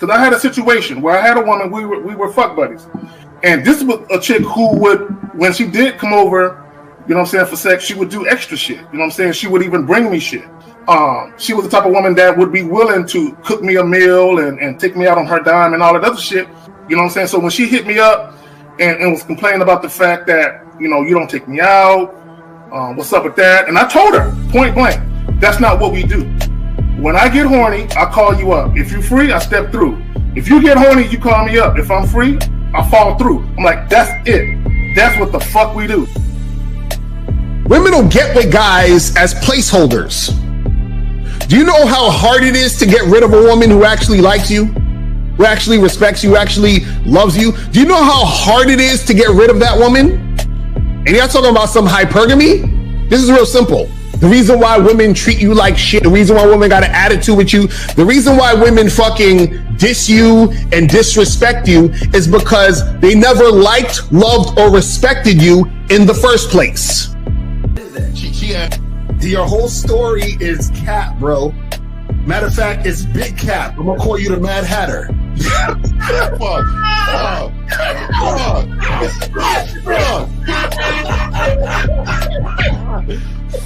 Because I had a situation where I had a woman, we were fuck buddies. And this was a chick who would, when she did come over, you know what I'm saying, for sex, she would do extra shit. You know what I'm saying? She would even bring me shit. She was the type of woman that would be willing to cook me a meal and take me out on her dime and all that other shit. You know what I'm saying? So when she hit me up and was complaining about the fact that, you know, you don't take me out, what's up with that? And I told her, point blank, that's not what we do. When I get horny, I call you up. If you're free, I step through. If you get horny, you call me up. If I'm free, I fall through. I'm like, that's it. That's what the fuck we do. Women don't get with guys as placeholders. Do you know how hard it is to get rid of a woman who actually likes you, who actually respects you, who actually loves you? Do you know how hard it is to get rid of that woman? And you're not talking about some hypergamy? This is real simple. The reason why women treat you like shit, the reason why women got an attitude with you, the reason why women fucking diss you and disrespect you is because they never liked, loved, or respected you in the first place. Your whole story is cap, bro. Matter of fact, it's big cap. I'm gonna call you the Mad Hatter.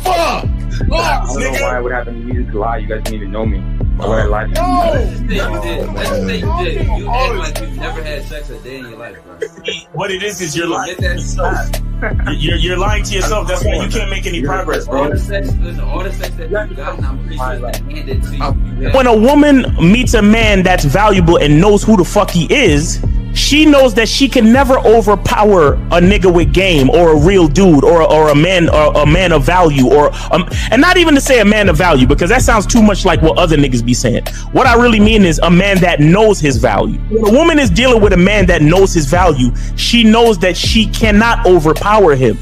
Fuck! I don't know why it would happen to me to lie. You guys didn't even know me. Why would I lie to you? Let's just say you did. You act like you've never had sex a day in your life, bro. What it is you're lying to yourself. You're lying to yourself. That's why you can't make any progress, bro. All the sex that you got, I'm pretty sure it's handed to you. When a woman meets a man that's valuable and knows who the fuck he is, she knows that she can never overpower a nigga with game or a real dude or a man of value and not even to say a man of value, because that sounds too much like what other niggas be saying. What I really mean is a man that knows his value. When a woman is dealing with a man that knows his value, she knows that she cannot overpower him.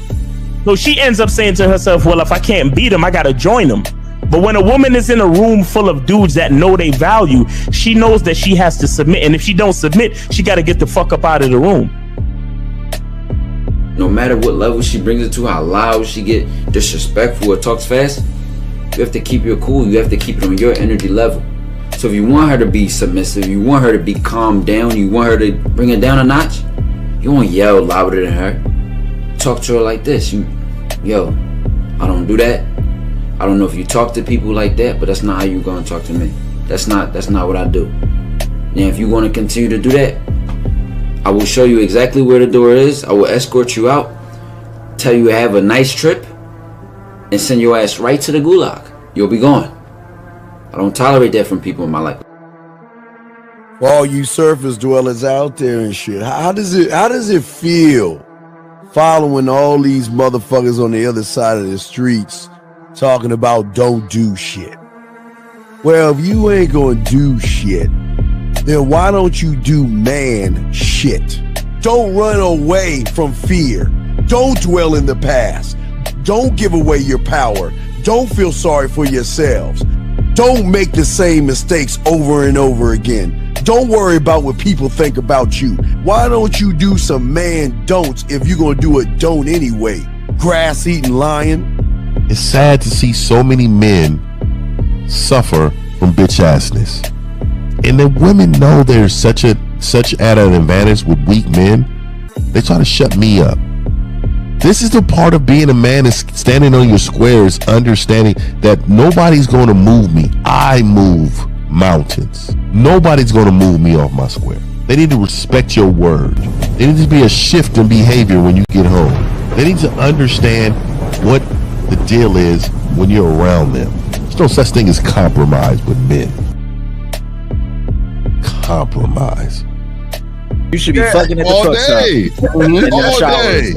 So she ends up saying to herself, well, if I can't beat him, I gotta join him. But when a woman is in a room full of dudes that know they value, she knows that she has to submit. And if she don't submit, she got to get the fuck up out of the room. No matter what level she brings it to, how loud she get disrespectful or talks fast, you have to keep your cool. You have to keep it on your energy level. So if you want her to be submissive, you want her to be calmed down, you want her to bring it down a notch, you won't yell louder than her. Talk to her like this. Yo, I don't do that. I don't know if you talk to people like that, but that's not how you're going to talk to me. That's not what I do. Now, if you want to continue to do that, I will show you exactly where the door is. I will escort you out, tell you have a nice trip, and send your ass right to the gulag. You'll be gone. I don't tolerate that from people in my life. For all you surface dwellers out there and shit, how does it feel following all these motherfuckers on the other side of the streets talking about don't do shit? Well, if you ain't gonna do shit, then why don't you do man shit? Don't run away from fear. Don't dwell in the past. Don't give away your power. Don't feel sorry for yourselves. Don't make the same mistakes over and over again. Don't worry about what people think about you. Why don't you do some man don'ts if you're gonna do a don't anyway? Grass eating lion. It's sad to see so many men suffer from bitch assness, and then women know there's such at an advantage with weak men. They try to shut me up. This is the part of being a man, is standing on your squares, understanding that nobody's going to move me. I move mountains. Nobody's going to move me off my square. They need to respect your word. There needs to be a shift in behavior when you get home. They need to understand what the deal is when you're around them. There's no such thing as compromise with men. Compromise. You should be fucking at the truck stop. All day.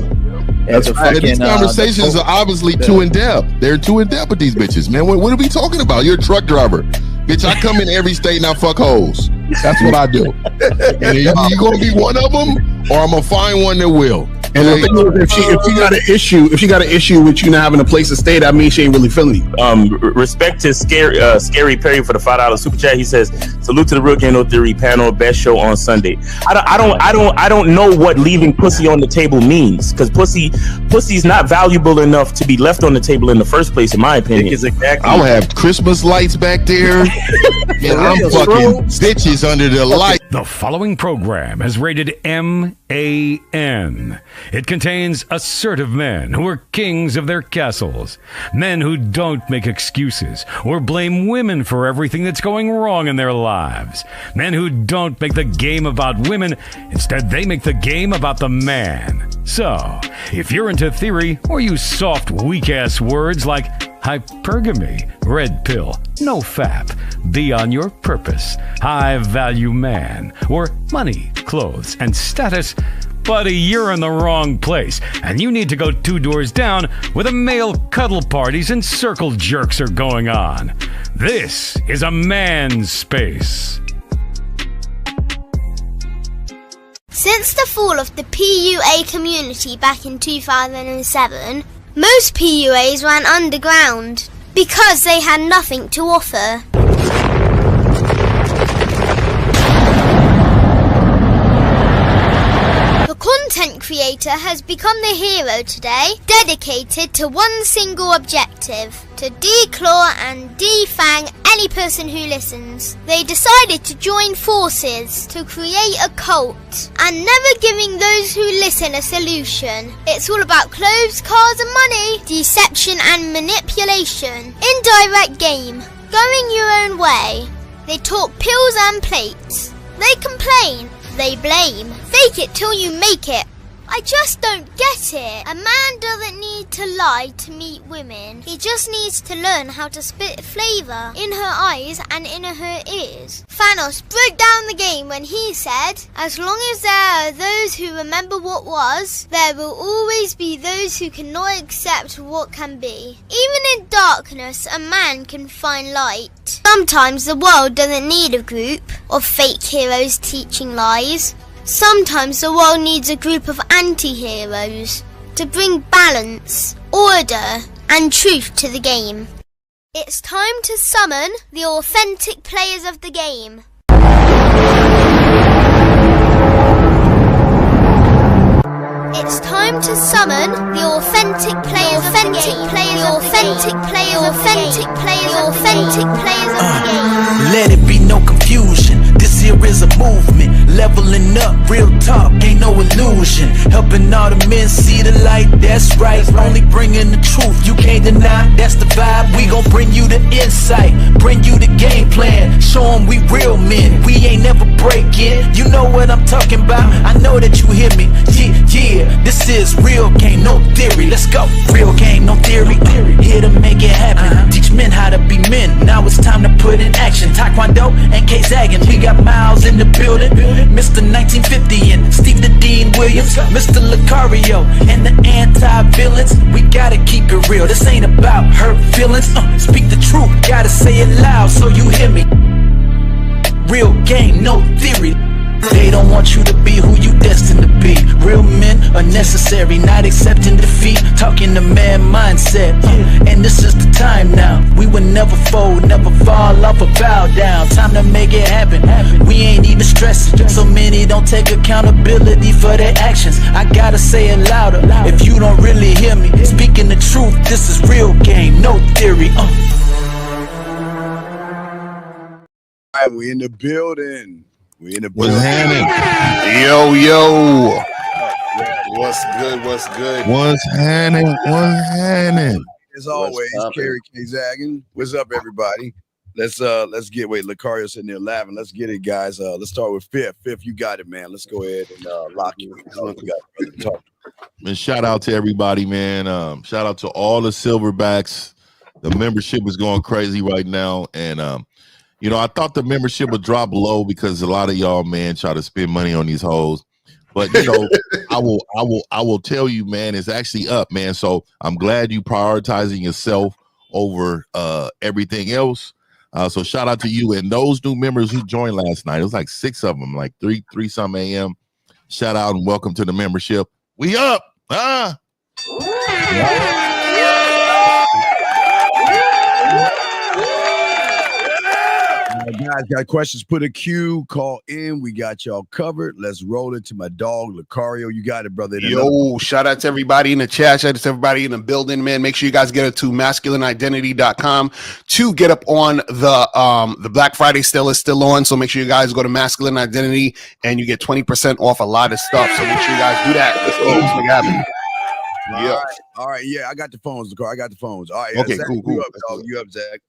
These conversations are obviously too in depth. They're too in depth with these bitches, man. What are we talking about? You're a truck driver. Bitch, I come in every state and I fuck hoes. That's what I do. And you gonna be one of them, or I'm gonna find one that will. And the thing is, if she got an issue with you not having a place to stay, that means she ain't really feeling you. Respect to Scary Perry for the $5 super chat. He says, "Salute to the Real Game No Theory panel, best show on Sunday." I don't know what leaving pussy on the table means, because pussy's not valuable enough to be left on the table in the first place, in my opinion. Exactly. I'll have Christmas lights back there, and I'm fucking bitches under the light. The following program is rated MAN. It contains assertive men who are kings of their castles, men who don't make excuses or blame women for everything that's going wrong in their lives, men who don't make the game about women, instead they make the game about the man. So, if you're into theory or use soft, weak-ass words like hypergamy, red pill, no fap, be on your purpose, high value man, or money, clothes, and status, buddy, you're in the wrong place, and you need to go 2 doors down where the male cuddle parties and circle jerks are going on. This is a man's space. Since the fall of the PUA community back in 2007, most PUAs ran underground because they had nothing to offer. The content creator has become the hero today, dedicated to one single objective: to declaw and defang any person who listens. They decided to join forces to create a cult, and never giving those who listen a solution. It's all about clothes, cars and money, deception and manipulation, indirect game, going your own way. They talk pills and plates. They complain. They blame. Fake it till you make it. I just don't get it. A man doesn't need to lie to meet women. He just needs to learn how to spit flavour in her eyes and in her ears. Thanos broke down the game when he said, "As long as there are those who remember what was, there will always be those who cannot accept what can be." Even in darkness, a man can find light. Sometimes the world doesn't need a group of fake heroes teaching lies. Sometimes the world needs a group of anti-heroes to bring balance, order, and truth to the game. It's time to summon the authentic players of the game. It's time to summon the authentic players of the game. The authentic players of the game. Let it be no confusion. This here is a movement. Leveling up, real talk, ain't no illusion. Helping all the men see the light, that's right. Only bringing the truth, you can't deny, that's the vibe. We gon' bring you the insight, bring you the game plan. Show them we real men, we ain't never breaking. You know what I'm talking about, I know that you hear me. Yeah, this is real game, no theory. Let's go, real game, no theory. Here to make it happen, teach men how to be men. Now it's time to put in action. Taekwondo and K-Zagging, we got Miles in the building. Mr. 1950 and Steve the Dean Williams, Mr. Lucario and the anti-villains. We gotta keep it real, this ain't about hurt feelings. Speak the truth, gotta say it loud so you hear me. Real game, no theory. They don't want you to be who you destined to be. Real men are necessary, not accepting defeat. Talking the man mindset, and this is the time now. We will never fold, never fall off or bow down. Time to make it happen. We ain't even stressing. So many don't take accountability for their actions. I gotta say it louder if you don't really hear me. Speaking the truth, this is real game, no theory. We in the building. What's happening? Yo. What's good? What's happening? As always, Kerry K-Zagging. What's up, everybody? Let's get Lucario sitting there laughing. Let's get it, guys. Let's start with Fifth. Fifth, you got it, man. Let's go ahead and lock you. And shout out to everybody, man. Shout out to all the silverbacks. The membership is going crazy right now, and you know, I thought the membership would drop low because a lot of y'all, man, try to spend money on these hoes. But you know, I will tell you, man, it's actually up, man. So I'm glad you prioritizing yourself over everything else. So shout out to you and those new members who joined last night. It was like 6 of them, like 3 some a.m. Shout out and welcome to the membership. We up, huh? Guys, got questions? Put a Q, call in. We got y'all covered. Let's roll it to my dog, Lucario. You got it, brother. Yo, shout out to everybody in the chat. Shout out to everybody in the building, man. Make sure you guys get it to masculineidentity.com to get up on the Black Friday sale is still on. So make sure you guys go to Masculine Identity and you get 20% off a lot of stuff. So make sure you guys do that. Let's go. Let's make it happen. Yeah. All right. Yeah, I got the phones, Lucario. I got the phones. All right. Okay, Zach, cool. You up, Zach?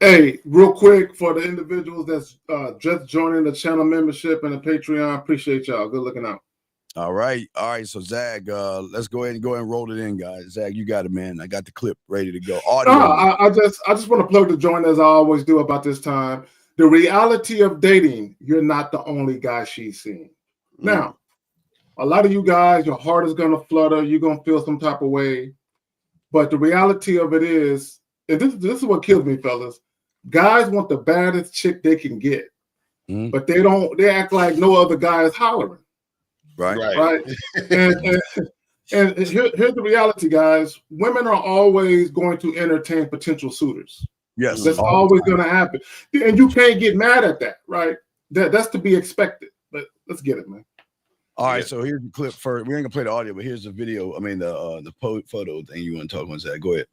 Hey, real quick for the individuals that's just joining the channel membership and the Patreon, appreciate y'all. Good looking out. All right. So Zach, let's go ahead and roll it in, guys. Zach, you got it, man. I got the clip ready to go. I just want to plug the joint as I always do about this time. The reality of dating, you're not the only guy she's seen. Now, a lot of you guys, your heart is gonna flutter, you're gonna feel some type of way. But the reality of it is, and this is what kills me, fellas. Guys want the baddest chick they can get, but they act like no other guy is hollering. Right. And here's the reality, guys. Women are always going to entertain potential suitors. Yes. That's always going to happen. And you can't get mad at that, right? That's to be expected. But let's get it, man. All right, so here's the clip first. We ain't gonna play the audio, but here's the video. I mean the photo thing you want to talk about, Zach. Go ahead.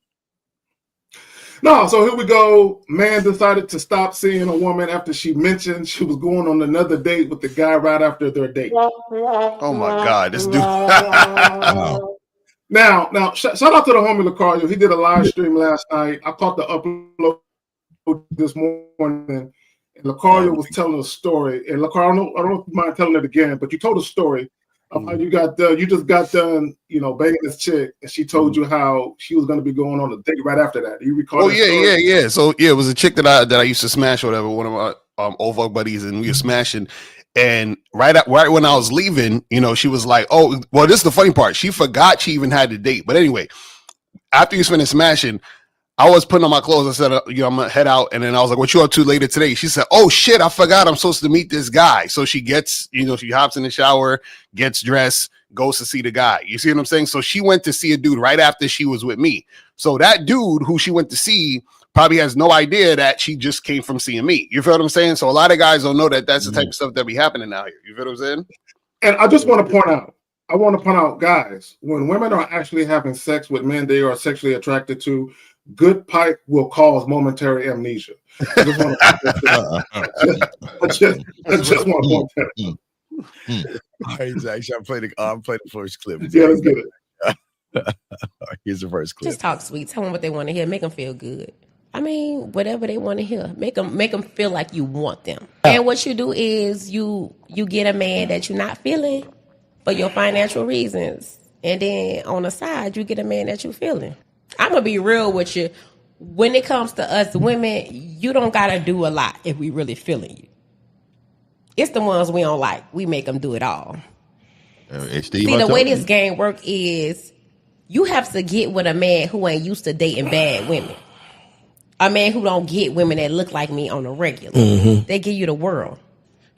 No, so here we go. Man decided to stop seeing a woman after she mentioned she was going on another date with the guy right after their date. Oh my God, this dude. Now, shout out to the homie Lucario. He did a live stream last night. I caught the upload this morning, and Lucario was telling a story. And Lucario, I don't know if you mind telling it again, but you told a story of how you just got done, banging this chick, and she told you how she was going to be going on a date right after that. Do you recall? Oh yeah. So it was a chick that I used to smash or whatever. One of my old buddies, and we were smashing. And right when I was leaving, she was like, "Oh, well, this is the funny part. She forgot she even had the date." But anyway, after you finished smashing, I was putting on my clothes. I said, I'm gonna head out, and then I was like, "What you up to later today?" She said, "Oh shit, I forgot I'm supposed to meet this guy." So she gets, she hops in the shower, gets dressed, goes to see the guy. You see what I'm saying? So she went to see a dude right after she was with me. So that dude who she went to see probably has no idea that she just came from seeing me. You feel what I'm saying? So a lot of guys don't know that that's the type of stuff that be happening out here. You feel what I'm saying? And I just want to point out, guys, when women are actually having sex with men they are sexually attracted to, good pipe will cause momentary amnesia. I just want to point that out. All right, Zach, I'm playing the first clip. Yeah, let's get it. All right, here's the first clip. Just talk sweet. Tell them what they want to hear. Make them feel good. I mean, whatever they want to hear. Make them feel like you want them. And what you do is you get a man that you're not feeling for your financial reasons. And then on the side, you get a man that you're feeling. I'm going to be real with you. When it comes to us women, you don't got to do a lot if we really feeling you. It's the ones we don't like. We make them do it all. See, the way this game work is you have to get with a man who ain't used to dating bad women. A man who don't get women that look like me on a regular. Mm-hmm. They give you the world.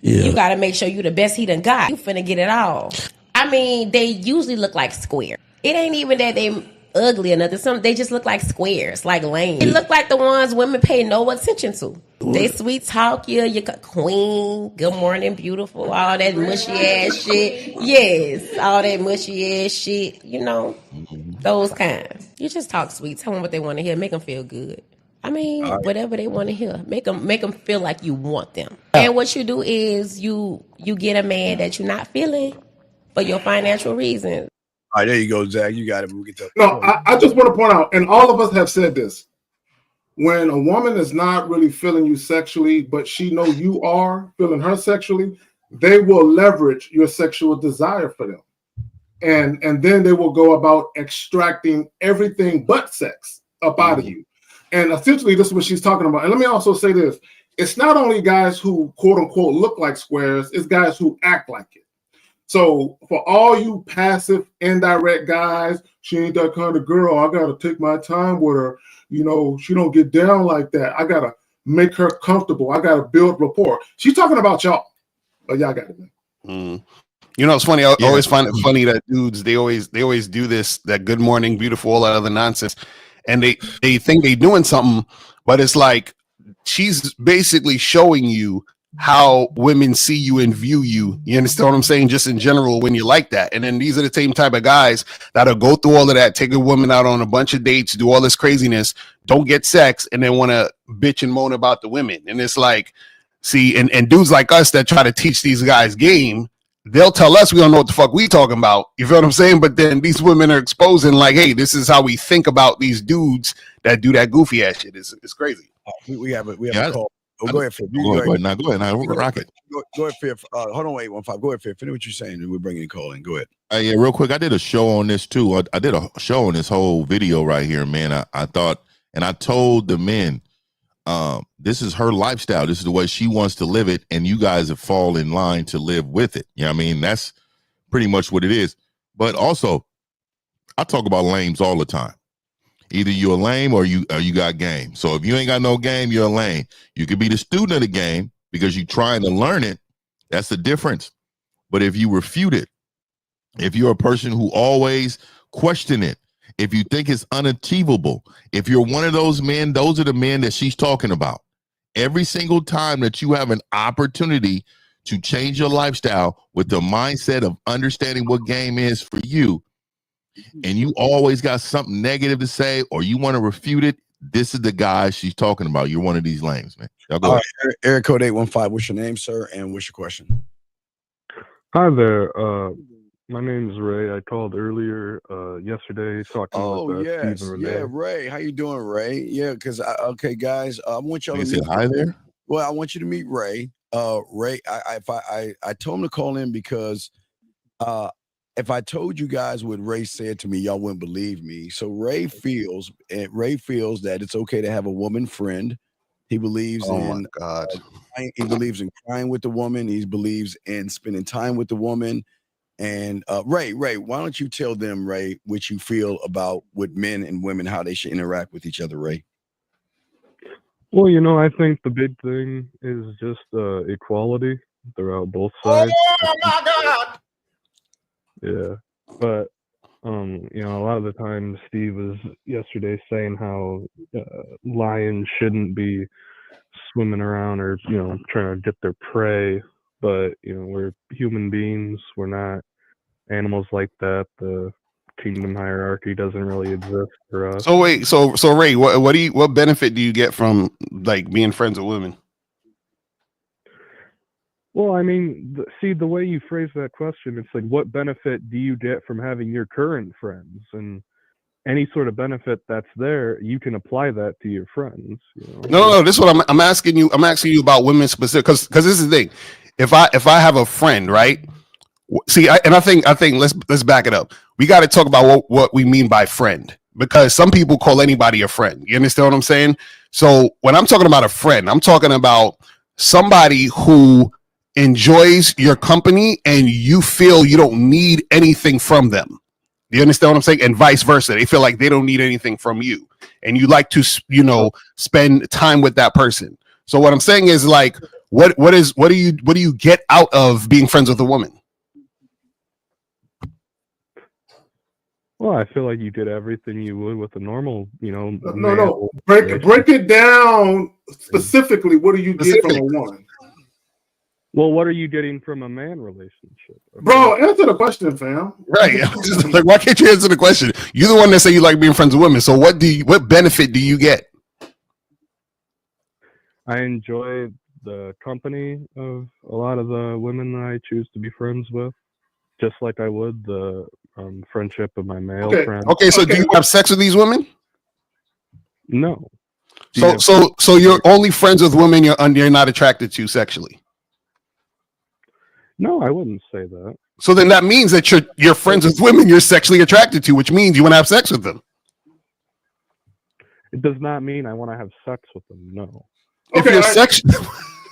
Yeah. You got to make sure you the best he done got. You finna get it all. I mean, they usually look like square. It ain't even that they ugly or nothing. They just look like squares, like lame. They look like the ones women pay no attention to. They sweet talk you, your queen, good morning, beautiful, all that mushy ass shit. Yes, all that mushy ass shit, those kinds. You just talk sweet. Tell them what they want to hear. Make them feel good. I mean, whatever they want to hear. Make them feel like you want them. And what you do is you get a man that you're not feeling for your financial reasons. All right, there you go, Zach. You got it. No, I just want to point out, and all of us have said this, when a woman is not really feeling you sexually, but she know you are feeling her sexually, they will leverage your sexual desire for them. And then they will go about extracting everything but sex up out of you. And essentially, this is what she's talking about. And let me also say this. It's not only guys who, quote unquote, look like squares. It's guys who act like it. So for all you passive, indirect guys, she ain't that kind of girl. I got to take my time with her. She don't get down like that. I got to make her comfortable. I got to build rapport. She's talking about y'all. But y'all got it, man. You know, it's funny. I always find it funny that dudes they always do this, that good morning, beautiful, all that other nonsense, and they think they doing something, but it's like she's basically showing you how women see you and view you. You understand what I'm saying? Just in general, when you like that. And then these are the same type of guys that'll go through all of that, take a woman out on a bunch of dates, do all this craziness, don't get sex, and then want to bitch and moan about the women. And it's like, see, and dudes like us that try to teach these guys game, they'll tell us we don't know what the fuck we talking about. You feel what I'm saying? But then these women are exposing like, hey, this is how we think about these dudes that do that goofy ass shit. It's crazy. We have a call. Oh, go ahead, Fib. Go ahead. Now, rock it. Go ahead, Fib. Hold on, 815. Go ahead, Fib. Finish what you're saying, and we're bringing a call in. Go ahead. Yeah, real quick. I did a show on this too. I did a show on this whole video right here, man. I thought, and I told the men, this is her lifestyle. This is the way she wants to live it, and you guys have fall in line to live with it. You know what I mean? That's pretty much what it is. But also, I talk about lames all the time. Either you're a lame or you got game. So if you ain't got no game, you're a lame. You could be the student of the game because you're trying to learn it. That's the difference. But if you refute it, if you're a person who always question it, if you think it's unachievable, if you're one of those men, those are the men that she's talking about. Every single time that you have an opportunity to change your lifestyle with the mindset of understanding what game is for you, and you always got something negative to say or you want to refute it, this is the guy she's talking about. You're one of these lames, man. Y'all go. All right, Eric Code 815. What's your name, sir? And what's your question? Hi there. My name is Ray. I called earlier yesterday talking with yes. Steve and Renee. Yeah, Ray. How you doing, Ray? Yeah, because okay, guys, I want y'all to meet. Hi there. Well, I want you to meet Ray. Ray, I told him to call in because if I told you guys what Ray said to me, y'all wouldn't believe me. So Ray feels that it's okay to have a woman friend. He believes in God. He believes in crying with the woman. He believes in spending time with the woman. And Ray, why don't you tell them, Ray, what you feel about with men and women, how they should interact with each other, Ray? Well, I think the big thing is just equality throughout both sides. Oh my God! Yeah, but a lot of the time Steve was yesterday saying how lions shouldn't be swimming around or trying to get their prey, but we're human beings. We're not animals like that. The kingdom hierarchy doesn't really exist for us. So wait, so Ray, what benefit do you get from like being friends with women? Well, I mean, the way you phrase that question, it's like, what benefit do you get from having your current friends? And any sort of benefit that's there, you can apply that to your friends. No, this is what I'm asking you. I'm asking you about women specific, because this is the thing. If I have a friend, right? See, I think let's back it up. We got to talk about what we mean by friend, because some people call anybody a friend. You understand what I'm saying? So when I'm talking about a friend, I'm talking about somebody who enjoys your company and you feel you don't need anything from them. Do you understand what I'm saying? And vice versa. They feel like they don't need anything from you, and you like to, spend time with that person. So what I'm saying is, like, what do you get out of being friends with a woman? Well, I feel like you did everything you would with a normal, No. Break it down specifically. What do you get from a woman? Well, what are you getting from a man relationship? Bro, answer the question, fam. Right. Like, why can't you answer the question? You're the one that say you like being friends with women. So what benefit do you get? I enjoy the company of a lot of the women that I choose to be friends with, just like I would the friendship of my male friends. Okay, so do you have sex with these women? No. So you're only friends with women you're not attracted to sexually? No, I wouldn't say that. So then that means that you're friends with women you're sexually attracted to, which means you want to have sex with them. It does not mean I want to have sex with them. No. If you're sexual,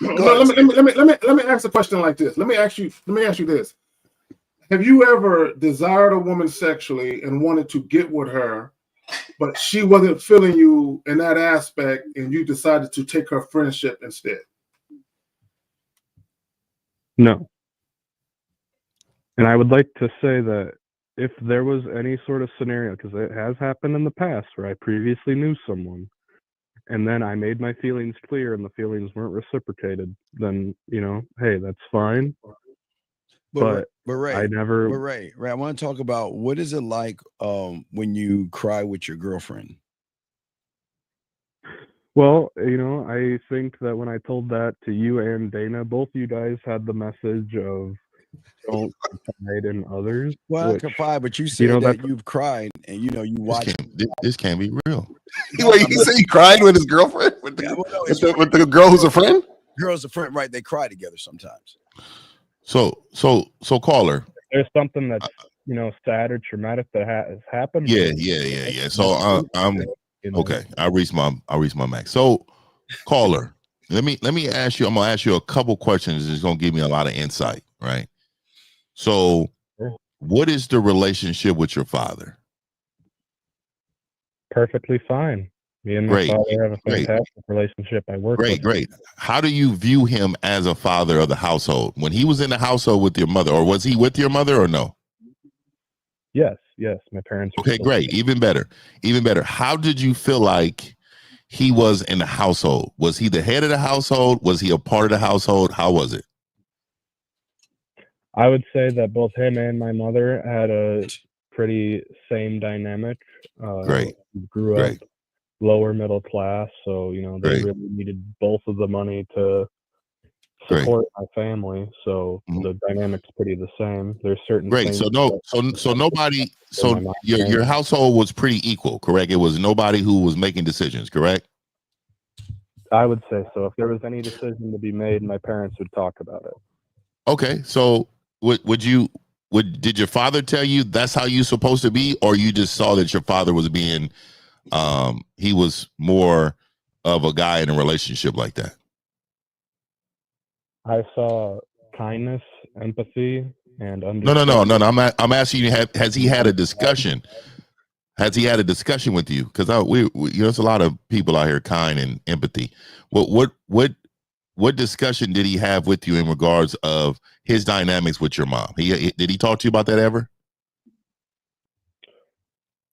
let me ask a question like this. Let me ask you this: have you ever desired a woman sexually and wanted to get with her, but she wasn't feeling you in that aspect, and you decided to take her friendship instead? No. And I would like to say that if there was any sort of scenario, because it has happened in the past where I previously knew someone, and then I made my feelings clear and the feelings weren't reciprocated, then, you know, hey, that's fine. But Ray, I never. But Ray, I want to talk about what is it like when you cry with your girlfriend? Well, you know, I think that when I told that to you and Dana, both you guys had the message of don't confide in others. Well, I confide, but you said that you've cried and you watch. This can't be real. Wait, he said he cried with his girlfriend? With the girl who's a friend? Girl's a friend, right? They cry together sometimes. So caller. There's something that's, you know, sad or traumatic that has happened. Yeah. So I'm okay. I reached my max. So caller, let me ask you. I'm gonna ask you a couple questions. It's gonna give me a lot of insight, right? So, what is the relationship with your father? Perfectly fine. Me and my father have a fantastic relationship. I work with Great. How do you view him as a father of the household? When he was in the household with your mother, or was he with your mother or no? Yes. My parents. Okay, great. Even better. How did you feel like he was in the household? Was he the head of the household? Was he a part of the household? How was it? I would say that both him and my mother had a pretty same dynamic. Great. Grew up lower middle class, so you know they really needed both of the money to support my family. So the dynamic's pretty the same. There's certain things. So nobody. So your household was pretty equal, correct? It was nobody who was making decisions, correct? I would say so. If there was any decision to be made, my parents would talk about it. Okay, so did your father tell you that's how you're supposed to be, or you just saw that your father was being he was more of a guy in a relationship like that? I saw kindness, empathy, and understanding. No. I'm asking you, has he had a discussion? Has he had a discussion with you? Because we there's a lot of people out here kind and empathy. What discussion did he have with you in regards of his dynamics with your mom? Did he talk to you about that ever?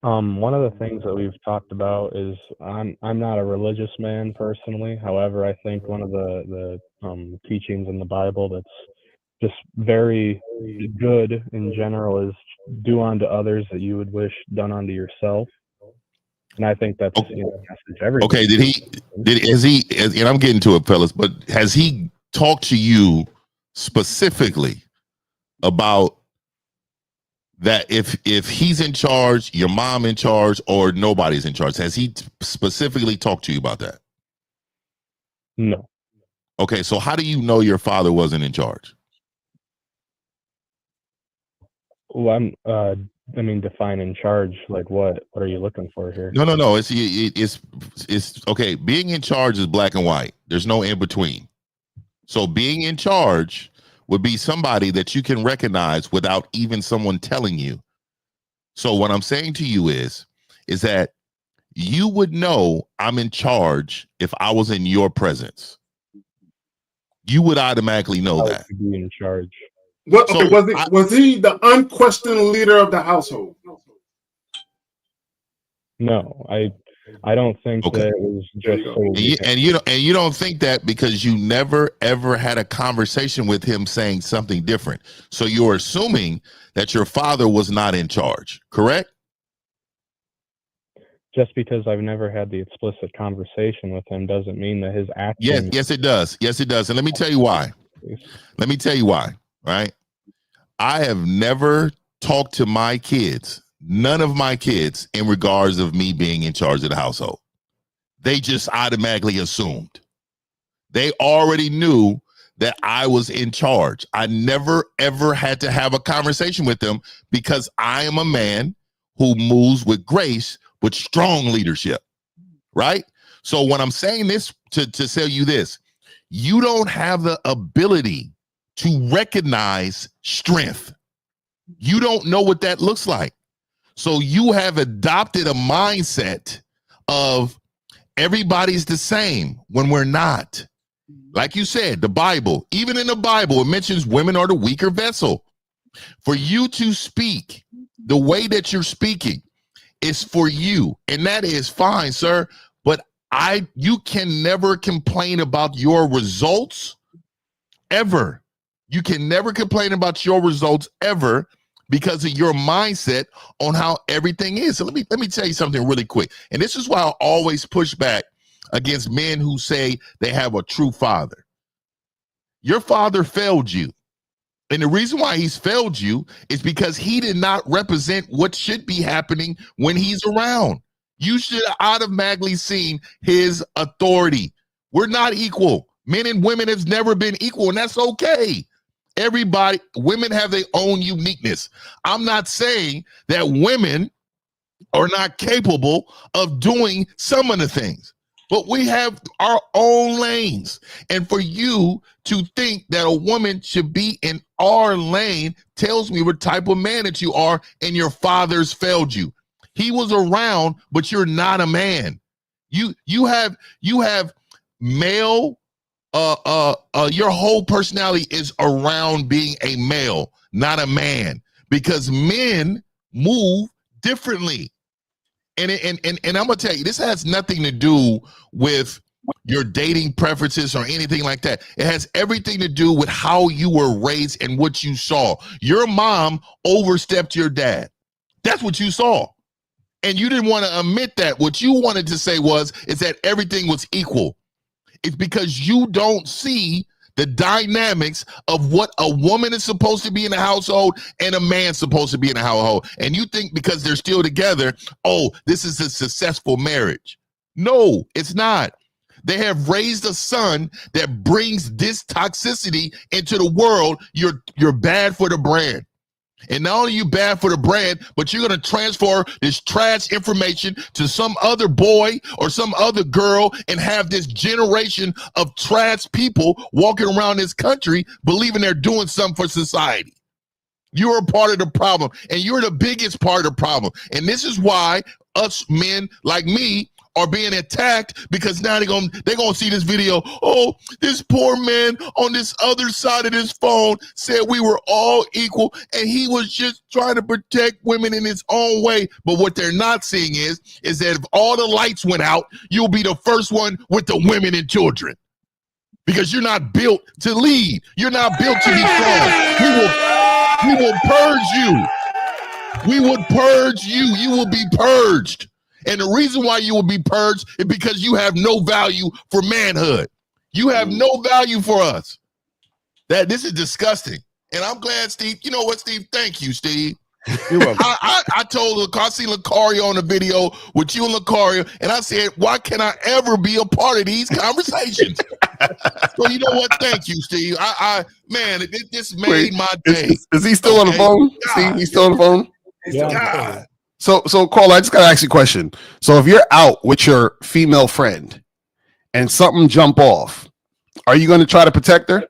One of the things that we've talked about is I'm not a religious man personally. However, I think one of the teachings in the Bible that's just very good in general is do unto others that you would wish done unto yourself. And I think that's a message everybody. Okay, and I'm getting to it, fellas, but has he talked to you specifically about that if he's in charge, your mom in charge, or nobody's in charge? Has he specifically talked to you about that? No. Okay, so how do you know your father wasn't in charge? Well, define in charge. Like what? What are you looking for here? No. It's okay. Being in charge is black and white. There's no in between. So being in charge would be somebody that you can recognize without even someone telling you. So what I'm saying to you is that you would know I'm in charge if I was in your presence. You would automatically know that. Be in charge. Was he the unquestioned leader of the household? No, I don't think that it was just. And you don't think that because you never ever had a conversation with him saying something different. So you're assuming that your father was not in charge, correct? Just because I've never had the explicit conversation with him doesn't mean that his actions. Yes, it does. Yes, it does. And let me tell you why. Right? I have never talked to my kids, none of my kids, in regards of me being in charge of the household. They just automatically assumed. They already knew that I was in charge. I never, ever had to have a conversation with them because I am a man who moves with grace, with strong leadership, right? So when I'm saying this to tell you this, you don't have the ability to recognize strength. You don't know what that looks like. So you have adopted a mindset of everybody's the same when we're not. Like you said, the Bible, even in the Bible, it mentions women are the weaker vessel. For you to speak the way that you're speaking is for you, and that is fine, sir. But you can never complain about your results ever. You can never complain about your results ever because of your mindset on how everything is. So let me tell you something really quick. And this is why I always push back against men who say they have a true father. Your father failed you. And the reason why he's failed you is because he did not represent what should be happening when he's around. You should have automatically seen his authority. We're not equal. Men and women have never been equal, and that's okay. Women have their own uniqueness. I'm not saying that women are not capable of doing some of the things, but we have our own lanes. And for you to think that a woman should be in our lane tells me what type of man that you are, and your father's failed you. He was around, but you're not a man. You have male. Your whole personality is around being a male, not a man, because men move differently. And I'm gonna tell you, this has nothing to do with your dating preferences or anything like that. It has everything to do with how you were raised and what you saw. Your mom overstepped your dad. That's what you saw. And you didn't want to admit that. What you wanted to say is that everything was equal. It's because you don't see the dynamics of what a woman is supposed to be in a household and a man's supposed to be in a household. And you think because they're still together, oh, this is a successful marriage. No, it's not. They have raised a son that brings this toxicity into the world. You're bad for the brand. And not only are you bad for the brand, but you're going to transfer this trash information to some other boy or some other girl and have this generation of trash people walking around this country believing they're doing something for society. You're a part of the problem, and you're the biggest part of the problem. And this is why us men like me are being attacked, because now they're gonna see this video. Oh, this poor man on this other side of this phone said we were all equal and he was just trying to protect women in his own way. But what they're not seeing is that if all the lights went out, you'll be the first one with the women and children, because you're not built to lead. You're not built to be strong. We will purge you. We would purge you. You will be purged. And the reason why you will be purged is because you have no value for manhood. You have no value for us. This is disgusting. And I'm glad, Steve. You know what, Steve? Thank you, Steve. You're welcome. I told I seen Lucario on the video with you and Lucario, and I said, why can't I ever be a part of these conversations? So you know what? Thank you, Steve. This made my day. Is he still on the phone? God. Steve, he's still on the phone? Yeah. So Carl, I just gotta ask you a question. So if you're out with your female friend and something jump off, are you going to try to protect her?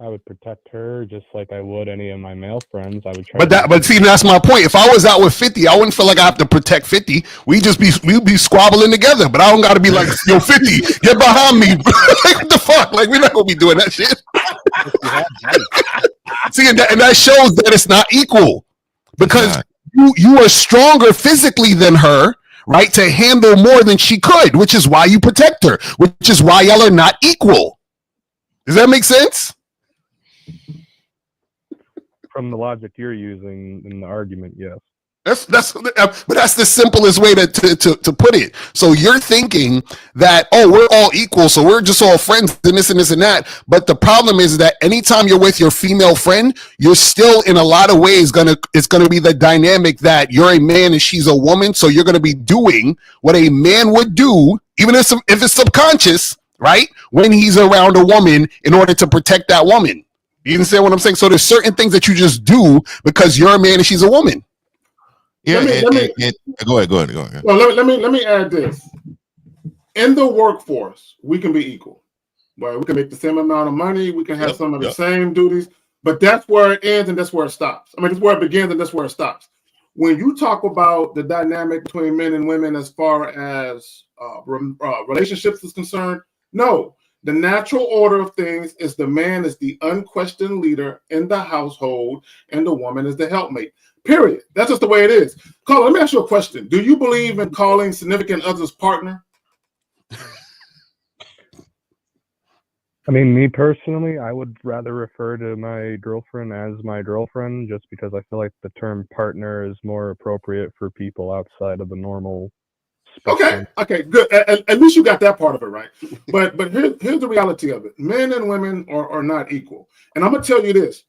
I would protect her just like I would any of my male friends. I would try. But see, that's my point. If I was out with 50, I wouldn't feel like I have to protect 50. We'd be squabbling together. But I don't got to be like, yo, 50, get behind me. Like, what the fuck? Like, we're not gonna be doing that shit. See, and that shows that it's not equal. Because you are stronger physically than her, right, to handle more than she could, which is why you protect her, which is why y'all are not equal. Does that make sense? From the logic you're using in the argument, yes. But that's the simplest way to put it. So you're thinking that, oh, we're all equal, so we're just all friends and this and this and that. But the problem is that anytime you're with your female friend, you're still in a lot of ways it's gonna be the dynamic that you're a man and she's a woman. So you're gonna be doing what a man would do, even if it's subconscious, right? When he's around a woman in order to protect that woman. You understand what I'm saying? So there's certain things that you just do because you're a man and she's a woman. Yeah, go ahead. Well, let me add this. In the workforce, we can be equal. Right? We can make the same amount of money. We can have some of the same duties. But that's where it ends and that's where it stops. I mean, that's where it begins and that's where it stops. When you talk about the dynamic between men and women as far as relationships is concerned, no. The natural order of things is the man is the unquestioned leader in the household and the woman is the helpmate. Period. That's just the way it is. Carl, let me ask you a question. Do you believe in calling significant others partner? I mean, me personally, I would rather refer to my girlfriend as my girlfriend just because I feel like the term partner is more appropriate for people outside of the normal spectrum. Okay, good. At least you got that part of it right. But here's the reality of it. Men and women are not equal. And I'm going to tell you this.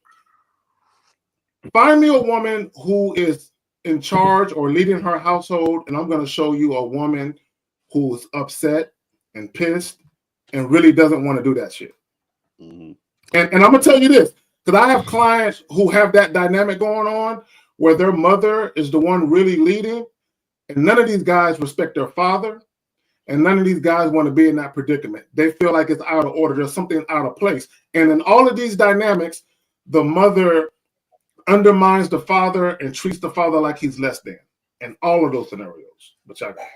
Find me a woman who is in charge or leading her household, and I'm going to show you a woman who's upset and pissed and really doesn't want to do that shit. Mm-hmm. And I'm going to tell you this, because I have clients who have that dynamic going on where their mother is the one really leading, and none of these guys respect their father, and none of these guys want to be in that predicament. They feel like it's out of order. There's something out of place. And in all of these dynamics, the mother undermines the father and treats the father like he's less than. In all of those scenarios. But y'all got it.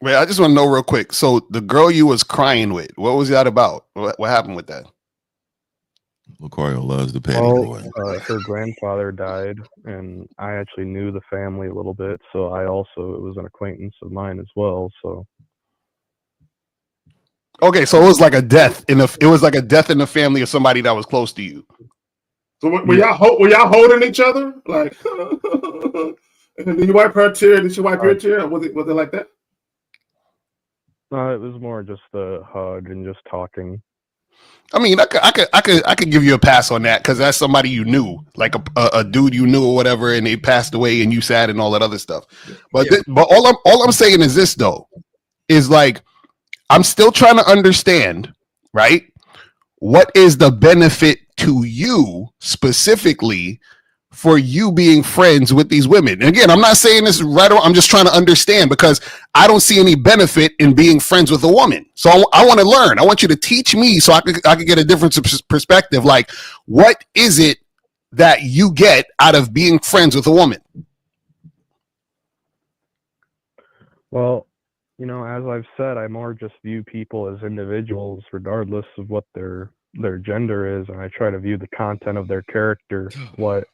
Wait, I just want to know real quick. So the girl you was crying with, what was that about? What happened with that? Lucario loves the petty boy. Her grandfather died, and I actually knew the family a little bit, so it was an acquaintance of mine as well. So, okay, so it was like a death in the family of somebody that was close to you. So were y'all holding each other? Like, did you wipe her tear? Did she wipe your tear? Was it like that? It was more just a hug and just talking. I mean, I could give you a pass on that because that's somebody you knew, like a dude you knew or whatever, and they passed away and you sad and all that other stuff. But but all I'm saying is this though, is like I'm still trying to understand, right? What is the benefit to you specifically for you being friends with these women? And again, I'm not saying this right or I'm just trying to understand because I don't see any benefit in being friends with a woman. So I want to learn. I want you to teach me so I could get a different perspective. Like, what is it that you get out of being friends with a woman? Well, as I've said, I more just view people as individuals regardless of what their gender is, and I try to view the content of their character, what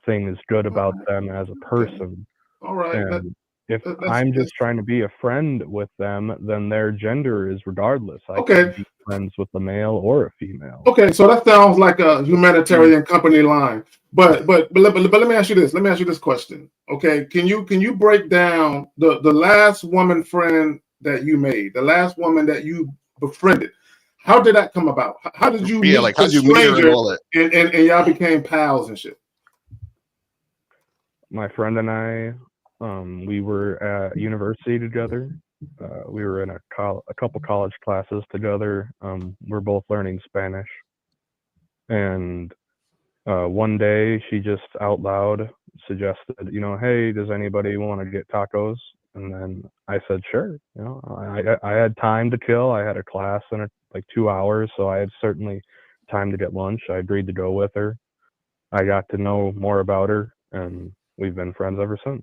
thing is good about them as a person. All right. And if I'm just trying to be a friend with them, then their gender is regardless. I can be friends with a male or a female. Okay, so that sounds like a humanitarian company line. But let me ask you this. Let me ask you this question. Okay, can you break down the last woman friend that you made, the last woman that you befriended? How did that come about? How did you meet like how did you meet her and all that? And y'all became pals and shit? My friend and I, we were at university together. We were in a couple college classes together. We're both learning Spanish. And one day she just out loud suggested, hey, does anybody want to get tacos? And then I said, sure. I had time to kill. I had a class in like 2 hours, so I had certainly time to get lunch. I agreed to go with her. I got to know more about her, and we've been friends ever since.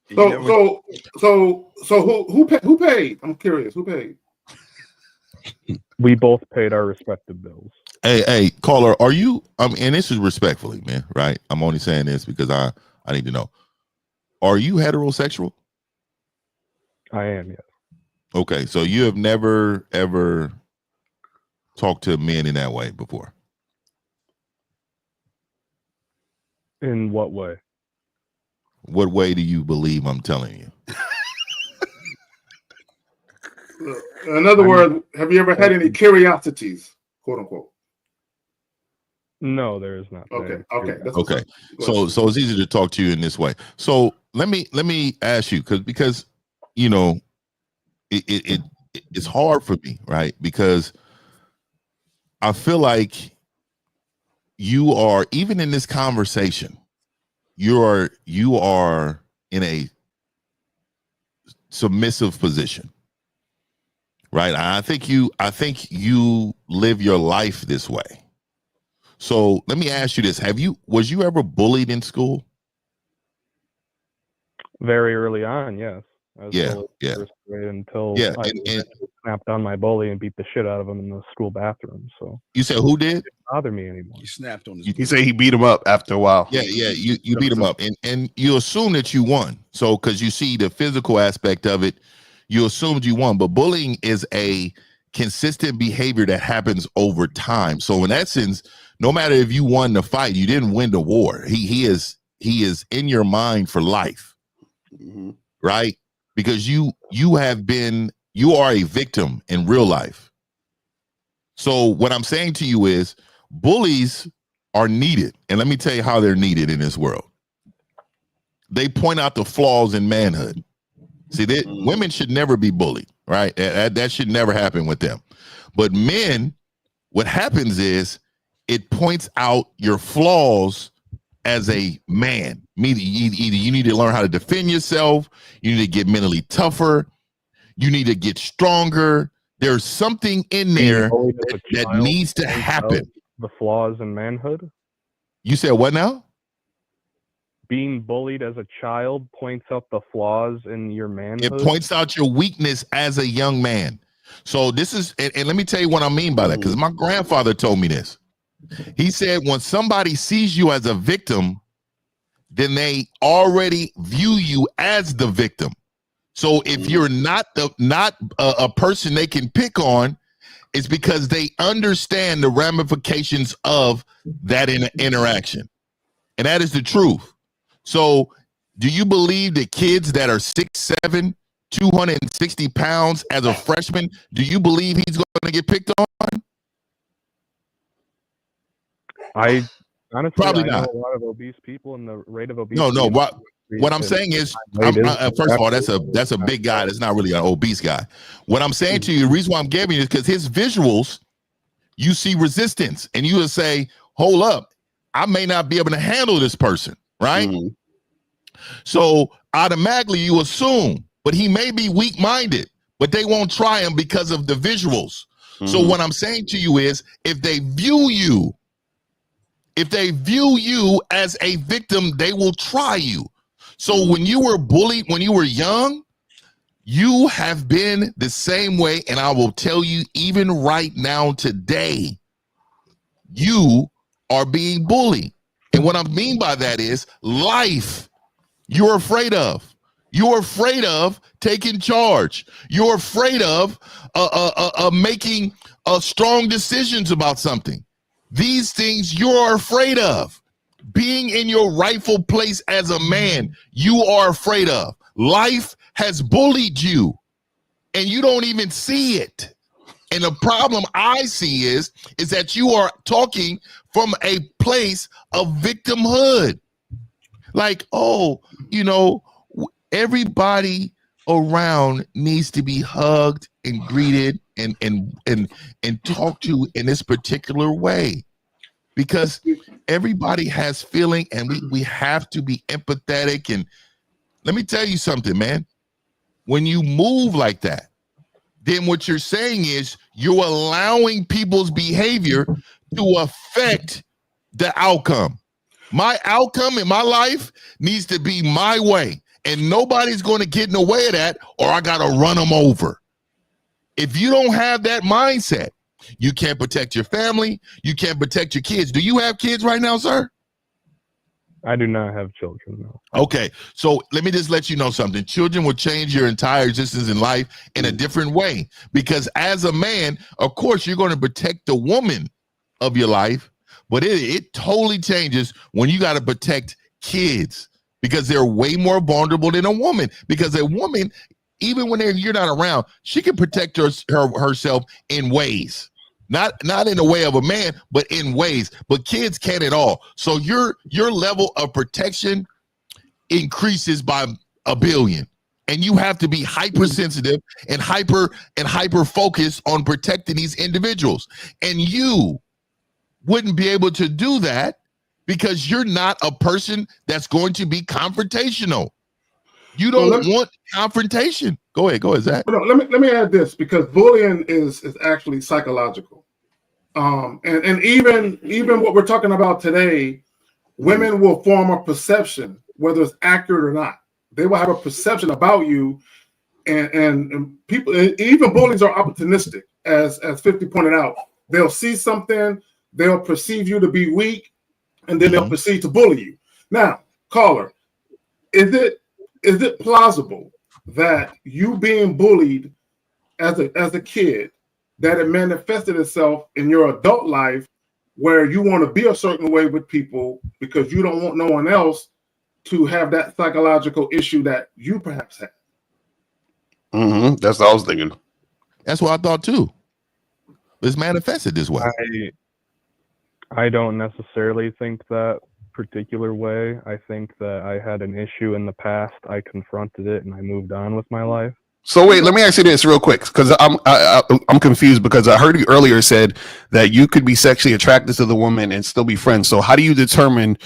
So who paid? I'm curious. Who paid? We both paid our respective bills. Hey, caller, are you? And this is respectfully, man. Right? I'm only saying this because I need to know. Are you heterosexual? I am, yes. Okay, so you have never ever talked to men in that way before. In what way? What way do you believe I'm telling you? In other words, have you ever had any curiosities, quote unquote? No, there is not. Okay. Okay. So it's easy to talk to you in this way. So let me ask you because it's hard for me, right? Because I feel like you are, even in this conversation, you are in a submissive position, right? I think you live your life this way. So let me ask you this: was you ever bullied in school? Very early on, yes. Yeah. Until snapped on my bully and beat the shit out of him in the school bathroom. So you said who did? It didn't bother me anymore. He snapped on his. You say he beat him up after a while. Yeah, you beat him up, and you assume that you won. So because you see the physical aspect of it, you assumed you won. But bullying is a consistent behavior that happens over time. So in essence, no matter if you won the fight, you didn't win the war. He is in your mind for life, right? Because you are a victim in real life. So what I'm saying to you is bullies are needed. And let me tell you how they're needed in this world. They point out the flaws in manhood. See, women should never be bullied, right? That should never happen with them. But men, what happens is it points out your flaws as a man. Either you need to learn how to defend yourself, you need to get mentally tougher, you need to get stronger. There's something in there that needs to happen. The flaws in manhood? You said what now? Being bullied as a child points out the flaws in your manhood. It points out your weakness as a young man. So this is, and let me tell you what I mean by that, because my grandfather told me this. He said, when somebody sees you as a victim, then they already view you as the victim. So if you're not a person they can pick on, it's because they understand the ramifications of that interaction. And that is the truth. So do you believe that kids that are 6'7", 260 pounds as a freshman, do you believe he's going to get picked on? I honestly probably know not. a lot of obese people, and the rate of obesity. No. What I'm saying is, first of all, that's a big guy. That's not really an obese guy. What I'm saying to you, the reason why I'm giving you is because his visuals, you see resistance, and you will say, "Hold up, I may not be able to handle this person." Right? So automatically you assume, but he may be weak-minded, but they won't try him because of the visuals. So what I'm saying to you is, if they view you as a victim, they will try you. So when you were bullied, when you were young, you have been the same way. And I will tell you, even right now, today, you are being bullied. And what I mean by that is life you're afraid of. You're afraid of taking charge. You're afraid of making strong decisions about something. These things you're afraid of. Being in your rightful place as a man, you are afraid of. Life has bullied you, and you don't even see it. And the problem I see is that you are talking from a place of victimhood. Like, oh, everybody around needs to be hugged and greeted and talked to in this particular way, because everybody has feeling, and we have to be empathetic. And let me tell you something, man. When you move like that, then what you're saying is you're allowing people's behavior to affect the outcome. My outcome in my life needs to be my way, and nobody's going to get in the way of that, or I got to run them over. If you don't have that mindset, you can't protect your family. You can't protect your kids. Do you have kids right now, sir? I do not have children, no. Okay, so let me just let you know something. Children will change your entire existence in life in a different way, because as a man, of course, you're going to protect the woman of your life, but it totally changes when you got to protect kids, because they're way more vulnerable than a woman. Because a woman, even when you're not around, she can protect herself in ways. Not in the way of a man, but in ways. But kids can't at all. So your level of protection increases by 1 billion. And you have to be hypersensitive and hyper focused on protecting these individuals. And you wouldn't be able to do that because you're not a person that's going to be confrontational. You don't want confrontation. Go ahead, Zach. Let me add this, because bullying is actually psychological. And even what we're talking about today, women will form a perception, whether it's accurate or not. They will have a perception about you and people, even bullies are opportunistic, as 50 pointed out. They'll see something, they'll perceive you to be weak, and then they'll proceed to bully you. Now, caller, is it plausible that you being bullied as a kid, that it manifested itself in your adult life where you want to be a certain way with people because you don't want no one else to have that psychological issue that you perhaps had? That's what I was thinking. That's what I thought too. It's manifested this way. I don't necessarily think that particular way. I think that I had an issue in the past. I confronted it and I moved on with my life. So wait, let me ask you this real quick, because I'm confused, because I heard you earlier said that you could be sexually attracted to the woman and still be friends. So how do you determine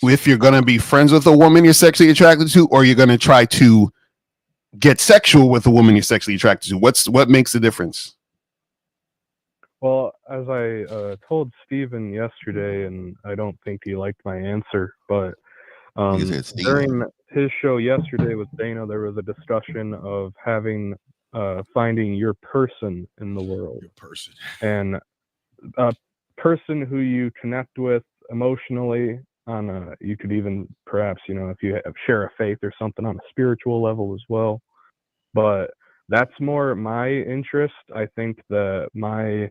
if you're going to be friends with a woman you're sexually attracted to, or you're going to try to get sexual with a woman you're sexually attracted to? What makes the difference? Well, as I told Steven yesterday, and I don't think he liked my answer, but during his show yesterday with Dana, there was a discussion of finding your person in the world. Your person. And a person who you connect with emotionally on you could even perhaps, if you share a faith or something, on a spiritual level as well. But that's more my interest. I think that my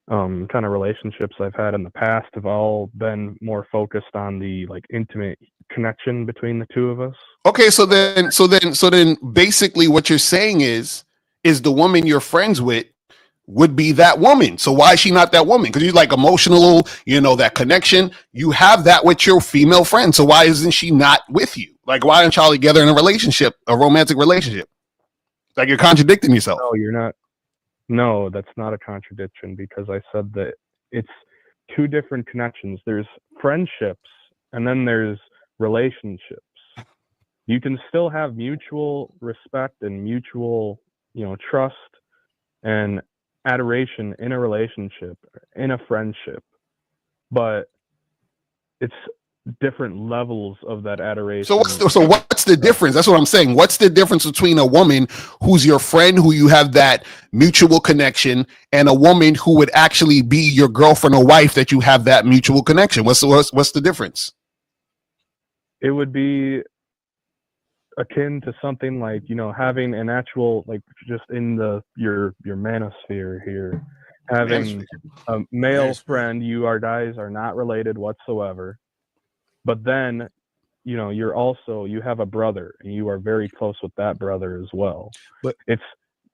kind of relationships I've had in the past have all been more focused on the intimate connection between the two of us. Okay, so then basically what you're saying is the woman you're friends with would be that woman. So why is she not that woman? Because you like emotional, that connection. You have that with your female friend. So why isn't she not with you? Like, why aren't y'all together in a relationship, a romantic relationship? Like, you're contradicting yourself. No, you're not. No, that's not a contradiction, because I said that it's two different connections. There's friendships and then there's relationships. You can still have mutual respect and mutual, trust and adoration in a relationship, in a friendship, but it's different levels of that adoration. So what's the difference? That's what I'm saying. What's the difference between a woman who's your friend, who you have that mutual connection, and a woman who would actually be your girlfriend or wife that you have that mutual connection? What's the difference? It would be akin to something like, having an actual, just in your manosphere here, having a male friend. You guys are not related whatsoever. But then, you have a brother and you are very close with that brother as well. But it's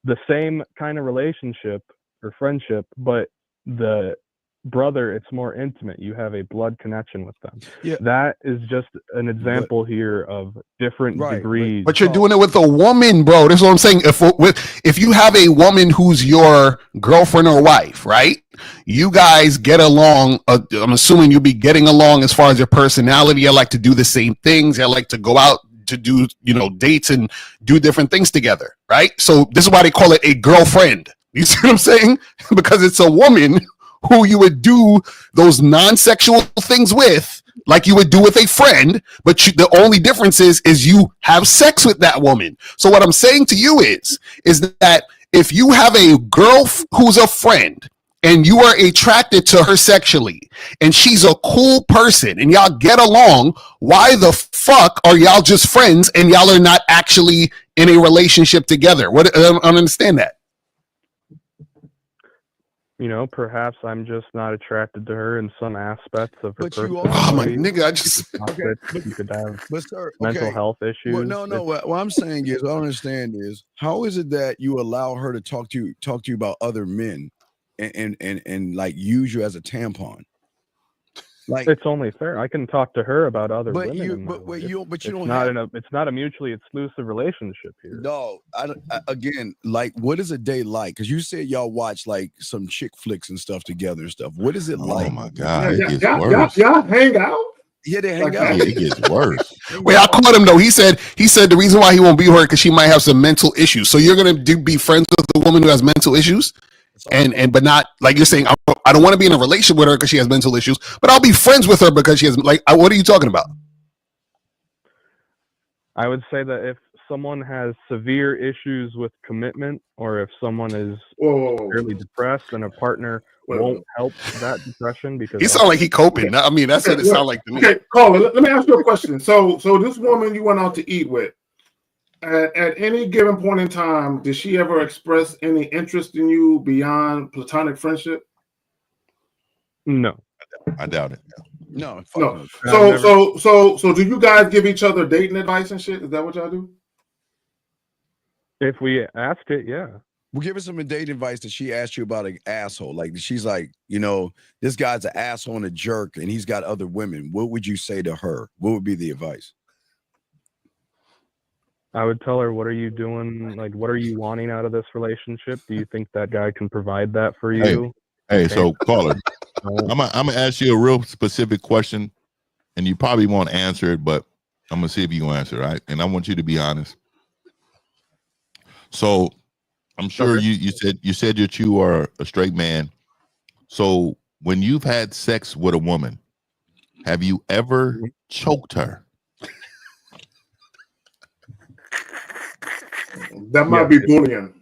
the same kind of relationship or friendship, but the brother, it's more intimate. You have a blood connection with them. Yeah. That is just an example here of different degrees. But you're doing it with a woman, bro. That's what I'm saying. If you have a woman who's your girlfriend or wife, right? You guys get along. I'm assuming you'll be getting along as far as your personality. I like to do the same things. I like to go out to do, dates and do different things together, right? So this is why they call it a girlfriend. You see what I'm saying? Because it's a woman who you would do those non-sexual things with, like you would do with a friend, but the only difference is you have sex with that woman. So what I'm saying to you is that if you have a girl who's a friend and you are attracted to her sexually and she's a cool person and y'all get along, why the fuck are y'all just friends and y'all are not actually in a relationship together? I don't understand that. Perhaps I'm just not attracted to her in some aspects of her personality. Oh my nigga, I just you could have mental health issues. Well, no. What I'm saying is, what I don't understand is, how is it that you allow her to talk to you about other men, and like use you as a tampon? Like, it's only fair. I can talk to her about other women. It's not a mutually exclusive relationship here. No, again, like, what is a day like? Because you said y'all watch like some chick flicks and stuff together and stuff. What is it like? Oh my god, it gets worse. Y'all hang out. Yeah, they hang out. It gets worse. Wait, I caught him though. He said the reason why he won't be with her because she might have some mental issues. So you're gonna be friends with a woman who has mental issues? But not like you're saying, I don't want to be in a relationship with her because she has mental issues, but I'll be friends with her because she has, what are you talking about? I would say that if someone has severe issues with commitment, or if someone is fairly depressed and a partner won't help that depression because he sound like he coping. I mean, that's what it sounds like to me. Okay, caller, let me ask you a question. So this woman you went out to eat with, at any given point in time, did she ever express any interest in you beyond platonic friendship? No, I doubt it. No. So do you guys give each other dating advice and shit? Is that what y'all do? If we asked it, yeah. Well, give us some dating advice that she asked you about an asshole. Like she's like, you know, this guy's an asshole and a jerk, and he's got other women. What would you say to her? What would be the advice? I would tell her, what are you doing? Like, what are you wanting out of this relationship? Do you think that guy can provide that for you? Hey, so caller, I'm gonna ask you a real specific question, and you probably won't answer it, but I'm gonna see if you can answer it, right? And I want you to be honest. So I'm sure you said that you are a straight man. So when you've had sex with a woman, have you ever choked her? That might be bullying.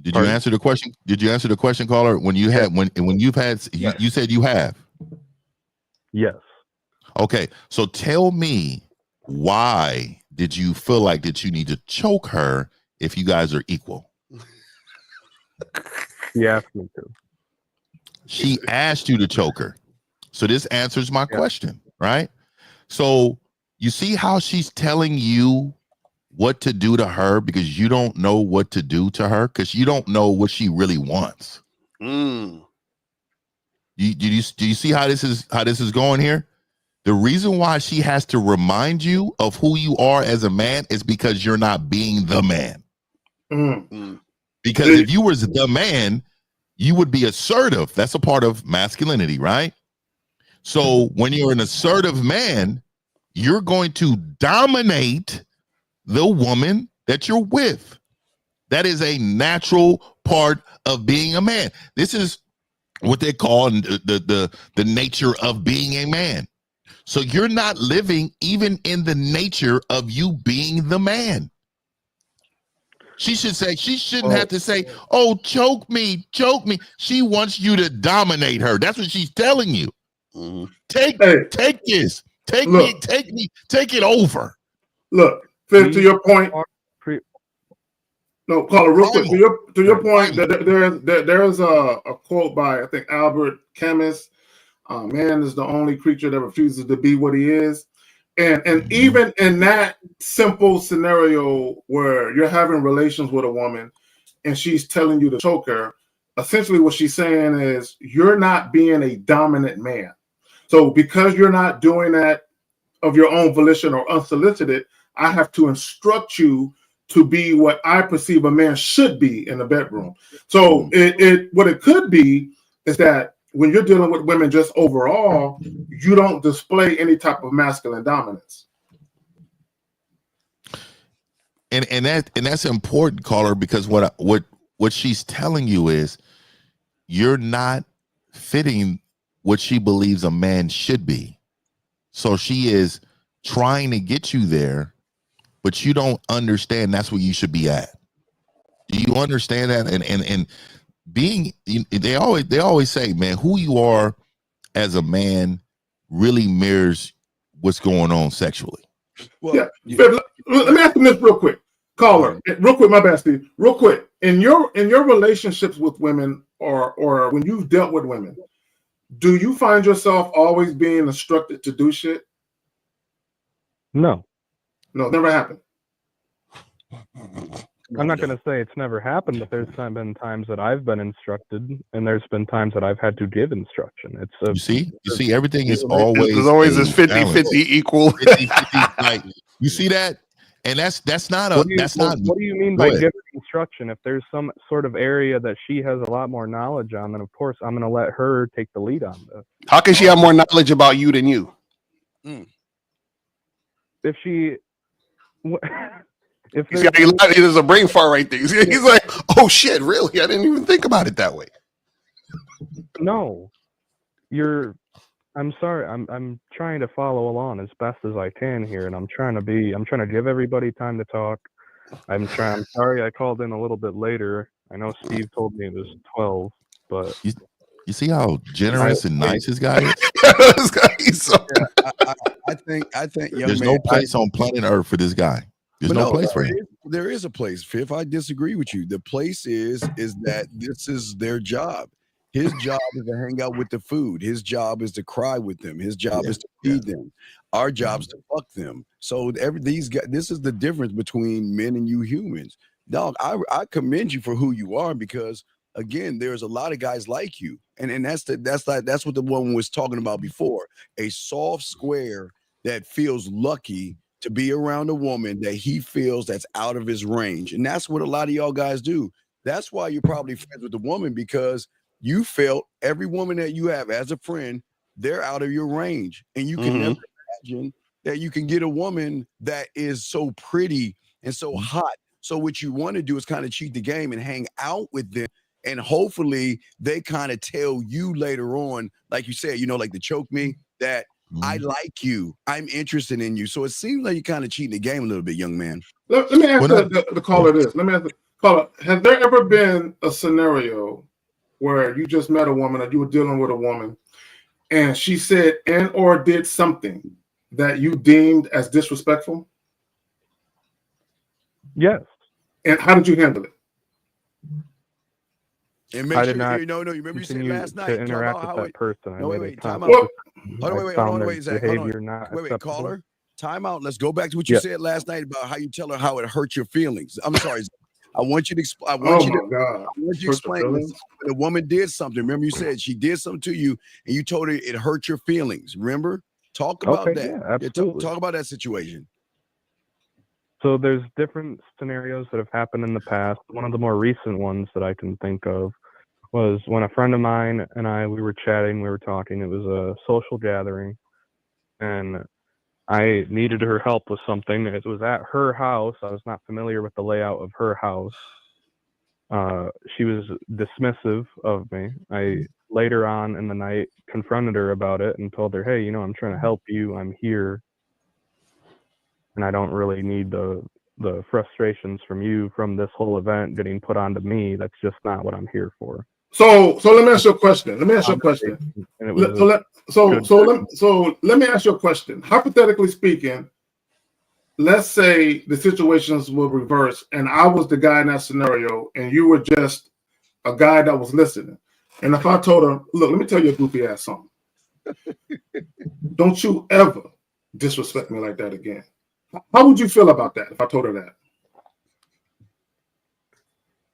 Did you answer the question? Did you answer the question, caller? When you had when you've had you said you have. Yes. Okay, so tell me, why did you feel like that you need to choke her if you guys are equal? She asked me to. She asked you to choke her. So this answers my question, right? So you see how she's telling you what to do to her because you don't know what to do to her because you don't know what she really wants. Do you see how this is going here? The reason why she has to remind you of who you are as a man is because you're not being the man. Because if you were the man, you would be assertive. That's a part of masculinity, right? So when you're an assertive man, you're going to dominate the woman that you're with. That is a natural part of being a man. This is what they call the nature of being a man. So you're not living even in the nature of you being the man. She shouldn't have to say, oh, choke me. She wants you to dominate her. That's what she's telling you. Take this. Take it over. Look, Finn, to your point. No, caller, real quick. To your point, there is a quote by, I think, Albert Camus. Man is the only creature that refuses to be what he is. And even in that simple scenario where you're having relations with a woman and she's telling you to choke her, essentially what she's saying is you're not being a dominant man. So because you're not doing that of your own volition or unsolicited, I have to instruct you to be what I perceive a man should be in the bedroom. So what it could be is that when you're dealing with women just overall, you don't display any type of masculine dominance. And that's important, caller, because what she's telling you is you're not fitting what she believes a man should be. So she is trying to get you there, but you don't understand that's where you should be at. Do you understand that? And being, they always say, man, who you are as a man really mirrors what's going on sexually. Well, let me ask you this real quick, caller. Real quick, my bad, Steve. Real quick, in your relationships with women, or when you've dealt with women, do you find yourself always being instructed to do shit? No, never happened. I'm not going to say it's never happened, but there's been times that I've been instructed, and there's been times that I've had to give instruction. You see, everything is always there's always this 50-50 equal. 50-50, like, you see that, and that's not a what do you mean by ahead. giving instruction? If there's some sort of area that she has a lot more knowledge on, then of course I'm going to let her take the lead on this. How can she have more knowledge about you than you? If she. If there's a brain fart right there. He's like, oh shit, really? I didn't even think about it that way. No, I'm sorry. I'm trying to follow along as best as I can here, and I'm trying to give everybody time to talk. I'm sorry I called in a little bit later. I know Steve told me it was 12, but you see how generous and nice this guy is? I think, young there's man, no place on planet Earth for this guy. There's no place for him. There is a place. If I disagree with you, the place is that this is their job. His job is to hang out with the food. His job is to cry with them. His job is to feed them. Our job's to fuck them. So these guys, this is the difference between men and you humans. Dog, I commend you for who you are, because again, there's a lot of guys like you, and that's what the woman was talking about before. A soft square that feels lucky to be around a woman that he feels that's out of his range, and that's what a lot of y'all guys do. That's why you're probably friends with the woman, because you felt every woman that you have as a friend, they're out of your range, and you can never imagine that you can get a woman that is so pretty and so hot. So what you want to do is kind of cheat the game and hang out with them, and hopefully they kind of tell you later on, like you said, like the choke me, that I like you, I'm interested in you. So it seems like you're kind of cheating the game a little bit, young man. Let me ask the caller this. Let me ask the caller, has there ever been a scenario where you just met a woman, or you were dealing with a woman, and she said and or did something that you deemed as disrespectful? Yes. And how did you handle it? And make sure, you remember you said last night to interact with that person. Time out. Hold on, wait, Zach. Wait, caller. Time out. Let's go back to what you said last night about how you tell her how it hurt your feelings. I'm sorry, Zach. I want you to explain. I want you to explain this. The woman did something. Remember, you said she did something to you, and you told her it hurt your feelings. Remember? Talk about that. Yeah, absolutely. Talk about that situation. So there's different scenarios that have happened in the past. One of the more recent ones that I can think of was when a friend of mine and we were chatting, we were talking. It was a social gathering, and I needed her help with something. It was at her house. I was not familiar with the layout of her house. She was dismissive of me. I later on in the night confronted her about it and told her, hey, I'm trying to help you. I'm here. And I don't really need the frustrations from you from this whole event getting put onto me. That's just not what I'm here for. So let me ask you a question. Let me ask you a question. Let me ask you a question. Hypothetically speaking, let's say the situations were reversed, and I was the guy in that scenario, and you were just a guy that was listening. And if I told her, look, let me tell you a goofy ass something. Don't you ever disrespect me like that again. How would you feel about that if I told her that?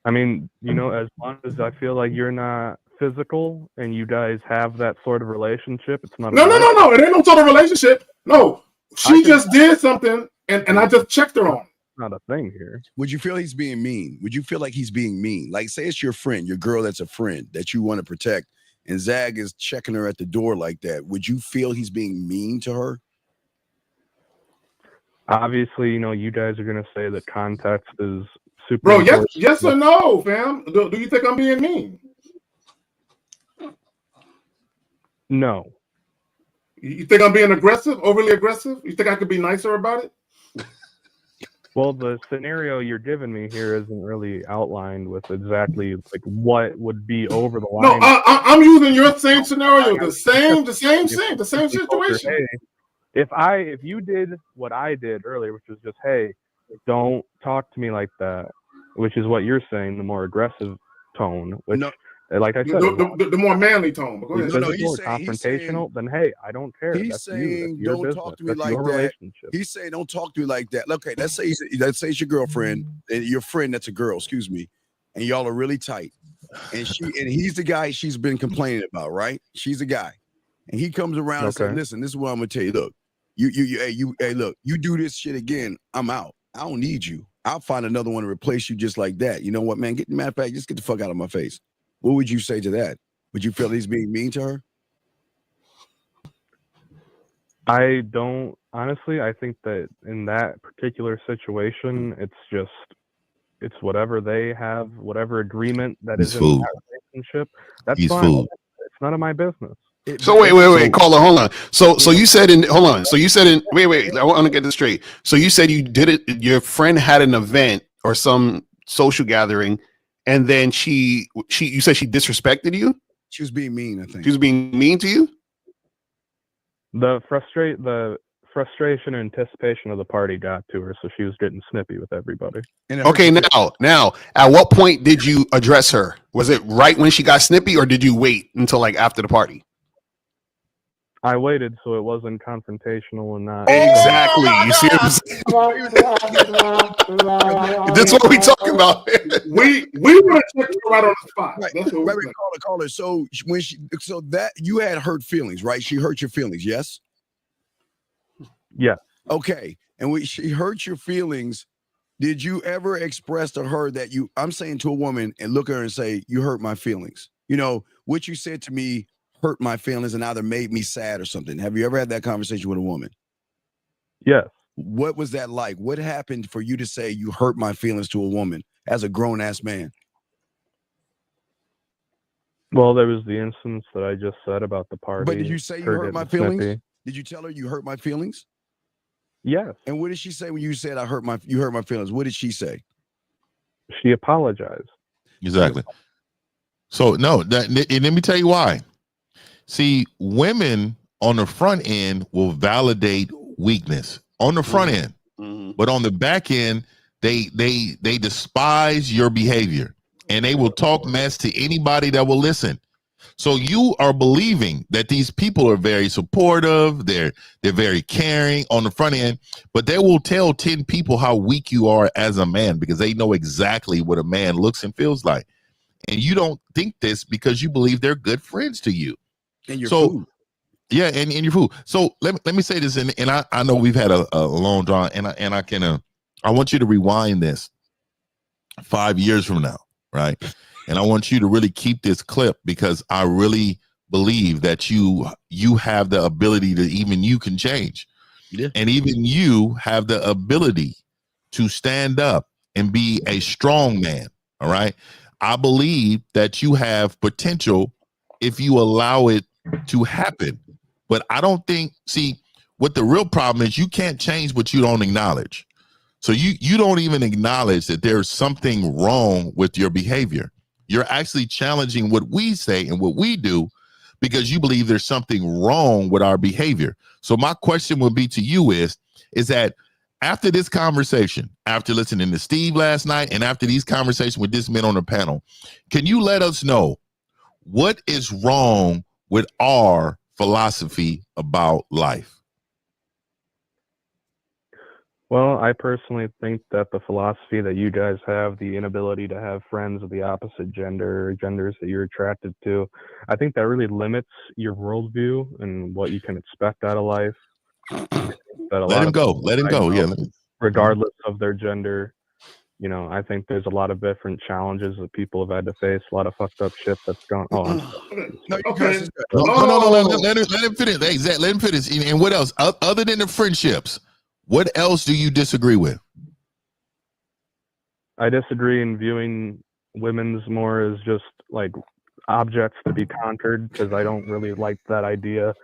I mean, as long as I feel like you're not physical and you guys have that sort of relationship, it's not. No. It ain't no sort of relationship. No, she just did something, and I just checked her on it. Not a thing here. Would you feel he's being mean? Would you feel like he's being mean? Like, say it's your friend, your girl that's a friend that you want to protect, and Zag is checking her at the door like that. Would you feel he's being mean to her? Obviously, you guys are going to say that context is super. Bro, yes or no, fam? Do you think I'm being mean? No. You think I'm being aggressive, overly aggressive? You think I could be nicer about it? Well, the scenario you're giving me here isn't really outlined with exactly like what would be over the line. No, I'm using your same scenario, the same situation. Hey, if you did what I did earlier, which was just, hey, don't talk to me like that, which is what you're saying, the more aggressive tone, which, like I said, the more manly tone. But go ahead. He's confrontational. Then hey, I don't care. He's saying don't talk to me like that. He's saying don't talk to me like that. Okay, let's say it's your girlfriend and your friend that's a girl, excuse me, and y'all are really tight, and he's the guy she's been complaining about, right? She's a guy, and he comes around and says, "Listen, this is what I'm gonna tell you. Look, look, you do this shit again, I'm out. I don't need you. I'll find another one to replace you just like that. You know what, man? Matter of fact, just get the fuck out of my face." What would you say to that? Would you feel he's being mean to her? I don't. Honestly, I think that in that particular situation, it's whatever they have, whatever agreement that is in that relationship. That's fine. It's none of my business. So wait, caller, hold on. So you said hold on. So you said wait. I want to get this straight. So you said you did it. Your friend had an event or some social gathering, and then you said she disrespected you. She was being mean. I think she was being mean to you. The frustration and anticipation of the party got to her, so she was getting snippy with everybody. Okay, now, at what point did you address her? Was it right when she got snippy, or did you wait until like after the party? I waited so it wasn't confrontational and not exactly. You see what I'm saying? That's what we talking about. we want to check her right on the spot. Right. That's what Wait, caller. So that you had hurt feelings, right? She hurt your feelings, yes? Yeah. Okay. And when she hurt your feelings, did you ever express to her that I'm saying to a woman and look at her and say, you hurt my feelings? You know, what you said to me hurt my feelings and either made me sad or something. Have you ever had that conversation with a woman? Yes. What was that like? What happened for you to say you hurt my feelings to a woman as a grown-ass man? Well, there was the instance that I just said about the party. But did you say you hurt my feelings? Snippy. Did you tell her you hurt my feelings? Yes. And what did she say when you said you hurt my feelings? What did she say? She apologized. Exactly. So no, and let me tell you why. See, women on the front end will validate weakness on the front end, but on the back end, they despise your behavior and they will talk mess to anybody that will listen. So you are believing that these people are very supportive, they're very caring on the front end, but they will tell 10 people how weak you are as a man because they know exactly what a man looks and feels like. And you don't think this because you believe they're good friends to you. And your food. Yeah, and your food. So let me say this, and I know we've had a long draw, and I want you to rewind this 5 years from now, right? And I want you to really keep this clip because I really believe that you have the ability to even you can change. Yeah. And even you have the ability to stand up and be a strong man. All right. I believe that you have potential if you allow it to happen. But I don't think, see, what the real problem is, you can't change what you don't acknowledge. So you don't even acknowledge that there's something wrong with your behavior. You're actually challenging what we say and what we do because you believe there's something wrong with our behavior. So my question would be to you is that after this conversation, after listening to Steve last night and after these conversations with this man on the panel, can you let us know what is wrong with our philosophy about life? Well, I personally think that the philosophy that you guys have, the inability to have friends of the opposite gender, or genders that you're attracted to, I think that really limits your worldview and what you can expect out of life. Let him go. Yeah. Regardless of their gender, you know, I think there's a lot of different challenges that people have had to face, a lot of fucked up shit that's gone on. No, let him finish. Exactly. Let him finish. And what else? Other than the friendships, what else do you disagree with? I disagree in viewing women's more as just like objects to be conquered because I don't really like that idea.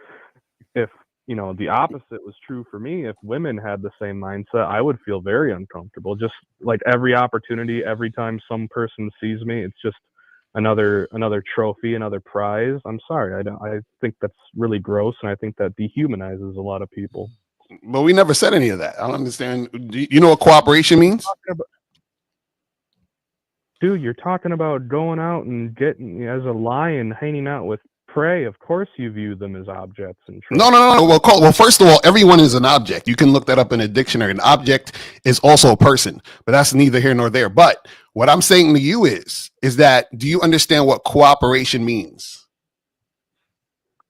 If, you know, the opposite was true for me, if women had the same mindset, I would feel very uncomfortable. Just like every opportunity, every time some person sees me, it's just another trophy, another prize. I'm sorry. I think that's really gross, and I think that dehumanizes a lot of people. But we never said any of that. I don't understand. Do you know what cooperation means? Dude, you're talking about going out and getting as a lion hanging out with prey. Of course you view them as objects. And no. Well, first of all, everyone is an object. You can look that up in a dictionary. An object is also a person, but that's neither here nor there. But what I'm saying to you is that, do you understand what cooperation means?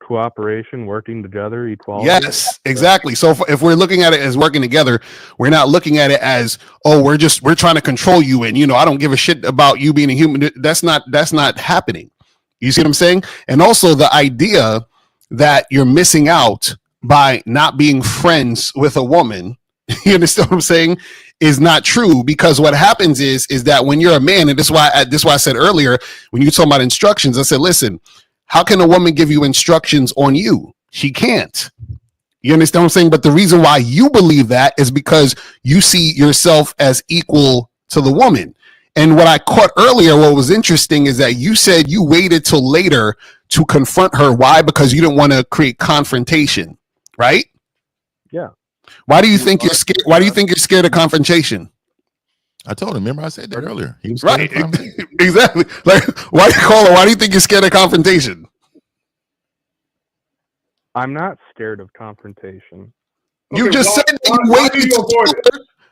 Cooperation, working together, equality. Yes, exactly. So if we're looking at it as working together, we're not looking at it as, oh, we're trying to control you, and, you know, I don't give a shit about you being a human. That's not happening. You see what I'm saying? And also the idea that you're missing out by not being friends with a woman, you understand what I'm saying, is not true, because what happens is that when you're a man, and this is why I said earlier, when you talk about instructions, I said, listen, How can a woman give you instructions on you? She can't. You understand what I'm saying? But the reason why you believe that is because you see yourself as equal to the woman. And what I caught earlier, what was interesting is that you said you waited till later to confront her. Why? Because you didn't want to create confrontation, right? Yeah. Why do you think you're scared? Why do you think you're scared of confrontation? I told him. Remember, I said that earlier. He was right. Exactly. Like, why do you think you're scared of confrontation? I'm not scared of confrontation. You just said that you waited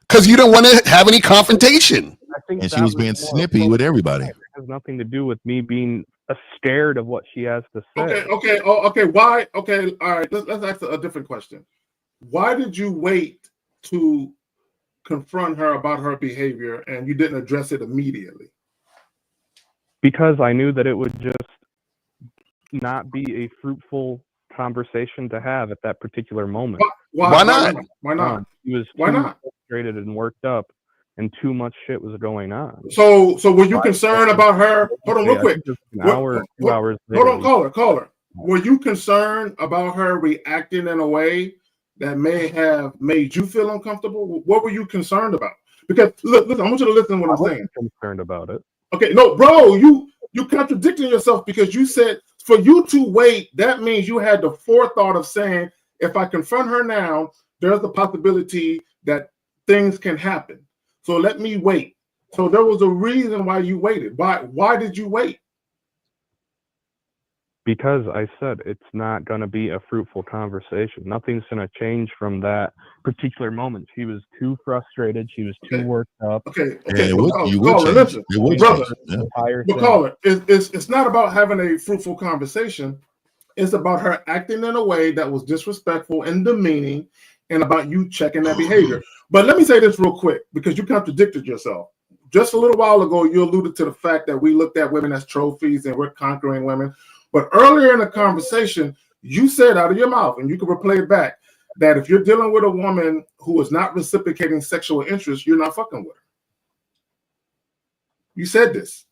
because you don't want to have any confrontation. I think and she was being snippy with everybody. It has nothing to do with me being scared of what she has to say. Okay. Why? Okay, all right. Let's ask a different question. Why did you wait to confront her about her behavior and you didn't address it immediately? Because I knew that it would just not be a fruitful conversation to have at that particular moment. Why not? Why not? He was frustrated and worked up, and too much shit was going on. So were you concerned about her? Hold on, real quick. An hour, 2 hours. Hold on, caller. Were you concerned about her reacting in a way that may have made you feel uncomfortable? What were you concerned about? Because listen, I want you to listen to what I'm saying. Concerned about it. Okay, no, bro, you contradicting yourself because you said for you to wait, that means you had the forethought of saying, if I confront her now, there's the possibility that things can happen. So let me wait. So there was a reason why you waited. Why did you wait? Because I said it's not going to be a fruitful conversation. Nothing's going to change from that particular moment. She was too frustrated. She was too worked up. Okay. Listen, brother. But caller, it's not about having a fruitful conversation. It's about her acting in a way that was disrespectful and demeaning, and about you checking that behavior. But let me say this real quick, because you contradicted yourself. Just a little while ago, you alluded to the fact that we looked at women as trophies and we're conquering women. But earlier in the conversation, you said out of your mouth, and you can replay it back, that if you're dealing with a woman who is not reciprocating sexual interest, you're not fucking with her. You said this.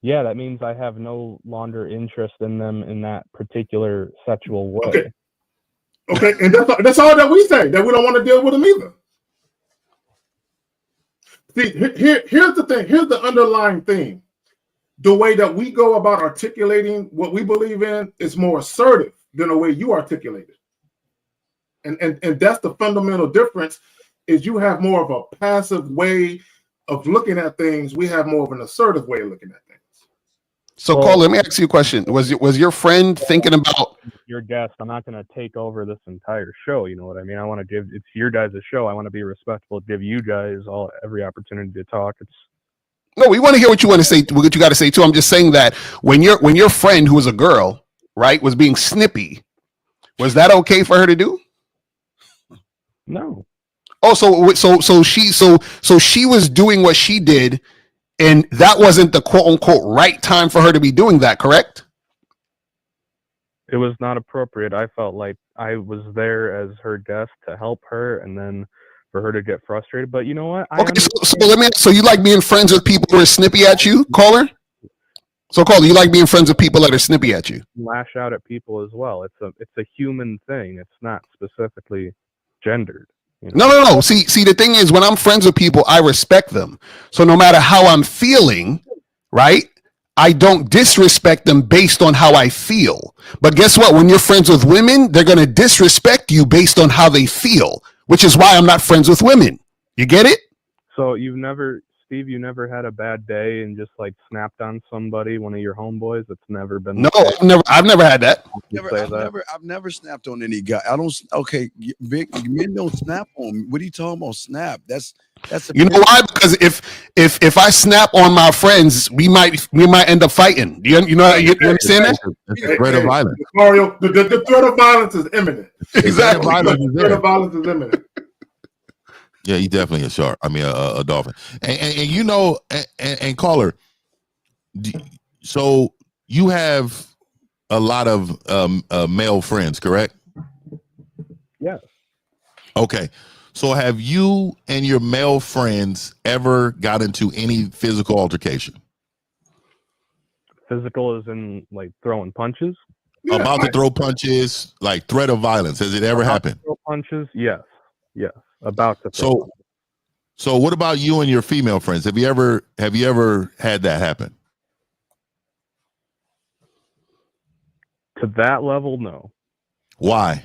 Yeah, that means I have no longer interest in them in that particular sexual way. Okay, and that's all that we say, that we don't want to deal with them either. See, here's the thing. Here's the underlying theme. The way that we go about articulating what we believe in is more assertive than the way you articulate it. And that's the fundamental difference, is you have more of a passive way of looking at things. We have more of an assertive way of looking at things. So, Cole, let me ask you a question. Was your friend thinking about your guest? I'm not going to take over this entire show. You know what I mean? I want to give, it's your guys' show. I want to be respectful, give you guys every opportunity to talk. No, we want to hear what you want to say, what you got to say too. I'm just saying that when your friend, who was a girl, right, was being snippy, was that okay for her to do? No. Oh, so she was doing what she did, and that wasn't the quote unquote right time for her to be doing that, correct? It was not appropriate. I felt like I was there as her guest to help her, and then for her to get frustrated. But you know what? So you like being friends with people who are snippy at you, caller? So caller, you like being friends with people that are snippy at you? Lash out at people as well. It's a human thing. It's not specifically gendered. You know? No. See, the thing is, when I'm friends with people, I respect them. So no matter how I'm feeling, right, I don't disrespect them based on how I feel. But guess what? When you're friends with women, they're going to disrespect you based on how they feel, which is why I'm not friends with women. You get it? So Steve, you never had a bad day and just like snapped on somebody, one of your homeboys? It's never been. No, I've never had that. I've never snapped on any guy. I don't. Okay, big men don't snap on. What are you talking about? Snap. That's. You know why? Because if I snap on my friends, we might end up fighting. You understand that? The threat of violence. Mario, the threat of violence is imminent. Exactly. The threat of violence is imminent. Yeah, he's definitely a shark. I mean, a dolphin. And you know, and caller. So you have a lot of male friends, correct? Yes. Okay. So have you and your male friends ever got into any physical altercation? physical as in like throwing punches? Yeah, About to like, throw punches, like threat of violence. Has it ever About to happened? throw punches? Yes. About to throw So, punches. so what about you and your female friends? Have you ever had that happen? To that level, no. Why?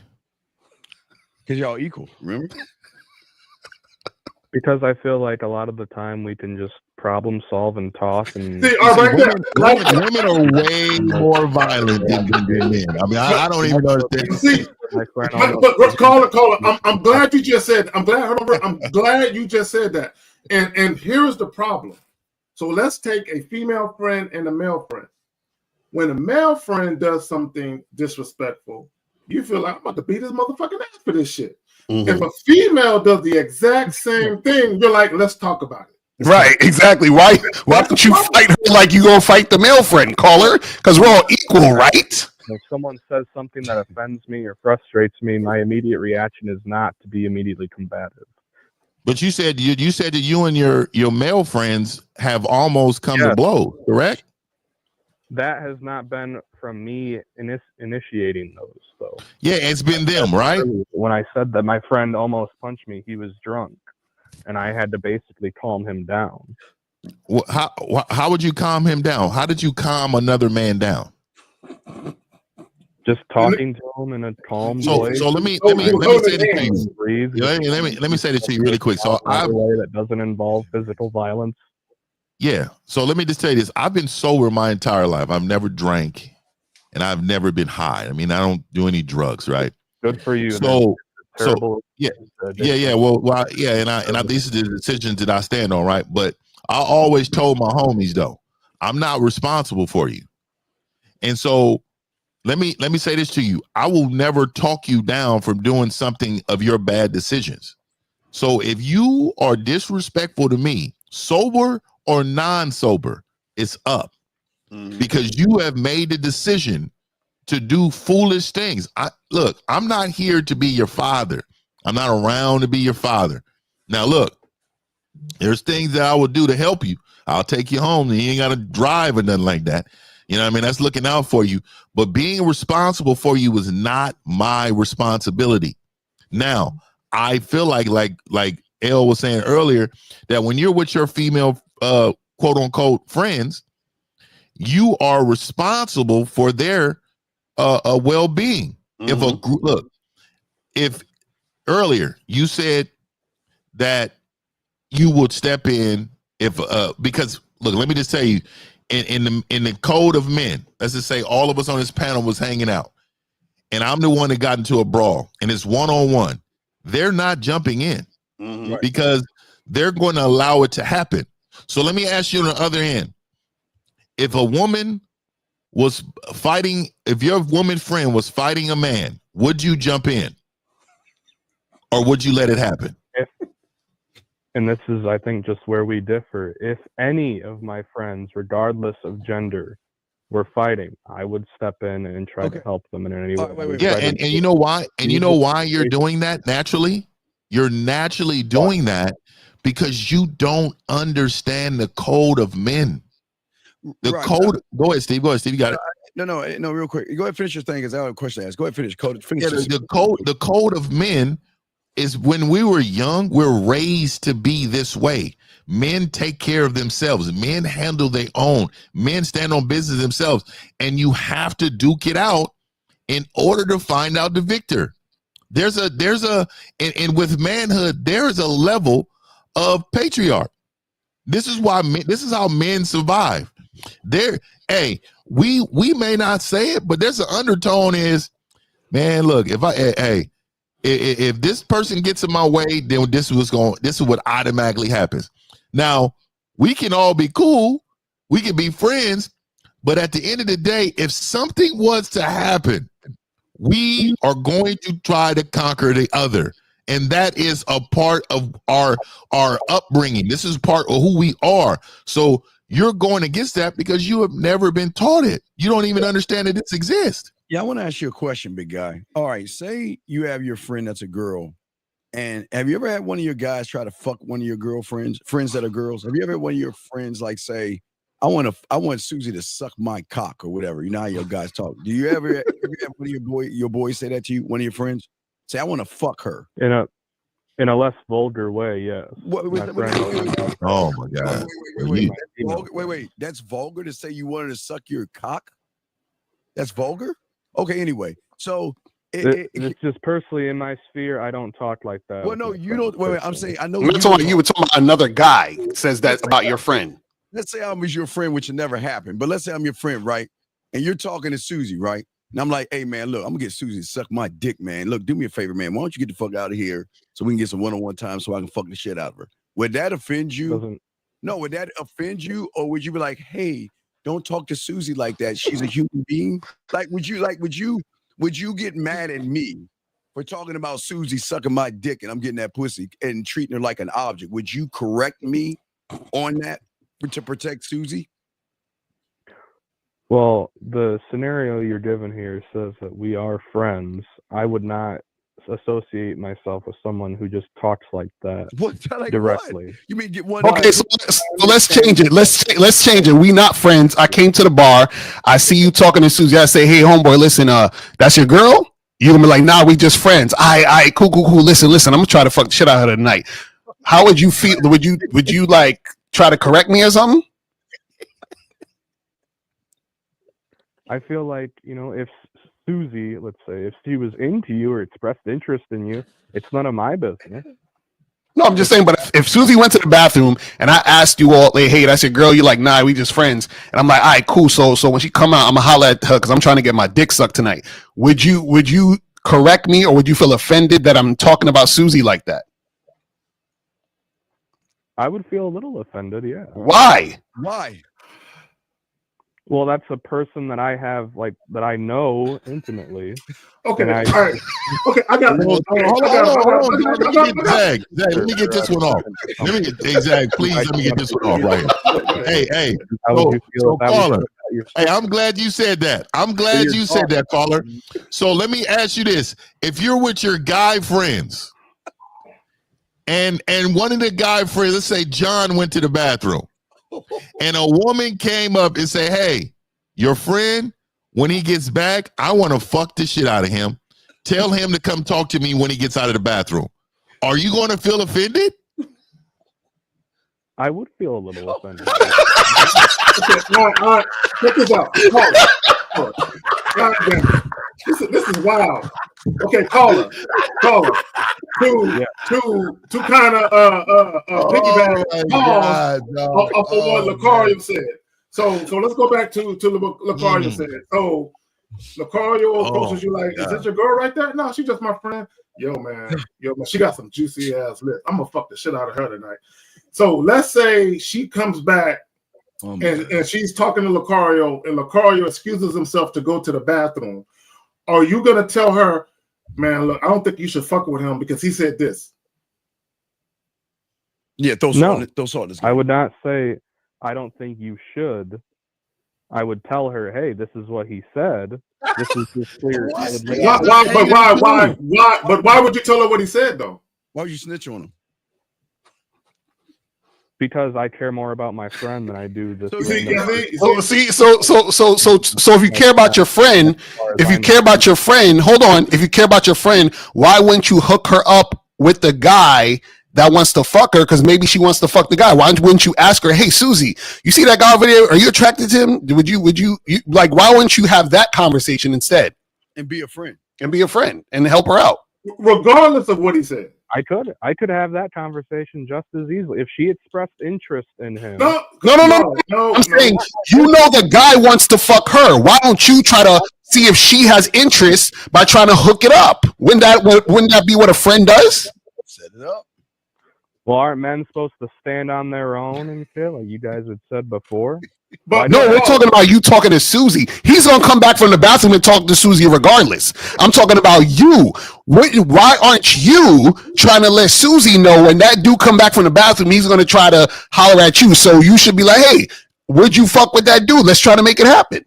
Because y'all equal, remember? Because I feel like a lot of the time we can just problem solve and talk and see, all right there. Women are way more violent than men. I mean, I don't even understand. See, my friend but caller, I'm glad you just said. I'm glad you just said that. And here's the problem. So let's take a female friend and a male friend. When a male friend does something disrespectful, you feel like I'm about to beat his motherfucking ass for this shit. Mm-hmm. If a female does the exact same thing, you're like, let's talk about it. Right, exactly. Why don't you fight her like you gonna fight the male friend, caller? Because we're all equal, right? If someone says something that offends me or frustrates me, my immediate reaction is not to be immediately combative. But you said that you and your male friends have almost come to blows, correct? That has not been from me initiating those, though. Yeah, it's been them, right? When I said that my friend almost punched me, he was drunk, and I had to basically calm him down. Well, how would you calm him down? How did you calm another man down? Just talking to him in a calm voice. So let me say this to you. Let me say this to you really quick. So a way that doesn't involve physical violence. Yeah. So let me just tell you this. I've been sober my entire life. I've never drank and I've never been high. I mean, I don't do any drugs, right? Good for you. So yeah. Well, yeah. And I these are the decisions that I stand on, right? But I always told my homies though, I'm not responsible for you. And so let me say this to you. I will never talk you down from doing something of your bad decisions. So if you are disrespectful to me, sober or non-sober, it's up. Because you have made the decision to do foolish things. I'm not here to be your father. I'm not around to be your father. Now look, there's things that I will do to help you. I'll take you home and you ain't got to drive or nothing like that. You know what I mean? That's looking out for you. But being responsible for you is not my responsibility. Now, I feel like Elle was saying earlier, that when you're with your female quote unquote friends, you are responsible for their well-being. If a group, if earlier you said that you would step in if because look, let me just tell you, in the code of men, let's just say all of us on this panel was hanging out and I'm the one that got into a brawl and it's one-on-one, they're not jumping in because they're going to allow it to happen. So let me ask you on the other end, if a woman was fighting, if your woman friend was fighting a man, would you jump in or would you let it happen? And this is, I think, just where we differ. If any of my friends, regardless of gender, were fighting, I would step in and try to help them in any way. Yeah, and you know why? And you know why you're doing that naturally? You're naturally doing that because you don't understand the code of men. The code. Go ahead, Steve. You got it. No, real quick. Go ahead, finish your thing, because I have a question to ask. Go ahead, finish. The code of men is when we were young, we're raised to be this way. Men take care of themselves. Men handle their own. Men stand on business themselves. And you have to duke it out in order to find out the victor. And with manhood, there is a level of patriarch. This is how men survive. We may not say it, but there's an undertone is, man, look, if this person gets in my way, then this is what automatically happens. Now, we can all be cool, we can be friends, but at the end of the day, if something was to happen, we are going to try to conquer the other. And that is a part of our upbringing. This is part of who we are. So you're going against that because you have never been taught it. You don't even understand that this exists. Yeah, I want to ask you a question, big guy. All right, say you have your friend that's a girl, and have you ever had one of your guys try to fuck one of your girlfriends, friends that are girls? Have you ever had one of your friends like say, I want Susie to suck my cock or whatever. You know how your guys talk. Do you ever have one of your boys say that to you? One of your friends say, "I want to fuck her." In a less vulgar way, yes. Oh my god! Wait. That's vulgar to say you wanted to suck your cock. That's vulgar. Okay. Anyway, so it's just personally in my sphere. I don't talk like that. Well, no, you don't. Wait. I'm saying I know I'm talking about you. We're talking about another guy says that about your friend. Let's say I was your friend, which never happened. But let's say I'm your friend, right? And you're talking to Susie, right? And I'm like, hey, man, look, I'm going to get Susie to suck my dick, man. Look, do me a favor, man. Why don't you get the fuck out of here so we can get some one-on-one time so I can fuck the shit out of her? Would that offend you? No, would that offend you? Or would you be like, hey, don't talk to Susie like that. She's a human being. Would you get mad at me for talking about Susie sucking my dick and I'm getting that pussy and treating her like an object? Would you correct me on that? To protect Susie? Well, the scenario you're given here says that we are friends. I would not associate myself with someone who just talks like that directly. What? You mean get one? Okay, so let's change it. Let's change it. We not friends. I came to the bar. I see you talking to Susie. I say, hey, homeboy, listen, that's your girl? You're gonna be like, nah, we just friends. I cool. Listen. I'm gonna try to fuck the shit out of her tonight. How would you feel? Would you like try to correct me or something? I feel like, if Susie, let's say, if she was into you or expressed interest in you, it's none of my business. No, I'm just saying, but if Susie went to the bathroom and I asked you all, like, hey, that's your girl, you're like, nah, we just friends. And I'm like, all right, cool. So when she come out, I'm gonna holler at her because I'm trying to get my dick sucked tonight. Would you correct me or would you feel offended that I'm talking about Susie like that? I would feel a little offended, yeah. Why? Well, that's a person that I have, that I know intimately. Okay, all right. Okay, I got. Hold on. Zach, let me get this one off. Zach, please let me get this one off right here. Hey. So caller. Hey, I'm glad you said that. Caller. So let me ask you this: if you're with your guy friends, and one of the guy friends, let's say John went to the bathroom, and a woman came up and say, hey, your friend, when he gets back, I want to fuck the shit out of him. Tell him to come talk to me when he gets out of the bathroom. Are you going to feel offended? I would feel a little offended. Okay, all right. Check this out. Caller. God damn it. This is wild. Okay, caller. To kind of piggyback of what Lucario said. So let's go back to what Lucario said. So Lucario approaches you like, is that your girl right there? No, she's just my friend. Yo, man, she got some juicy ass lips. I'm gonna fuck the shit out of her tonight. So let's say she comes back and she's talking to Lucario, and Lucario excuses himself to go to the bathroom. Are you gonna tell her, man, look, I don't think you should fuck with him because he said this? Yeah, those are. I would not say I don't think you should. I would tell her, hey, this is what he said. This is just clear. Why would you tell her what he said though? Why would you snitch on him? Because I care more about my friend than I do this. So if you care about your friend, hold on. If you care about your friend, why wouldn't you hook her up with the guy that wants to fuck her? Because maybe she wants to fuck the guy. Why wouldn't you ask her, hey, Susie, you see that guy over there? Are you attracted to him? Would you like, why wouldn't you have that conversation instead? And be a friend. And help her out. Regardless of what he said. I could have that conversation just as easily if she expressed interest in him. No. I'm saying, the guy wants to fuck her. Why don't you try to see if she has interest by trying to hook it up? Wouldn't that be what a friend does? Set it up. Well, aren't men supposed to stand on their own and shit, like you guys had said before? But no, we're talking about you talking to Susie. He's gonna come back from the bathroom and talk to Susie regardless. I'm talking about you. Why aren't you trying to let Susie know when that dude come back from the bathroom, he's gonna try to holler at you? So you should be like, hey, would you fuck with that dude? Let's try to make it happen.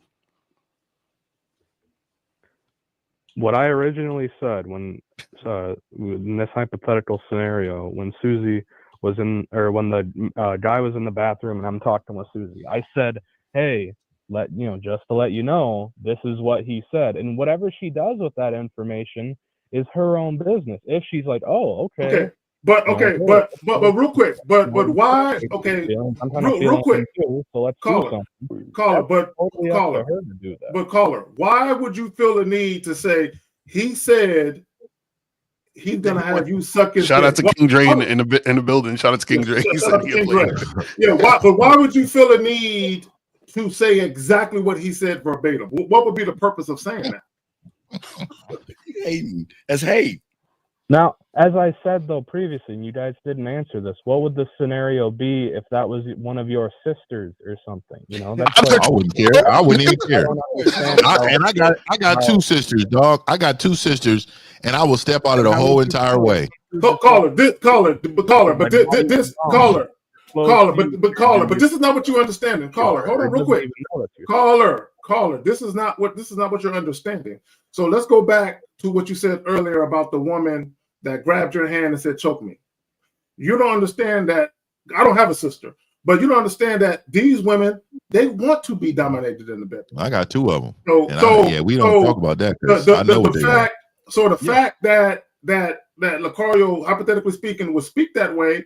What I originally said when in this hypothetical scenario, when Susie when the guy was in the bathroom and I'm talking with Susie, I said, hey, just to let you know, this is what he said. And whatever she does with that information is her own business. If she's like, oh, okay. But real quick, but why? Okay, real quick. Too, so let's caller, but caller, why would you feel the need to say he said he's gonna have you suck his? Shout out to King Dre in the building. Shout out to King Dre. Yeah, but why would you feel a need to say exactly what he said verbatim? What would be the purpose of saying that? That's hate. Now, as I said though previously, and you guys didn't answer this, what would the scenario be if that was one of your sisters or something? You know, that's I wouldn't care. I wouldn't even care. I got two sisters, dog. I got two sisters, and I will step out of the whole entire way. Caller, but this is not what you understanding. Caller, hold on real quick. Caller, this is not what you're understanding. So let's go back to what you said earlier about the woman that grabbed your hand and said, choke me. You don't understand that. I don't have a sister, but you don't understand that these women, they want to be dominated in the bed. I got two of them. We don't talk about that. The fact that Lucario, hypothetically speaking, would speak that way,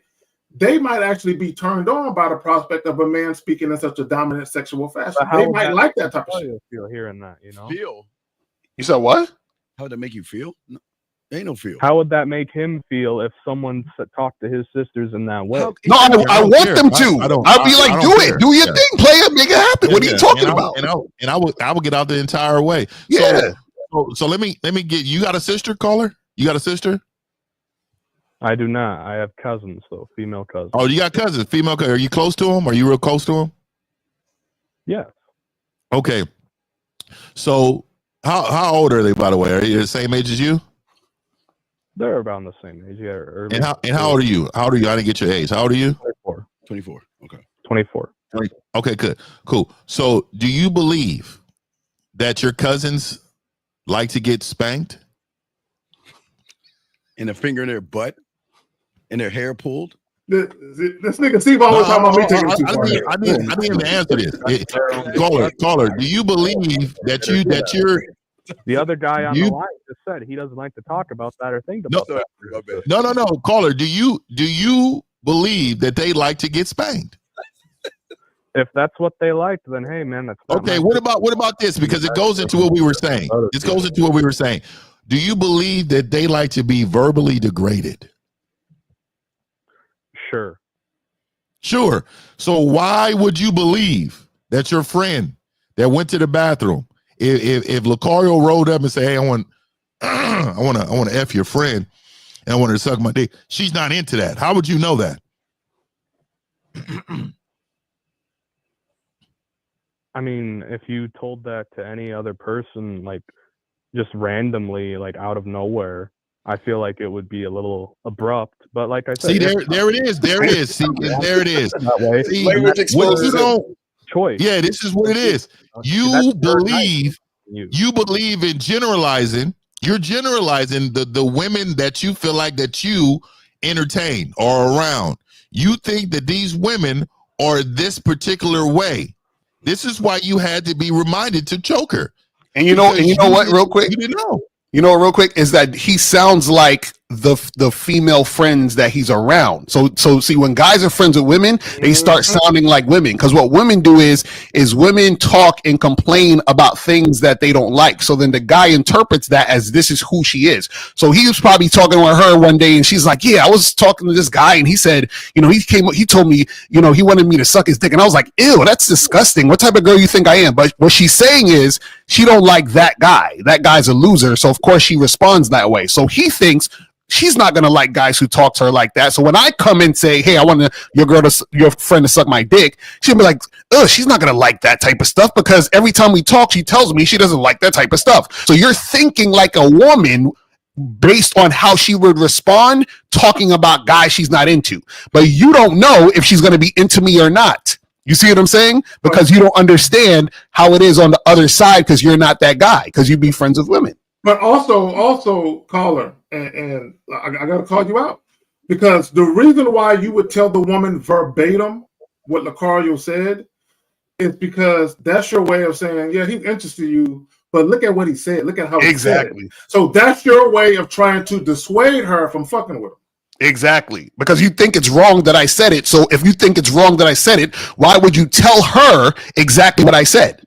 they might actually be turned on by the prospect of a man speaking in such a dominant sexual fashion. They might like that type of shit. Feel hearing that, you know? You said what? How would that make you feel? No, ain't no feel. How would that make him feel if someone talked to his sisters in that way? No, I want them to. I'd be like, do it. Do your thing. Play it. Make it happen. What are you talking about? And I would get out the entire way. Yeah. So let me get. You got a sister, caller? You got a sister? I do not. I have cousins, though, female cousins. Oh, you got cousins, female cousins. Are you close to them? Are you real close to them? Yeah. Okay. So how old are they, by the way? Are they the same age as you? They're around the same age, yeah. And how old are you? How old are you? I didn't get your age. How old are you? 24. Okay. 24. Okay, good. Cool. So do you believe that your cousins like to get spanked? And a finger in their butt? And their hair pulled? This nigga Steve always talking about me taking it too far. I need him to answer this. Caller, do you believe that you're the other guy on the line just said he doesn't like to talk about that or think about that. No. Caller, do you believe that they like to get spanked? If that's what they like, then hey man, that's okay. What about this? Because it goes into what we were saying. This goes into what we were saying. Do you believe that they like to be verbally degraded? Sure. So why would you believe that your friend that went to the bathroom, if Lucario rolled up and said, "Hey, I want to F your friend, and I want her to suck my dick," she's not into that. How would you know that? I mean, if you told that to any other person, like just randomly, like out of nowhere, I feel like it would be a little abrupt. But like I said, see, there it is. There it is. See, there it is. See, what you don't choice. Yeah, this is what it is. You believe in generalizing. You're generalizing the women that you feel like that you entertain or around. You think that these women are this particular way. This is why you had to be reminded to choke her. And you know what, real quick? You didn't know. You know, real quick, is that he sounds like the female friends that he's around. So see, when guys are friends with women, they start sounding like women. Because what women do is women talk and complain about things that they don't like. So then the guy interprets that as this is who she is. So he was probably talking with her one day, and she's like, "Yeah, I was talking to this guy, and he said, he told me, he wanted me to suck his dick." And I was like, "Ew, that's disgusting. What type of girl you think I am?" But what she's saying is she don't like that guy. That guy's a loser. So of course she responds that way. So he thinks she's not gonna like guys who talk to her like that. So when I come and say, "Hey, I want your friend to suck my dick," she'll be like, "Ugh, she's not gonna like that type of stuff," because every time we talk, she tells me she doesn't like that type of stuff. So you're thinking like a woman based on how she would respond talking about guys she's not into, but you don't know if she's gonna be into me or not. You see what I'm saying? Because you don't understand how it is on the other side, because you're not that guy, because you be friends with women. But also, caller, and I got to call you out. Because the reason why you would tell the woman verbatim what Lucario said is because that's your way of saying, yeah, he's interested in you, but look at what he said. Look at how he said it. So that's your way of trying to dissuade her from fucking with him. Exactly. Because you think it's wrong that I said it. So if you think it's wrong that I said it, why would you tell her exactly what I said?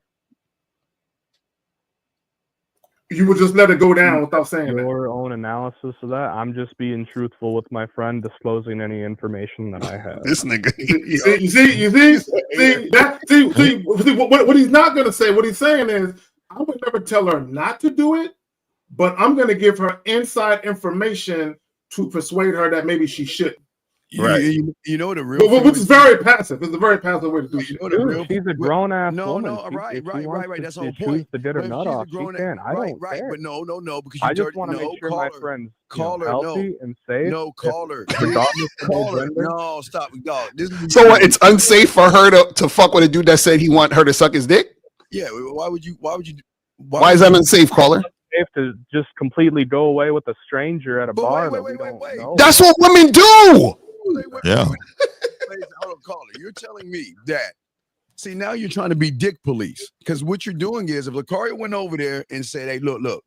You would just let it go down without saying your own analysis of that. I'm just being truthful with my friend, disclosing any information that I have. This nigga. You see, what he's not going to say, what he's saying is, I would never tell her not to do it, but I'm going to give her inside information to persuade her that maybe she shouldn't. Right. You know the real, which is very passive. It's a very passive way to do shit. She's a grown ass woman. No, right. That's the whole point. To get her nut off, she can. I don't care. But no, because I just want to make sure my friend's healthy and safe. No, caller. No, stop. No, so what? It's unsafe for her to fuck with a dude that said he want her to suck his dick? Yeah. Why would you? Why is that unsafe, caller? Safe to just completely go away with a stranger at a bar. Wait. That's what women do. Yeah. Hold on, caller. You're telling me that. See, now you're trying to be dick police, because what you're doing is, if Lucario went over there and said, "Hey, look,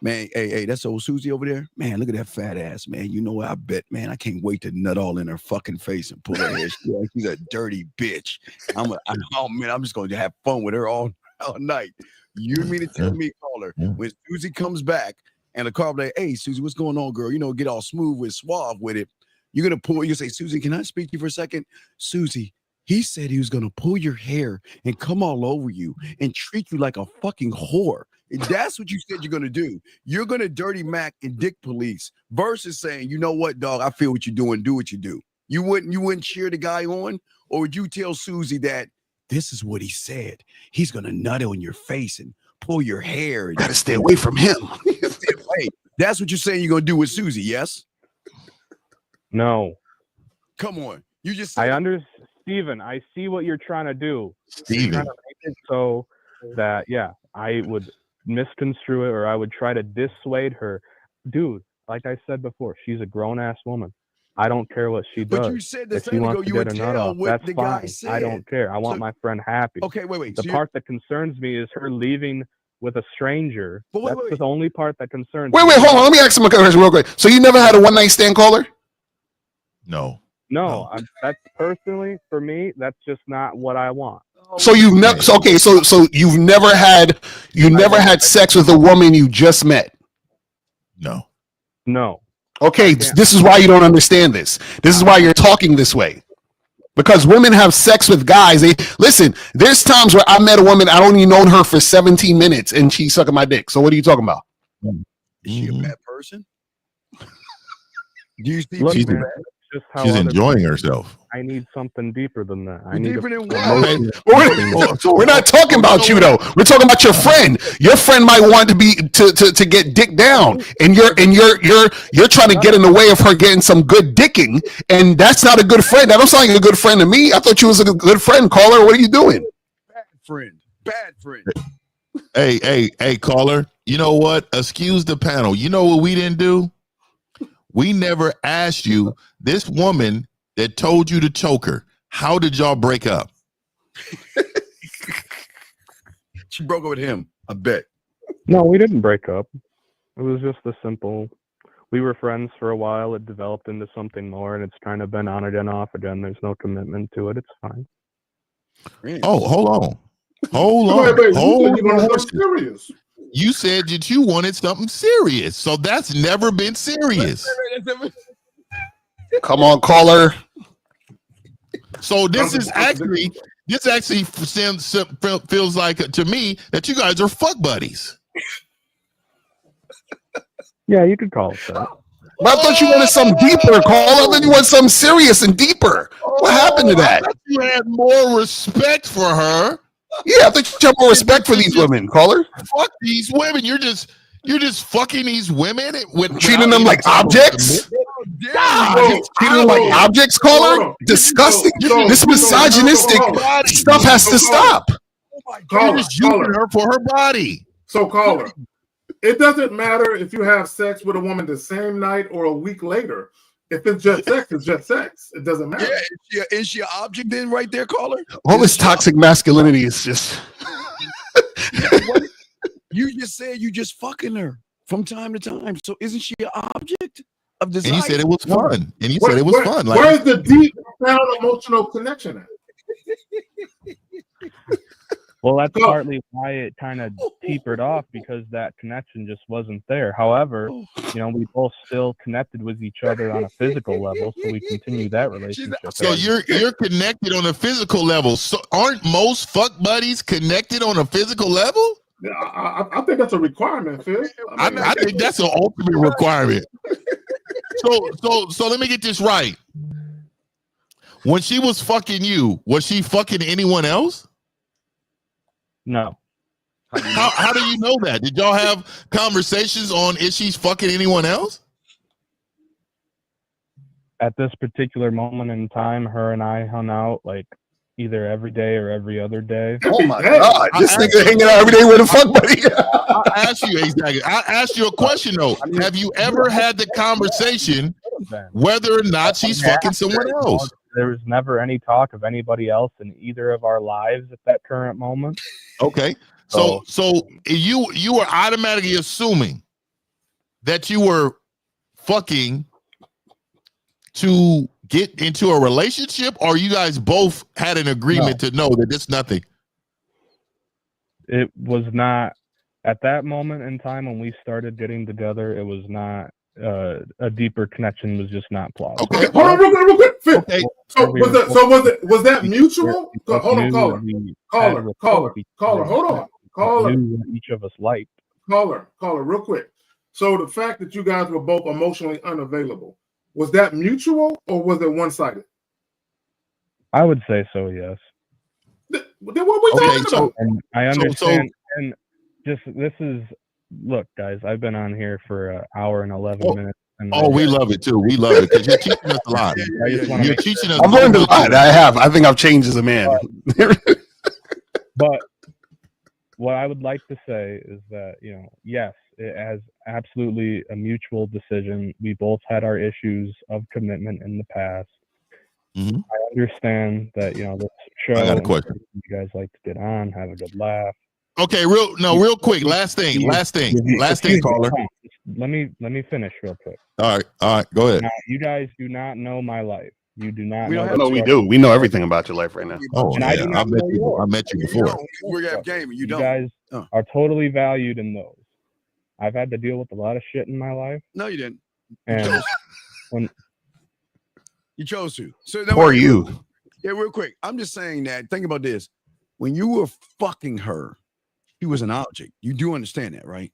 man, hey, that's old Susie over there, man. Look at that fat ass, man. You know what? I bet, man, I can't wait to nut all in her fucking face and pull her hair. She's a dirty bitch. I'm just going to have fun with her all night." You mean to tell me, caller, when Susie comes back and Lucario like, "Hey, Susie, what's going on, girl? You know, get all smooth with suave with it." You're going to pull, you say, "Susie, can I speak to you for a second? Susie, he said he was going to pull your hair and come all over you and treat you like a fucking whore." And that's what you said you're going to do. You're going to dirty Mac and dick police versus saying, "You know what, dog? I feel what you're doing. Do what you do." You wouldn't cheer the guy on? Or would you tell Susie that this is what he said? He's going to nut on your face and pull your hair. Got to stay away from him. That's what you're saying you're going to do with Susie, yes? No. Come on. You just said Steven, I see what you're trying to do. Steven. You're trying to make it so that, I would misconstrue it, or I would try to dissuade her. Dude, like I said before, she's a grown-ass woman. I don't care what she does. But you said if she wants to get a nut off, that's fine. I don't care. I want my friend happy. Okay, wait. The part that concerns me is her leaving with a stranger. That's the only part that concerns me. Wait, hold on. Let me ask him a question real quick. So you never had a one-night stand, caller? No. That's personally for me. That's just not what I want. So you've never. So you've never had sex with a woman you just met. No. Okay, this is why you don't understand this. This is why you're talking this way. Because women have sex with guys. Listen. There's times where I met a woman, I only known her for 17 minutes, and she's sucking my dick. So what are you talking about? Is she a bad person? Do you see? She's enjoying herself. I need something deeper than that. Deeper than what? We're not talking about you though. We're talking about your friend. Your friend might want to get dick down, and you're trying to get in the way of her getting some good dicking, and that's not a good friend. That don't sound like a good friend to me. I thought you was a good friend, caller. What are you doing? Bad friend. Hey, caller. You know what? Excuse the panel. You know what we didn't do? We never asked you, this woman that told you to choke her, how did y'all break up? She broke up with him, I bet. No, we didn't break up. It was just a simple, we were friends for a while. It developed into something more, and it's kind of been on again, off again. There's no commitment to it. It's fine. Oh, hold on. Serious. You said that you wanted something serious, so that's never been serious. Come on, caller. So this actually feels like to me that you guys are fuck buddies. Yeah, you could call it that. But I thought you wanted something deeper, caller. I thought you wanted something serious and deeper. What happened to that? I thought you had more respect for her. Yeah, I think you have more respect for these women, caller. Fuck these women. You're just fucking these women with treating them like objects. Treating them like objects, caller. Disgusting. This misogynistic stuff has to stop. You're just using her for her body. So, caller, it doesn't matter if you have sex with a woman the same night or a week later. If it's just sex, it's just sex. It doesn't matter. Yeah, is she an object then right there, caller? All this toxic masculinity is just. You just said you just fucking her from time to time. So isn't she an object of desire? And you said it was fun. And you Where- said it was where- fun. Like, Where's the deep, profound emotional connection at? Well, that's partly why it kind of tapered off, because that connection just wasn't there. However, we both still connected with each other on a physical level, so we continue that relationship. so you're connected on a physical level. So aren't most fuck buddies connected on a physical level? Yeah, I think that's a requirement, Phil. I think that's an ultimate requirement. So let me get this right. When she was fucking you, was she fucking anyone else? No. How do you know that? Did y'all have conversations on is she fucking anyone else? At this particular moment in time, her and I hung out like either every day or every other day. Oh my God. This nigga hanging out every day with a fuck buddy. I asked you exactly. I asked you a question though. Have you ever had the conversation whether or not she's fucking someone else? There was never any talk of anybody else in either of our lives at that current moment. Okay. So you were automatically assuming that you were fucking to get into a relationship, or you guys both had an agreement to know that it's nothing? It was not at that moment in time when we started getting together. It was not a deeper connection. Was just not plausible. Okay, hold on real quick. Okay. So was that mutual? Hold on, caller. Hold on, caller. Each of us liked. Caller, real quick. So the fact that you guys were both emotionally unavailable, was that mutual or was it one-sided? I would say so, yes. Then what we talking about? And I understand. And just look, guys, I've been on here for an hour and 11 minutes. And we love it too. We love it because you're teaching us a lot. You're teaching us. I've learned a lot. I think I've changed as a man. But what I would like to say is that, yes, it has absolutely a mutual decision. We both had our issues of commitment in the past. Mm-hmm. I understand that, this show, I got a question. You guys like to get on, have a good laugh. Okay, real quick. Last thing, caller. Let me finish real quick. All right, go ahead. Now, you guys do not know my life. You do not know. No, we do. We know everything about your life right now. Oh, and yeah. I met you before. We got game. You don't. Guys are totally valued in those. I've had to deal with a lot of shit in my life. No, you didn't. And when you chose to. So for you. Yeah, real quick. I'm just saying that. Think about this. When you were fucking her, she was an object. You do understand that, right?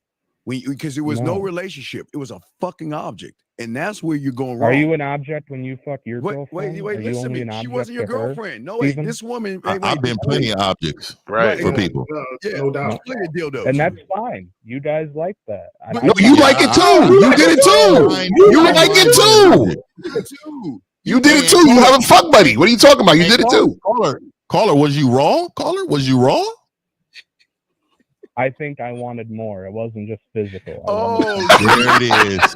Because there was no relationship. It was a fucking object. And that's where you're going wrong. Are you an object when you fuck your girlfriend? Wait, listen to me. She wasn't your girlfriend. No, wait, this woman. I've been plenty of objects for people. Yeah, no doubt. Plenty of dildos. And that's fine. You guys like that. No, you like it too. You did it too. You like it too. You did it too. You have a fuck buddy. What are you talking about? You did it too. Caller, was you wrong? Caller, was you wrong? I think I wanted more. It wasn't just physical. There it is.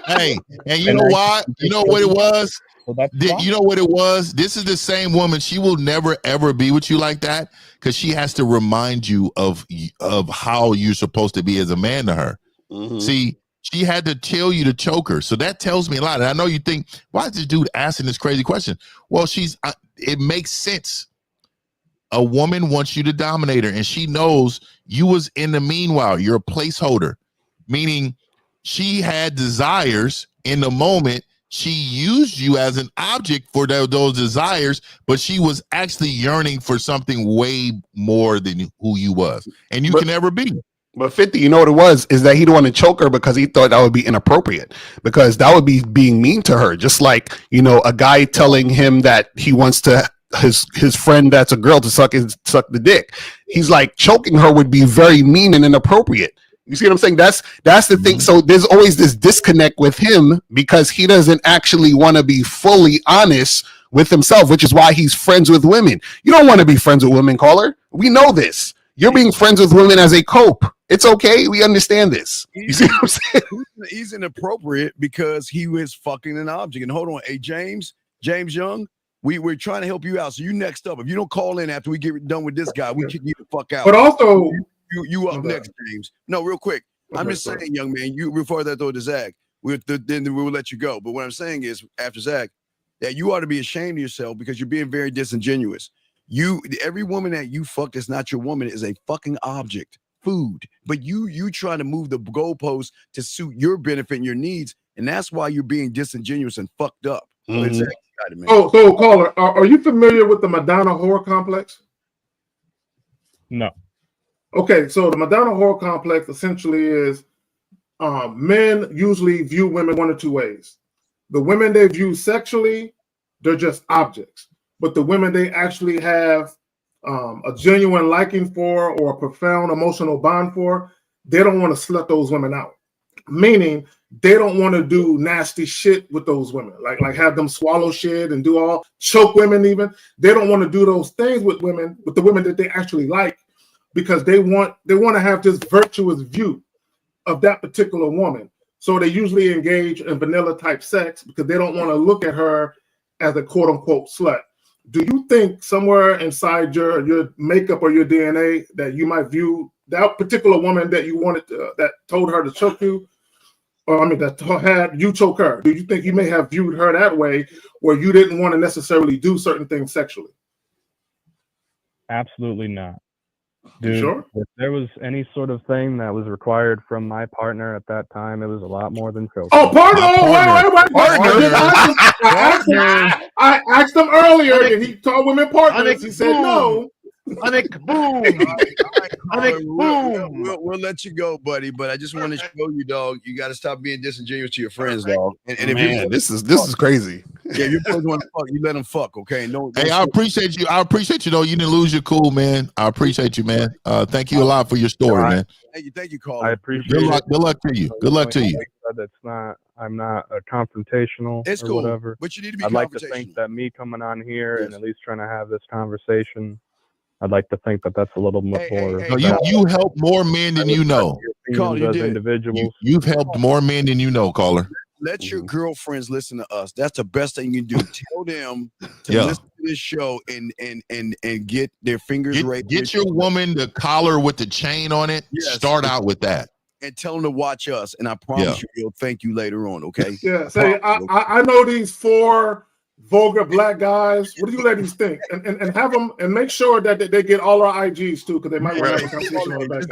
Hey, and you know why? You know what it was? You know what it was? This is the same woman. She will never ever be with you like that because she has to remind you of how you're supposed to be as a man to her. Mm-hmm. See, she had to tell you to choke her. So that tells me a lot. And I know you think, why is this dude asking this crazy question? Well, it makes sense. A woman wants you to dominate her, and she knows you was in the meanwhile. You're a placeholder, meaning she had desires in the moment. She used you as an object for those desires, but she was actually yearning for something way more than who you was, and you can never be. But 50, you know what it was? Is that he didn't want to choke her because he thought that would be inappropriate, because that would be being mean to her. Just like, a guy telling him that he wants to his friend that's a girl to suck the dick. He's like, choking her would be very mean and inappropriate. You see what I'm saying? That's the thing. So there's always this disconnect with him because he doesn't actually want to be fully honest with himself, which is why he's friends with women. You don't want to be friends with women, caller. We know this. You're being friends with women as a cope. It's okay. We understand this. You see what I'm saying? He's inappropriate because he was fucking an object. And hold on, hey James Young, we're trying to help you out. So you next up. If you don't call in after we get done with this guy, we kick you the fuck out. But also, you up next, James. No, real quick. I'm just saying, young man, you refer that though to Zach. Then we will let you go. But what I'm saying is, after Zach, that you ought to be ashamed of yourself because you're being very disingenuous. Every woman that you fuck that's not your woman is a fucking object, food. But you trying to move the goalposts to suit your benefit and your needs, and that's why you're being disingenuous and fucked up. So caller, are you familiar with the Madonna whore complex? No. Okay, so the Madonna whore complex essentially is men usually view women one of two ways. The women they view sexually, they're just objects. But the women they actually have a genuine liking for or a profound emotional bond for, they don't want to slut those women out. Meaning they don't want to do nasty shit with those women, like have them swallow shit and do all choke women even. They don't want to do those things with women, with the women that they actually like, because they want to have this virtuous view of that particular woman. So they usually engage in vanilla type sex because they don't want to look at her as a quote unquote slut. Do you think somewhere inside your makeup or your DNA that you might view that particular woman that you wanted that told her to choke you, or that had you choke her? Do you think you may have viewed her that way, where you didn't want to necessarily do certain things sexually? Absolutely not. Dude, sure? If there was any sort of thing that was required from my partner at that time, it was a lot more than choking. Oh, partner! I asked him earlier, and he told women partners. He said no. We'll let you go, buddy. But I just want to show you, dog. You got to stop being disingenuous to your friends, dog. And if Man, this is crazy. Yeah, you boys want to fuck, you let them fuck, okay? No. Hey, I appreciate you. I appreciate you, though. You didn't lose your cool, man. I appreciate you, man. Thank you a lot for your story, man. Thank you, caller. I appreciate it. Good luck to you. Good luck to you. I'm not confrontational it's or cool, whatever. But you need to be I'd like to think that me coming on here and at least trying to have this conversation, I'd like to think that that's a little more. No, you help more men than you know. Individuals. You've helped more men than you know, caller. Let your girlfriends listen to us. That's the best thing you can do. Tell them to listen to this show and get their fingers raised. Get your woman the collar with the chain on it. Yes. Start out with that. And tell them to watch us. And I promise you, he'll thank you later on, okay? Yeah. Say, I know these 4 vulgar black guys. What do you ladies think? And have them and make sure that they get all our IGs too, because they might want to have a conversation on the back.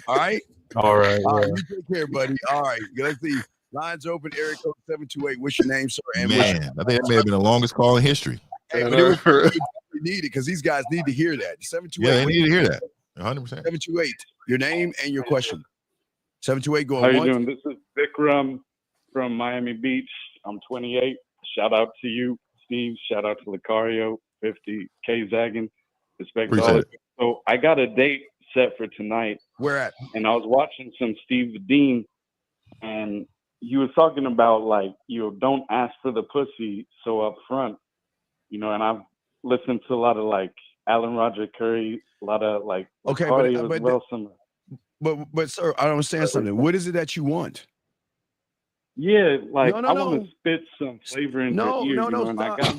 All right. All right. You take care, buddy. All right. Let's see. Lines open. Area code 728. What's your name, sir? And man, I think that may have been the longest call in history. Hey, but it needed because these guys need to hear that. 728. Yeah, they need to hear that. 100%. 728. Your name and your question. 728. Going. How you doing? This is Vikram from Miami Beach. I'm 28. Shout out to you, Steve. Shout out to Lucario, 50, K Zaggin. Respect all of you. So I got a date set for tonight. Where at? And I was watching some Steve Dean, and he was talking about don't ask for the pussy so up front, and I've listened to a lot of Alan Roger Curry, a lot of but sir, I don't understand something. What is it that you want? Yeah, I want to spit some flavor in your ear. And I got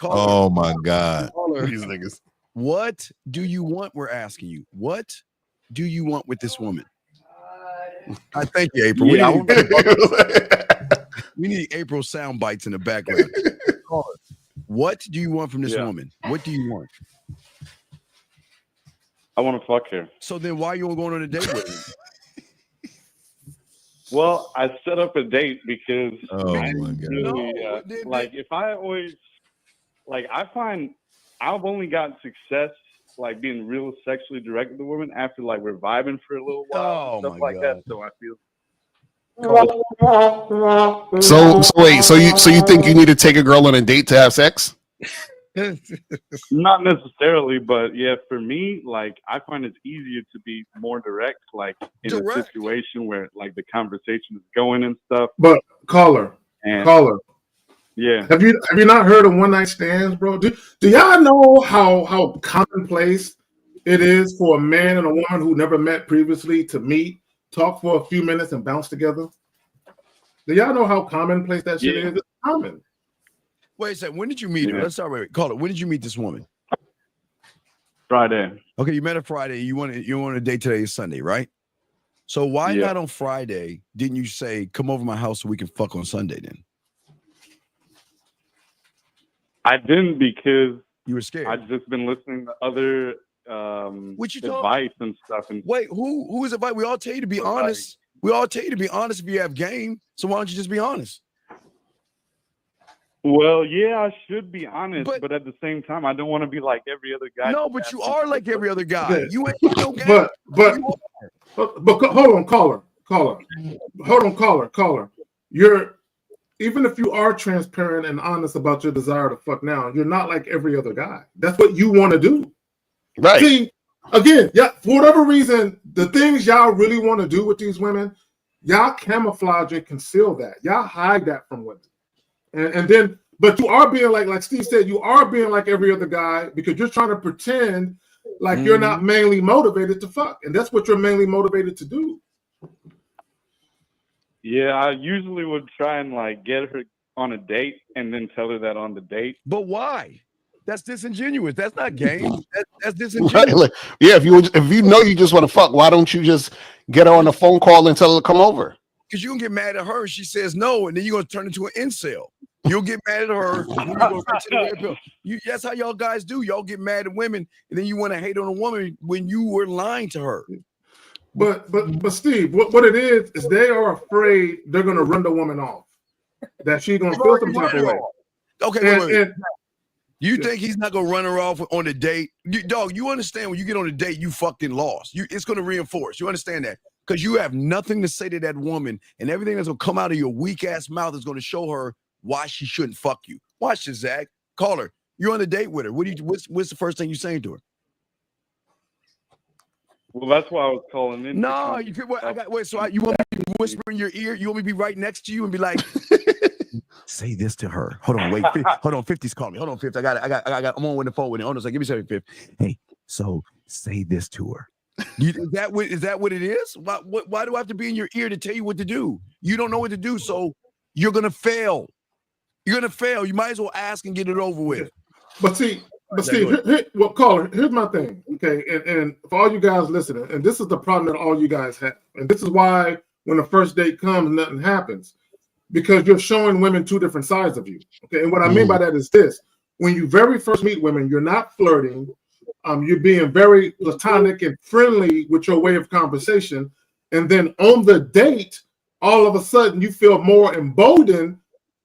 oh my God. These niggas. What do you want? We're asking you. What do you want with this woman? I thank you, April. Yeah, we need April sound bites in the background. What do you want from this woman? What do you want? I want to fuck her. So then why are you going on a date with her? Well, I set up a date because if I always I find I've only gotten success being real sexually direct with the woman after we're vibing for a little while, stuff like that. So I feel. So wait, so you think you need to take a girl on a date to have sex? Not necessarily, but yeah, for me, I find it's easier to be more direct, in a situation where the conversation is going and stuff. But caller, yeah. Have you not heard of one night stands, bro? Do y'all know how commonplace it is for a man and a woman who never met previously to meet, talk for a few minutes, and bounce together? Do y'all know how commonplace that shit is? It's common. Wait a second. When did you meet her? Let's start with call it. When did you meet this woman? Friday. Okay, you met her Friday. You want a date today is Sunday, right? So why not on Friday didn't you say, come over to my house so we can fuck on Sunday then? I didn't because you were scared. I've just been listening to other advice and stuff. And wait, who is advice? We all tell you to be honest. We all tell you to be honest if you have game. So why don't you just be honest? Well, yeah, I should be honest, but at the same time, I don't want to be like every other guy. No, but you are like every other guy. Yeah. You ain't no game. But hold on, caller. Hold on, caller. You're even if you are transparent and honest about your desire to fuck now, you're not like every other guy. That's what you want to do. Right. See, again, for whatever reason, the things y'all really want to do with these women, y'all camouflage and conceal that. Y'all hide that from women. And then, but you are being like Steve said, you are being like every other guy because you're trying to pretend like you're not mainly motivated to fuck. And that's what you're mainly motivated to do. Yeah, I usually would try and like get her on a date and then tell her that on the date. But why? That's disingenuous. That's not game. That's disingenuous. Right? Like, yeah, if you know you just want to fuck, why don't you just get her on a phone call and tell her to come over? Because you can get mad at her. She says no, and then you're gonna turn into an incel. You'll get mad at her. That's how y'all guys do. Y'all get mad at women, and then you want to hate on a woman when you were lying to her. But Steve, what it is they are afraid they're gonna run the woman off. That she's gonna feel some type of way. Okay, wait. You think he's not gonna run her off on a date? Dog, you understand when you get on a date, you fucking lost. It's gonna reinforce. You understand that? Because you have nothing to say to that woman, and everything that's gonna come out of your weak ass mouth is gonna show her why she shouldn't fuck you. Watch this, Zach. Call her. You're on a date with her. What's the first thing you're saying to her? Well, that's why I was calling in. No, you could. You want me to whisper in your ear? You want me to be right next to you and be like, say this to her. Hold on, wait. Hold on, 50's calling me. Hold on, 50. I'm on the phone with him. Hold on, so give me 7, 50. Hey, so say this to her. Is that what it is? Why do I have to be in your ear to tell you what to do? You don't know what to do, so you're gonna fail. You're gonna fail. You might as well ask and get it over with. But Steve, caller, here's my thing. Okay, and for all you guys listening, and this is the problem that all you guys have, and this is why when the first date comes, nothing happens, because you're showing women two different sides of you. Okay, and what I mean by that is this: when you very first meet women, you're not flirting. You're being very platonic and friendly with your way of conversation, and then on the date, all of a sudden you feel more emboldened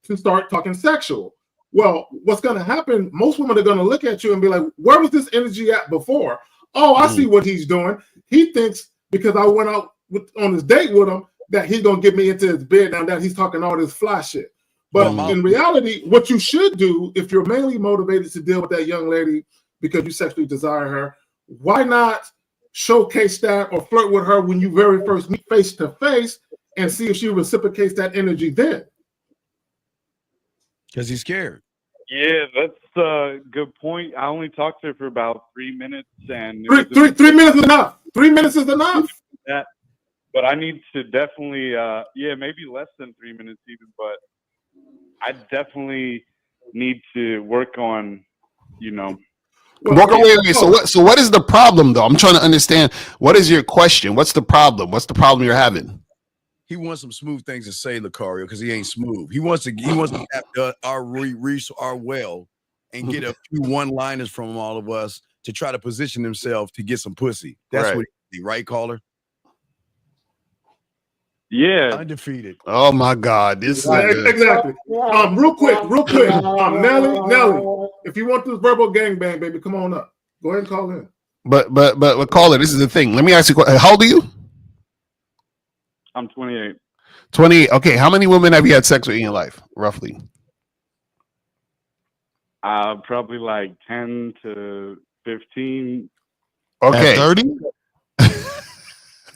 to start talking sexual. Well, what's going to happen? Most women are going to look at you and be like, "Where was this energy at before? Oh, I see what he's doing. He thinks because I went out on this date with him that he's going to get me into his bed now that he's talking all this fly shit." But in reality, what you should do if you're mainly motivated to deal with that young lady because you sexually desire her, why not showcase that or flirt with her when you very first meet face to face and see if she reciprocates that energy then? Because he's scared. Yeah, that's a good point. I only talked to her for about 3 minutes, and 3 minutes is enough. 3 minutes is enough. But I need to definitely, maybe less than 3 minutes even. But I definitely need to work on, Wait. So what is the problem though? I'm trying to understand. What is your question? What's the problem? What's the problem you're having? He wants some smooth things to say, Lucario, because he ain't smooth. He wants to tap our well and get a few one-liners from all of us to try to position himself to get some pussy. That's what he, right, caller? Yeah, undefeated. Oh my God, this is exactly. Real quick. Nelly, if you want this verbal gangbang, baby, come on up. Go ahead and call in. But caller, this is the thing. Let me ask you, how old are you? I'm 28. 28. Okay, how many women have you had sex with in your life, roughly? Probably like 10 to 15. Okay. At 30?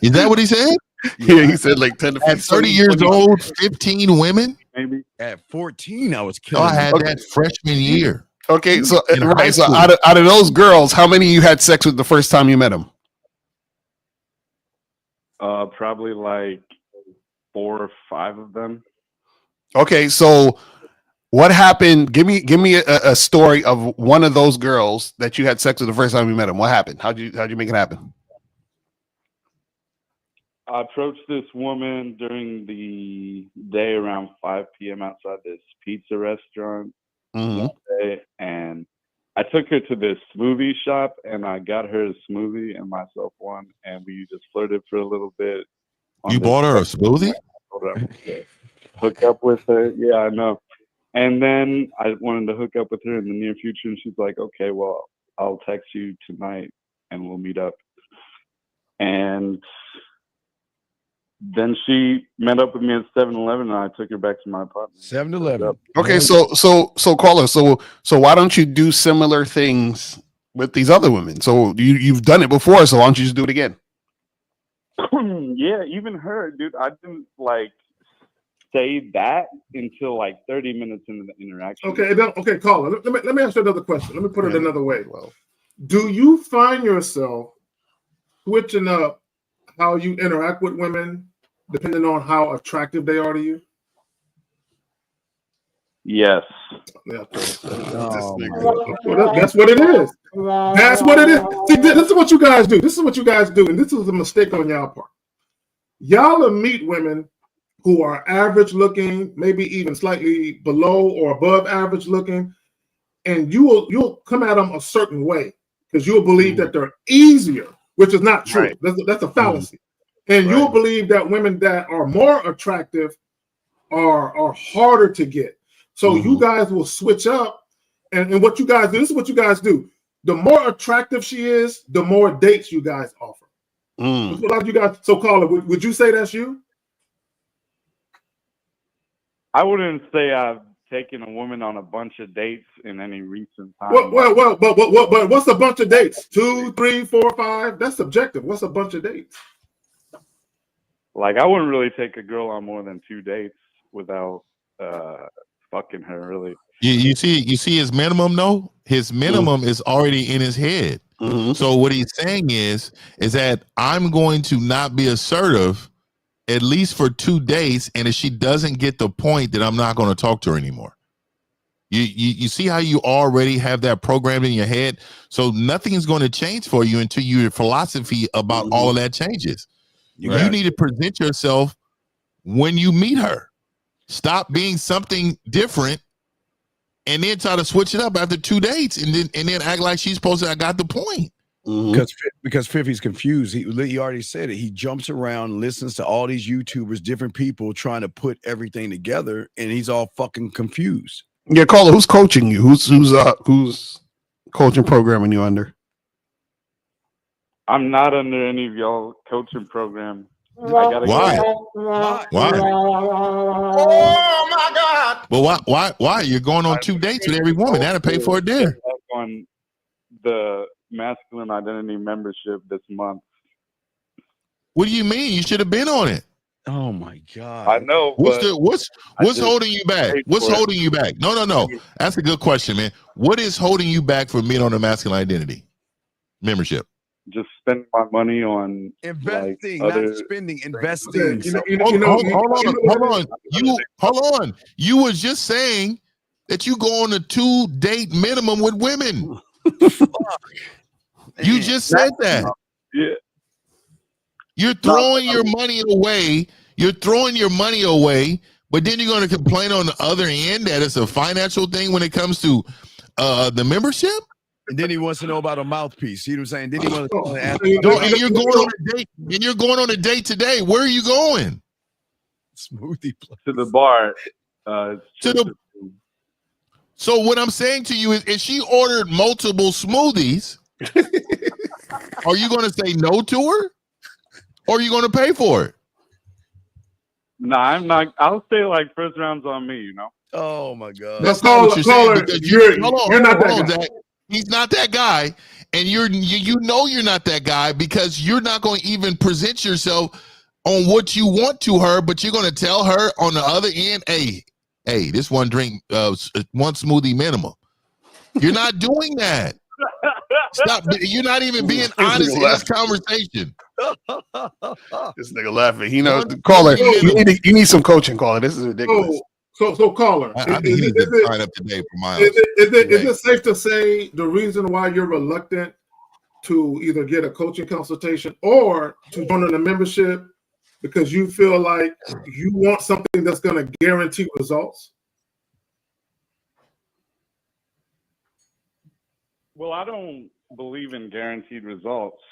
Is that what he said? Yeah, he said like 10 to 15. At 30 years old, 15 women? Maybe. At 14, I was killing. I had that freshman year. Okay, so In high right, so school. out of those girls, how many you had sex with the first time you met them? Probably like 4 or 5 of them. Okay, so what happened? Give me a story of one of those girls that you had sex with the first time you met them. What happened? How'd you make it happen? I approached this woman during the day around 5 p.m. outside this pizza restaurant one day, and I took her to this smoothie shop, and I got her a smoothie and myself one, and we just flirted for a little bit. You bought her a smoothie? Hook up with her. Yeah, I know. And then I wanted to hook up with her in the near future, and she's like, okay, well, I'll text you tonight, and we'll meet up. And then she met up with me at 7-Eleven, and I took her back to my apartment. 7-Eleven. Okay, so caller, so why don't you do similar things with these other women? So you've done it before, so why don't you just do it again? Yeah, even her, dude. I didn't like say that until like 30 minutes into the interaction. Okay, caller. Let me ask you another question. Let me put it another way. Do you find yourself switching up how you interact with women depending on how attractive they are to you? Yes. Yeah, that's what it is. That's what it is. See, this is what you guys do. And this is a mistake on y'all part. Y'all will meet women who are average looking, maybe even slightly below or above average looking, and you'll come at them a certain way because you'll believe that they're easier, which is not true. Right. That's a fallacy. And you'll believe that women that are more attractive are harder to get. So you guys will switch up, and what you guys do, this is what you guys do. The more attractive she is, the more dates you guys offer. That's what you guys. So, caller, would you say that's you? I wouldn't say I've taken a woman on a bunch of dates in any recent time. Well, but what's a bunch of dates? 2, 3, 4, 5? That's subjective. What's a bunch of dates? Like, I wouldn't really take a girl on more than 2 dates without fucking her, really. You see his minimum though? His minimum is already in his head. So what he's saying is that I'm going to not be assertive at least for 2 days, and if she doesn't get the point, then I'm not going to talk to her anymore. You see how you already have that programmed in your head? So nothing is going to change for you until your philosophy about all of that changes. You need to present yourself when you meet her. Stop being something different and then try to switch it up after 2 dates and then act like she's supposed to. I got the point. Because Fiffy's confused. He already said it. He jumps around, listens to all these YouTubers, different people trying to put everything together, and he's all fucking confused. Yeah, caller, who's coaching you? Who's coaching programming you under? I'm not under any of y'all coaching program. Why? Oh my God! Well, why? You're going on 2 dates with every woman. That'll pay for a dinner. On the masculine identity membership this month. What do you mean? You should have been on it. Oh my God! I know. What's holding you back? What's holding you back? No. That's a good question, man. What is holding you back from being on the masculine identity membership? Just spend my money on investing, like not spending, investing. Hold on. You was just saying that you go on a 2-date minimum with women. You just said that. Yeah. You're throwing your money away. But then you're going to complain on the other end that it's a financial thing when it comes to the membership. And then he wants to know about a mouthpiece. You know what I'm saying? Then he wants to ask. And you're going on a date. And you're going on a date today. Where are you going? Smoothie place. To the bar. So what I'm saying to you is, if she ordered multiple smoothies, are you going to say no to her, or are you going to pay for it? No, I'm not. I'll say like first round's on me. You know. Oh my God. That's not what you're saying. You're not that guy. He's not that guy, and you know you're not that guy because you're not going to even present yourself on what you want to her, but you're going to tell her on the other end, hey, this one drink, one smoothie minimum. You're not doing that. Stop. You're not even being honest in this conversation. This nigga laughing. He knows. Caller, you need some coaching, caller. This is ridiculous. So caller, He needs to sign up today for Miles. Is it safe to say the reason why you're reluctant to either get a coaching consultation or to join in a membership because you feel like you want something that's going to guarantee results? Well, I don't believe in guaranteed results.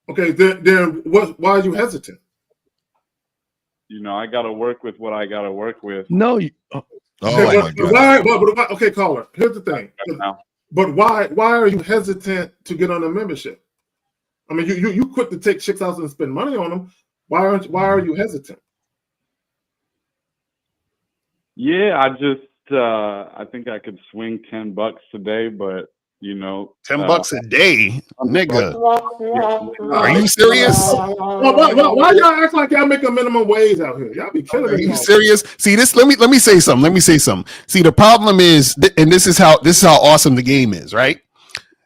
Okay, then why are you hesitant? You know, I got to work with what I got to work with. No. Okay, caller. Here's the thing. But why are you hesitant to get on a membership? I mean, you quit to take chicks out and spend money on them. Why are you hesitant? Yeah, I think I could swing $10 today, but you know, $10 a day, nigga. Are you serious? Why y'all act like y'all make a minimum wage out here? Y'all be killing me. Are you serious? See this. Let me say something. See, the problem is, and this is how awesome the game is, right?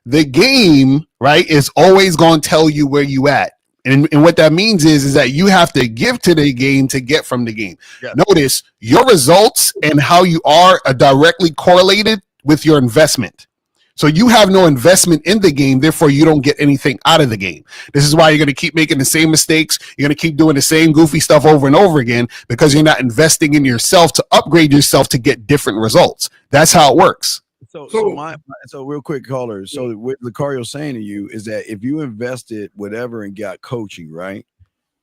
The game, right, is always going to tell you where you at. And what that means is that you have to give to the game to get from the game. Yeah. Notice your results and how you are directly correlated with your investment. So you have no investment in the game, therefore you don't get anything out of the game. This is why you're going to keep making the same mistakes. You're going to keep doing the same goofy stuff over and over again because you're not investing in yourself to upgrade yourself to get different results. That's how it works. So real quick, caller. So what Lucario's saying to you is that if you invested whatever and got coaching, right,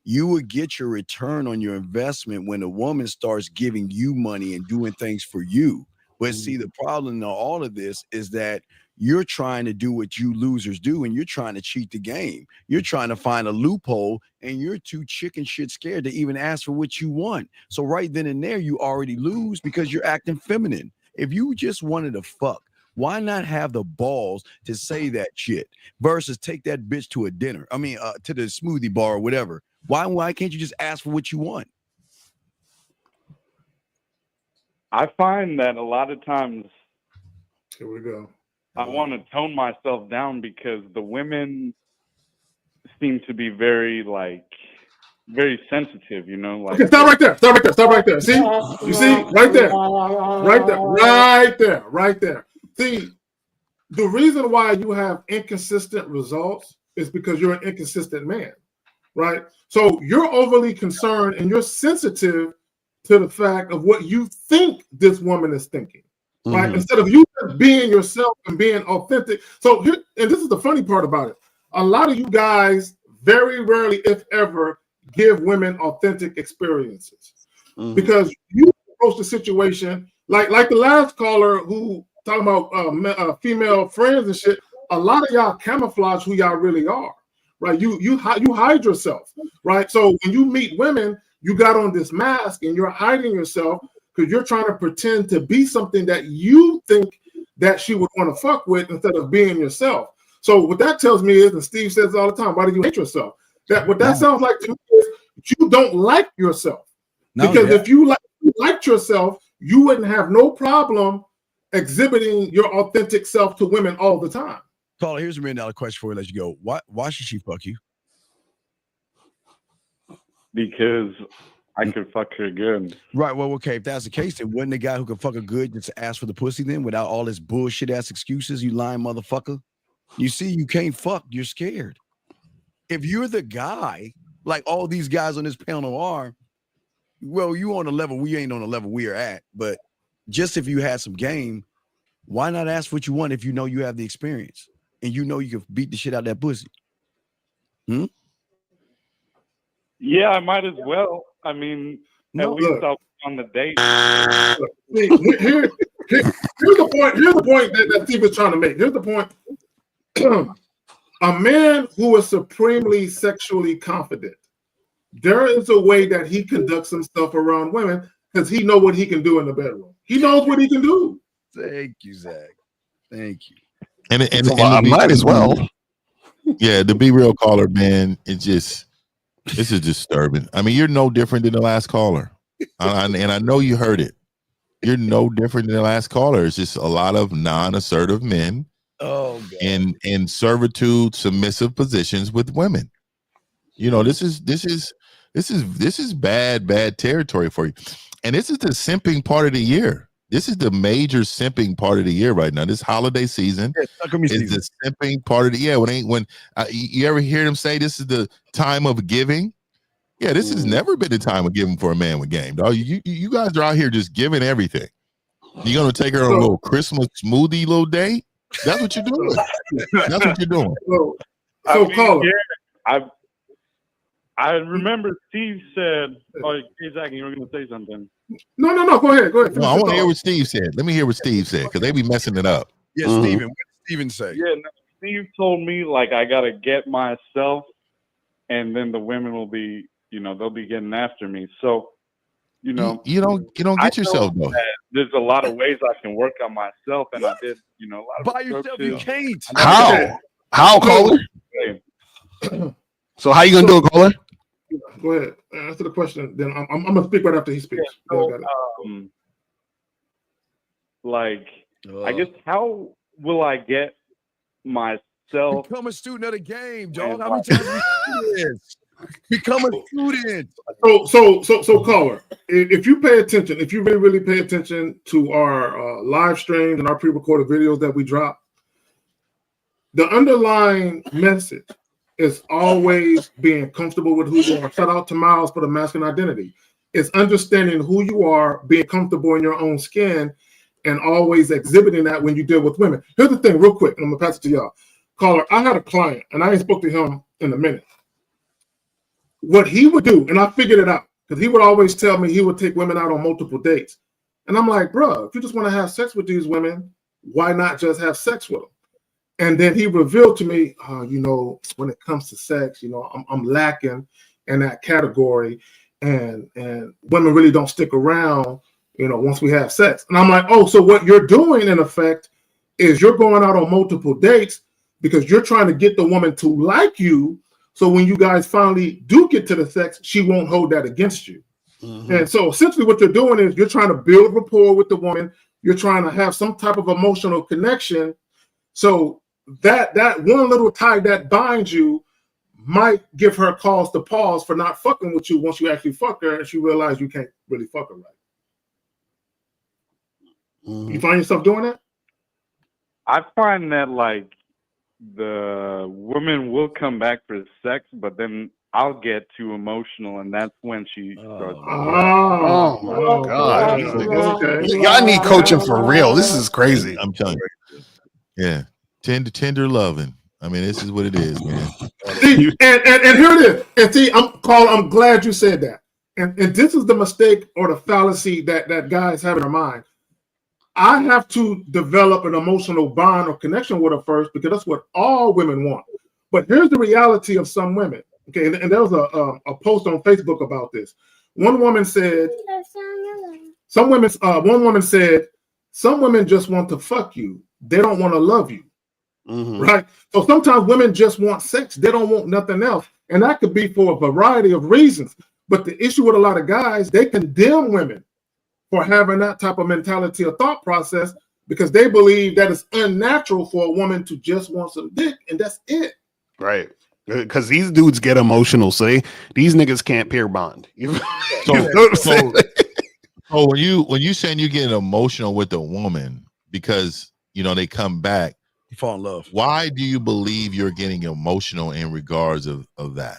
you would get your return on your investment when a woman starts giving you money and doing things for you. But see, the problem in all of this is that you're trying to do what you losers do, and you're trying to cheat the game. You're trying to find a loophole, and you're too chicken shit scared to even ask for what you want. So right then and there, you already lose because you're acting feminine. If you just wanted to fuck, why not have the balls to say that shit versus take that bitch to a dinner? I mean, to the smoothie bar or whatever. Why can't you just ask for what you want? I find that a lot of times, here we go, I want to tone myself down because the women seem to be very sensitive, you know. Like, okay, stop right there. See, you see, right there. See, the reason why you have inconsistent results is because you're an inconsistent man, right? So you're overly concerned and you're sensitive to the fact of what you think this woman is thinking, right? Instead of you being yourself and being authentic. So here, and this is the funny part about it. A lot of you guys very rarely, if ever, give women authentic experiences because you approach the situation like the last caller who talking about female friends and shit. A lot of y'all camouflage who y'all really are, right? You hide yourself, right? So when you meet women, you got on this mask and you're hiding yourself because you're trying to pretend to be something that you think that she would want to fuck with instead of being yourself. So what that tells me is, and Steve says all the time, why do you hate yourself? That sounds like to me is you don't like yourself. Because if you liked yourself, you wouldn't have no problem exhibiting your authentic self to women all the time. Caller, here's $1 million question before we let you go. Why should she fuck you? Because I could fuck her good. Right. Well, okay. If that's the case, then wouldn't the guy who could fuck her good just ask for the pussy then without all this bullshit ass excuses, you lying motherfucker? You see, you can't fuck. You're scared. If you're the guy, like all these guys on this panel are, well, you on the level we ain't on the level we are at. But just if you had some game, why not ask for what you want if you know you have the experience and you know you can beat the shit out of that pussy? Yeah, I might as well. I mean, at least I'll be on the date. Here's the point that Steve is trying to make. Here's the point. A man who is supremely sexually confident, there is a way that he conducts himself around women because he knows what he can do in the bedroom. He knows what he can do. Thank you, Zach. Thank you. And I might as well. Yeah, to be real, caller, man, this is disturbing. I mean, you're no different than the last caller. And I know you heard it. You're no different than the last caller. It's just a lot of non-assertive men in servitude, submissive positions with women. You know, this is bad territory for you. And this is the simping part of the year. This is the major simping part of the year right now. This holiday season is the simping part of the year. When you ever hear them say this is the time of giving? Yeah, this has never been the time of giving for a man with game, dog. You guys are out here just giving everything. You're gonna take her on a little Christmas smoothie little day? That's what you're doing. That's what you're doing. Caller. Yeah, I remember Steve said, hey, Zach, you were going to say something. No. Go ahead. No, I want to hear what Steve said. Let me hear what Steve said because they be messing it up. Yeah, Steven. What did Steven say? Yeah, no, Steve told me, like, I got to get myself, and then the women will be, they'll be getting after me. So, you don't get yourself, though. There's a lot of ways I can work on myself, and I did, a lot of by yourself. You can't. How, caller? So how you gonna do it, caller? Go ahead. Answer the question. Then I'm gonna speak right after he speaks. Yeah, so, I guess how will I get myself? Become a student of the game, dog. How many times we do this? Become a student. So caller, if you pay attention, if you really pay attention to our live streams and our pre-recorded videos that we drop, the underlying message is always being comfortable with who you are. Shout out to Miles for the masculine identity. It's understanding who you are, being comfortable in your own skin, and always exhibiting that when you deal with women. Here's the thing, real quick, and I'm gonna pass it to y'all. Caller, I had a client, and I ain't spoke to him in a minute. What he would do, and I figured it out, because he would always tell me he would take women out on multiple dates. And I'm like, bro, if you just want to have sex with these women, why not just have sex with them? And then he revealed to me, when it comes to sex, I'm lacking in that category, and women really don't stick around, once we have sex. And I'm like, oh, so what you're doing in effect is you're going out on multiple dates because you're trying to get the woman to like you. So when you guys finally do get to the sex, she won't hold that against you. Mm-hmm. And so essentially what you're doing is you're trying to build rapport with the woman. You're trying to have some type of emotional connection. So that one little tie that binds you might give her cause to pause for not fucking with you once you actually fuck her and she realizes you can't really fuck her right. Mm-hmm. You find yourself doing that? I find that the woman will come back for sex, but then I'll get too emotional, and that's when she starts. Oh my God! Y'all need coaching for real. This is crazy. I'm telling you. Yeah, tender loving. I mean, this is what it is, man. See, and here it is. And see, I'm glad you said that. And this is the mistake or the fallacy that guys have in their mind. I have to develop an emotional bond or connection with her first because that's what all women want. But here's the reality of some women. Okay, and there was a post on Facebook about this. One woman said, one woman said, some women just want to fuck you. They don't want to love you. Mm-hmm. Right? So sometimes women just want sex. They don't want nothing else. And that could be for a variety of reasons. But the issue with a lot of guys, they condemn women for having that type of mentality or thought process because they believe that it's unnatural for a woman to just want some dick, and that's it. Right. Because these dudes get emotional, so these niggas can't pair bond. So when you saying you're getting emotional with a woman because they come back, you fall in love. Why do you believe you're getting emotional in regards of that?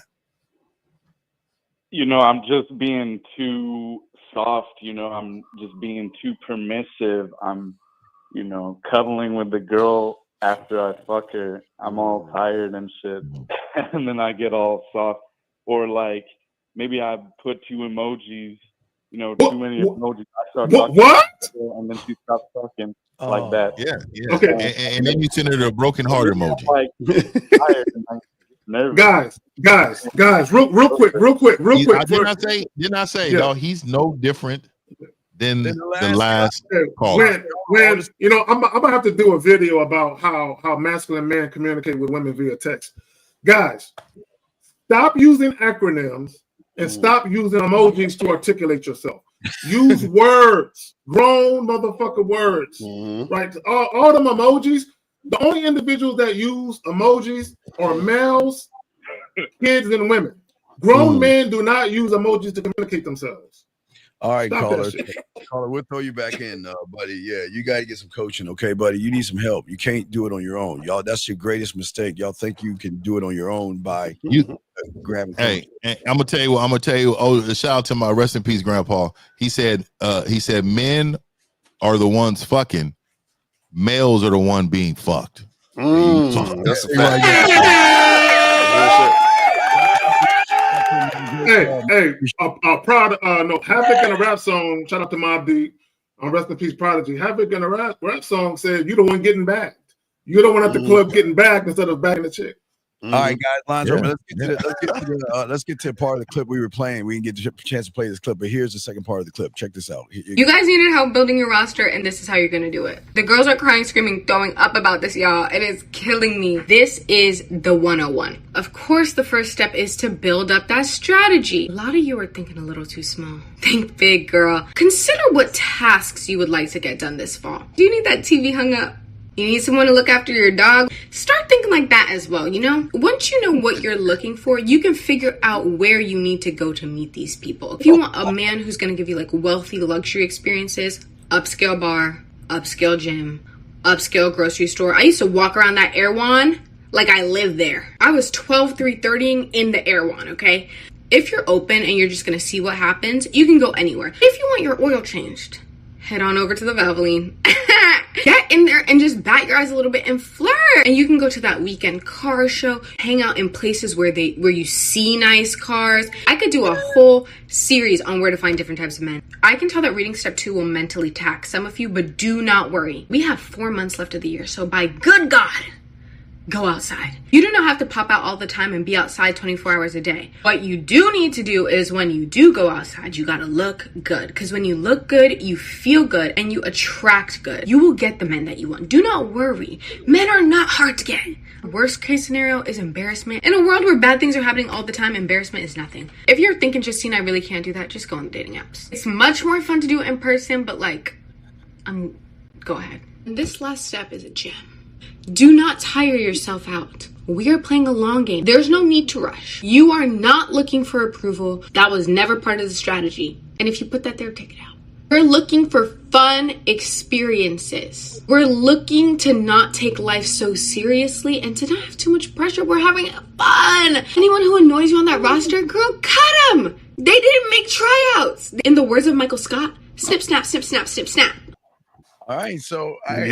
I'm just being too soft, I'm just being too permissive. I'm, cuddling with the girl after I fuck her. I'm all tired and shit. And then I get all soft. Or maybe I put two emojis, too many emojis. I start talking to her and then she stops talking like that. Yeah. Okay. And then you send her the broken heart emoji. Tired and Guys, real quick. Didn't I say, dog, he's no different than the last call. When I'm gonna have to do a video about how masculine men communicate with women via text. Guys, stop using acronyms and stop using emojis to articulate yourself. Use words, grown motherfucker words, right? All them emojis. The only individuals that use emojis are males, kids, and women. Grown men do not use emojis to communicate themselves. All right, Stop caller. that shit. Caller, we'll throw you back in, buddy. Yeah, you got to get some coaching, okay, buddy? You need some help. You can't do it on your own. Y'all, that's your greatest mistake. Y'all think you can do it on your own by grabbing. Hey, I'm gonna tell you what. I'm gonna tell you. Oh, shout out to my rest in peace, Grandpa. He said men are the ones fucking. Males are the one being fucked. That's a fact. Hey, proud. No, Havoc in a rap song. Shout out to Mobb Deep. Rest in peace, Prodigy. Havoc in a rap song said, "You the one getting bagged. You the one at the club getting bagged instead of bagging the chick." All right, guys, lines open. Let's get to the part of the clip we were playing. We can get a chance to play this clip, but here's the second part of the clip. Check this out. You guys needed help building your roster, and this is how you're gonna do it. The girls are crying, screaming, throwing up about this, y'all. It is killing me. This is the 101. Of course, the first step is to build up that strategy. A lot of you are thinking a little too small. Think big, girl. Consider what tasks you would like to get done this fall. Do you need that TV hung up? You need someone to look after your dog? Start thinking like that as well, you know? Once you know what you're looking for, you can figure out where you need to go to meet these people. If you want a man who's gonna give you like wealthy luxury experiences, upscale bar, upscale gym, upscale grocery store. I used to walk around that Erewhon like I lived there. I was 12-3-30ing in the Erewhon, okay? If you're open and you're just gonna see what happens, you can go anywhere. If you want your oil changed, head on over to the Valvoline. Get in there and just bat your eyes a little bit and flirt. And you can go to that weekend car show, hang out in places where you see nice cars. I could do a whole series on where to find different types of men. I can tell that reading step 2 will mentally tax some of you, but do not worry. We have 4 months left of the year, so by good God, go outside. You do not have to pop out all the time and be outside 24 hours a day. What you do need to do is when you do go outside, you gotta look good. Because when you look good, you feel good and you attract good. You will get the men that you want. Do not worry. Men are not hard to get. Worst case scenario is embarrassment. In a world where bad things are happening all the time, embarrassment is nothing. If you're thinking, Justine, I really can't do that, just go on the dating apps. It's much more fun to do it in person, but go ahead. This last step is a gem. Do not tire yourself out. We are playing a long game. There's no need to rush. You are not looking for approval. That was never part of the strategy. And if you put that there, take it out. We're looking for fun experiences. We're looking to not take life so seriously and to not have too much pressure. We're having fun. Anyone who annoys you on that roster, girl, cut them. They didn't make tryouts. In the words of Michael Scott, snip, snap, snip, snap, snip, snap. All right, so I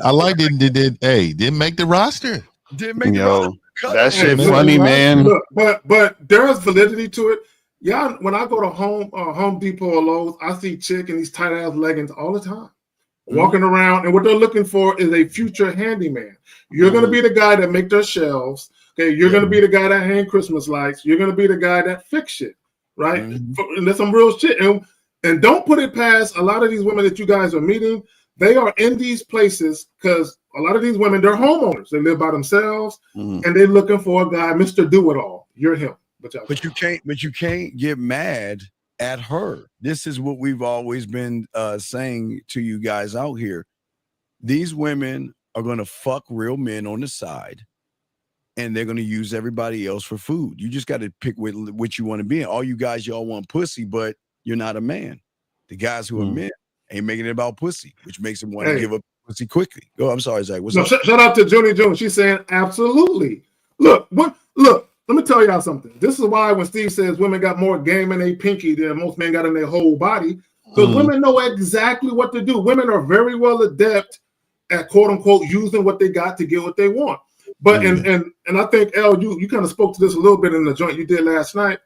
like didn't make the roster. Didn't make the roster. That shit funny, man. Look, but there's validity to it. Yeah, when I go to Home Depot or Lowe's, I see chick in these tight ass leggings all the time, walking around, and what they're looking for is a future handyman. You're gonna be the guy that make their shelves. Okay, you're gonna be the guy that hang Christmas lights. You're gonna be the guy that fix shit, right? And there's some real shit. And don't put it past a lot of these women that you guys are meeting. They are in these places because a lot of these women, they're homeowners. They live by themselves, and they're looking for a guy, Mr. Do-It-All. You're him. But you can't get mad at her. This is what we've always been saying to you guys out here. These women are going to fuck real men on the side, and they're going to use everybody else for food. You just got to pick what you want to be in. All you guys, y'all want pussy, but you're not a man. The guys who are men ain't making it about pussy, which makes them want to give up pussy quickly. Oh, I'm sorry, Zach. What's up? Shout out to Junie June. She's saying absolutely. Look, let me tell y'all something. This is why when Steve says women got more game in their pinky than most men got in their whole body, because women know exactly what to do. Women are very well adept at quote unquote using what they got to get what they want. But and I think Elle, you kind of spoke to this a little bit in the joint you did last night.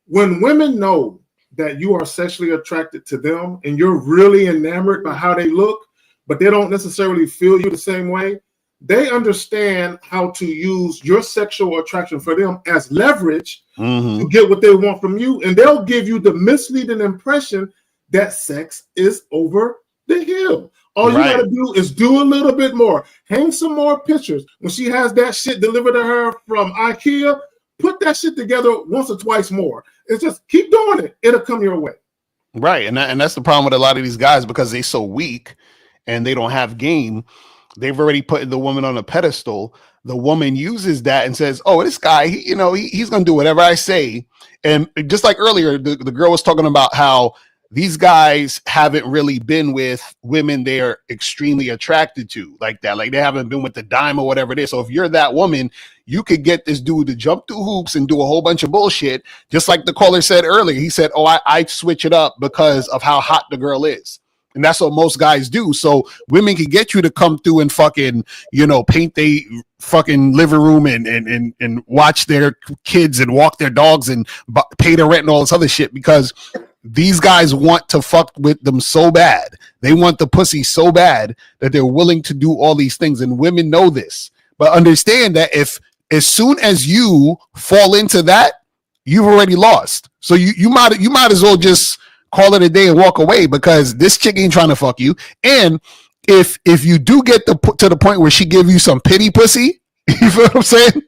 When women know that you are sexually attracted to them and you're really enamored by how they look, but they don't necessarily feel you the same way, they understand how to use your sexual attraction for them as leverage to get what they want from you. And they'll give you the misleading impression that sex is over the hill. All you got to do is do a little bit more. Hang some more pictures. When she has that shit delivered to her from IKEA, put that shit together once or twice more. It's just keep doing it. It'll come your way. Right, and that's the problem with a lot of these guys because they're so weak and they don't have game. They've already put the woman on a pedestal. The woman uses that and says, "Oh, this guy, he's going to do whatever I say." And just like earlier, the girl was talking about how these guys haven't really been with women they're extremely attracted to like that. Like they haven't been with the dime or whatever it is. So if you're that woman, you could get this dude to jump through hoops and do a whole bunch of bullshit. Just like the caller said earlier, he said, "Oh, I switch it up because of how hot the girl is." And that's what most guys do. So women can get you to come through and fucking, paint their fucking living room and watch their kids and walk their dogs and pay the rent and all this other shit because these guys want to fuck with them so bad. They want the pussy so bad that they're willing to do all these things. And women know this. But understand that if as soon as you fall into that, you've already lost. So you might as well just call it a day and walk away because this chick ain't trying to fuck you. And if you do get to the point where she give you some pity pussy, you feel what I'm saying?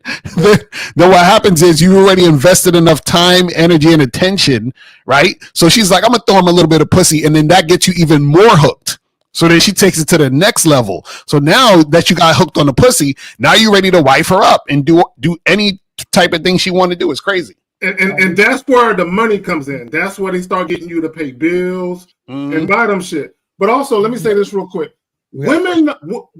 Then what happens is you already invested enough time, energy, and attention, right? So she's like, I'm gonna throw him a little bit of pussy, and then that gets you even more hooked. So then she takes it to the next level. So now that you got hooked on the pussy, now you're ready to wife her up and do any type of thing she want to do. It's crazy. And that's where the money comes in. That's where they start getting you to pay bills and buy them shit. But also, let me say this real quick. Women, real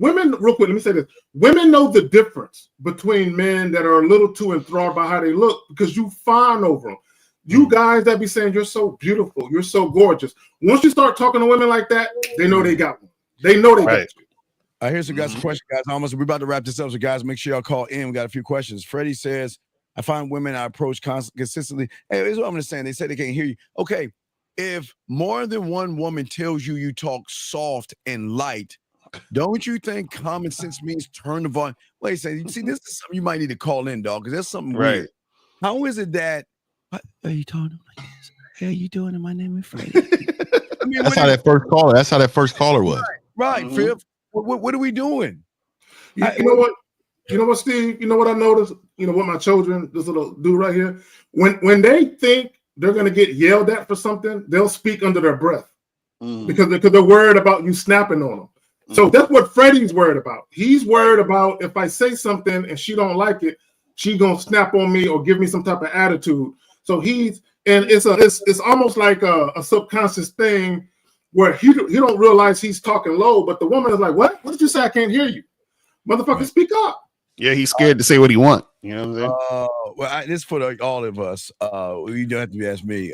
quick, let me say this. Women know the difference between men that are a little too enthralled by how they look because you fawn over them. You guys that be saying, you're so beautiful, you're so gorgeous. Once you start talking to women like that, they know they got one. They know they got you. Here's some guys' question, guys. We're about to wrap this up. So, guys, make sure y'all call in. We got a few questions. Freddie says, I find women I approach consistently. Hey, here's what I'm saying. They say they can't hear you. Okay. If more than one woman tells you talk soft and light, don't you think common sense means turn the volume? Wait a second. You see, this is something you might need to call in, dog, because there's something weird. How is it that are you talking like this? How you doing? And my name is Freddie. I mean, that's how that first caller was. Right, Fifth. What are we doing? You know what? You know what, Steve? You know what I noticed? You know what my children, this little dude right here, when they think they're gonna get yelled at for something, they'll speak under their breath because they're worried about you snapping on them. So that's what Freddie's worried about. He's worried about if I say something and she don't like it, she gonna snap on me or give me some type of attitude. So it's almost like a subconscious thing where he don't realize he's talking low, but the woman is like, "What? What did you say? I can't hear you, motherfucker. Speak up." Yeah, he's scared to say what he wants. You know what I'm saying? Well, this for all of us. You don't have to ask me.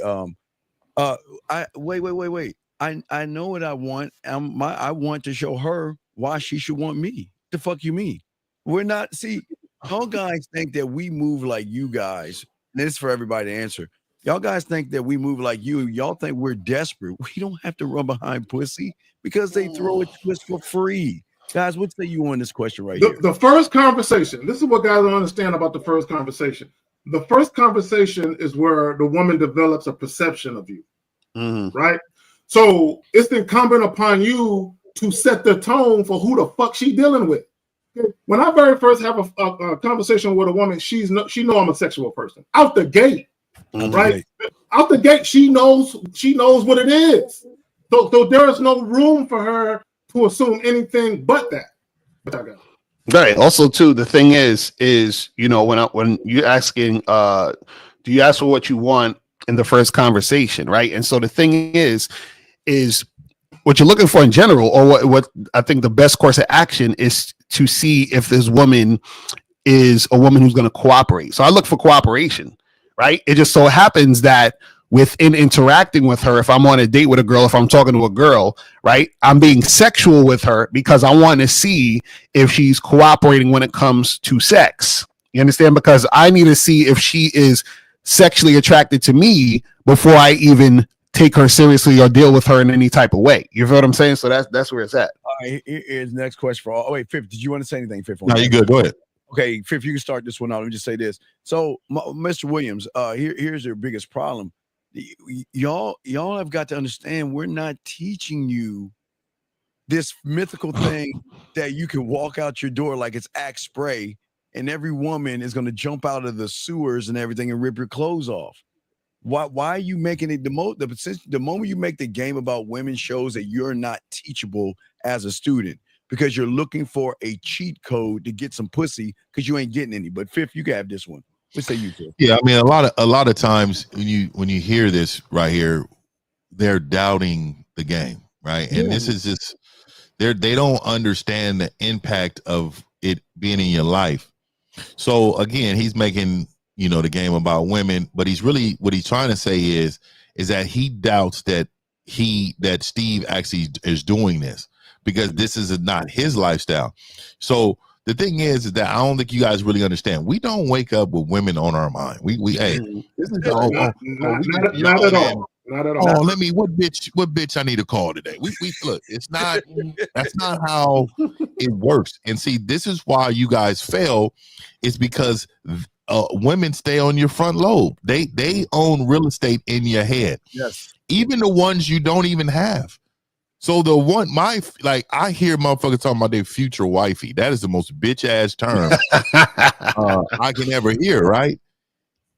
Wait. I know what I want. I want to show her why she should want me. The fuck you mean? We're not. See, y'all guys think that we move like you guys. And this is for everybody to answer. Y'all guys think that we move like you. Y'all think we're desperate. We don't have to run behind pussy because they throw it to us for free. Guys, what say you on this question right here? The first conversation. This is what guys don't understand about the first conversation. The first conversation is where the woman develops a perception of you, right? So it's incumbent upon you to set the tone for who the fuck she dealing with. When I very first have a conversation with a woman, she know I'm a sexual person out the gate, right? Out the gate, she knows what it is. So there is no room for her to assume anything but that. Right. Also, too, the thing is when you're asking, do you ask for what you want in the first conversation, right? And so the thing is what you're looking for in general, or what I think the best course of action is to see if this woman is a woman who's going to cooperate. So I look for cooperation, right? It just so happens that within interacting with her, if I'm on a date with a girl, if I'm talking to a girl, right, I'm being sexual with her because I want to see if she's cooperating when it comes to sex. You understand? Because I need to see if she is sexually attracted to me before I even take her seriously or deal with her in any type of way. You feel what I'm saying? So that's where it's at. All right, here's the next question for all. Oh, wait, Fifth, did you want to say anything, Fifth? No, you good. Go ahead. Okay, Fifth, you can start this one out. Let me just say this. So, Mr. Williams, here's your biggest problem. Y'all have got to understand we're not teaching you this mythical thing that you can walk out your door like it's Axe spray and every woman is going to jump out of the sewers and everything and rip your clothes off. Why are you making it the moment you make the game about women shows that you're not teachable as a student because you're looking for a cheat code to get some pussy because you ain't getting any. But Fifth, you can have this one. What say you, Fifth? Yeah, I mean, a lot of times when you hear this right here, they're doubting the game, right? And this is just they don't understand the impact of it being in your life. So again, he's making the game about women, but what he's trying to say is that he doubts that Steve actually is doing this because this is not his lifestyle. So the thing is that I don't think you guys really understand. We don't wake up with women on our mind. We hey, this is not at all. Not at all. Oh, what bitch I need to call today? We look, it's not that's not how it works. And see, this is why you guys fail, is because women stay on your front lobe. They own real estate in your head. Yes. Even the ones you don't even have. So the one I hear motherfuckers talking about their future wifey. That is the most bitch ass term I can ever hear, right?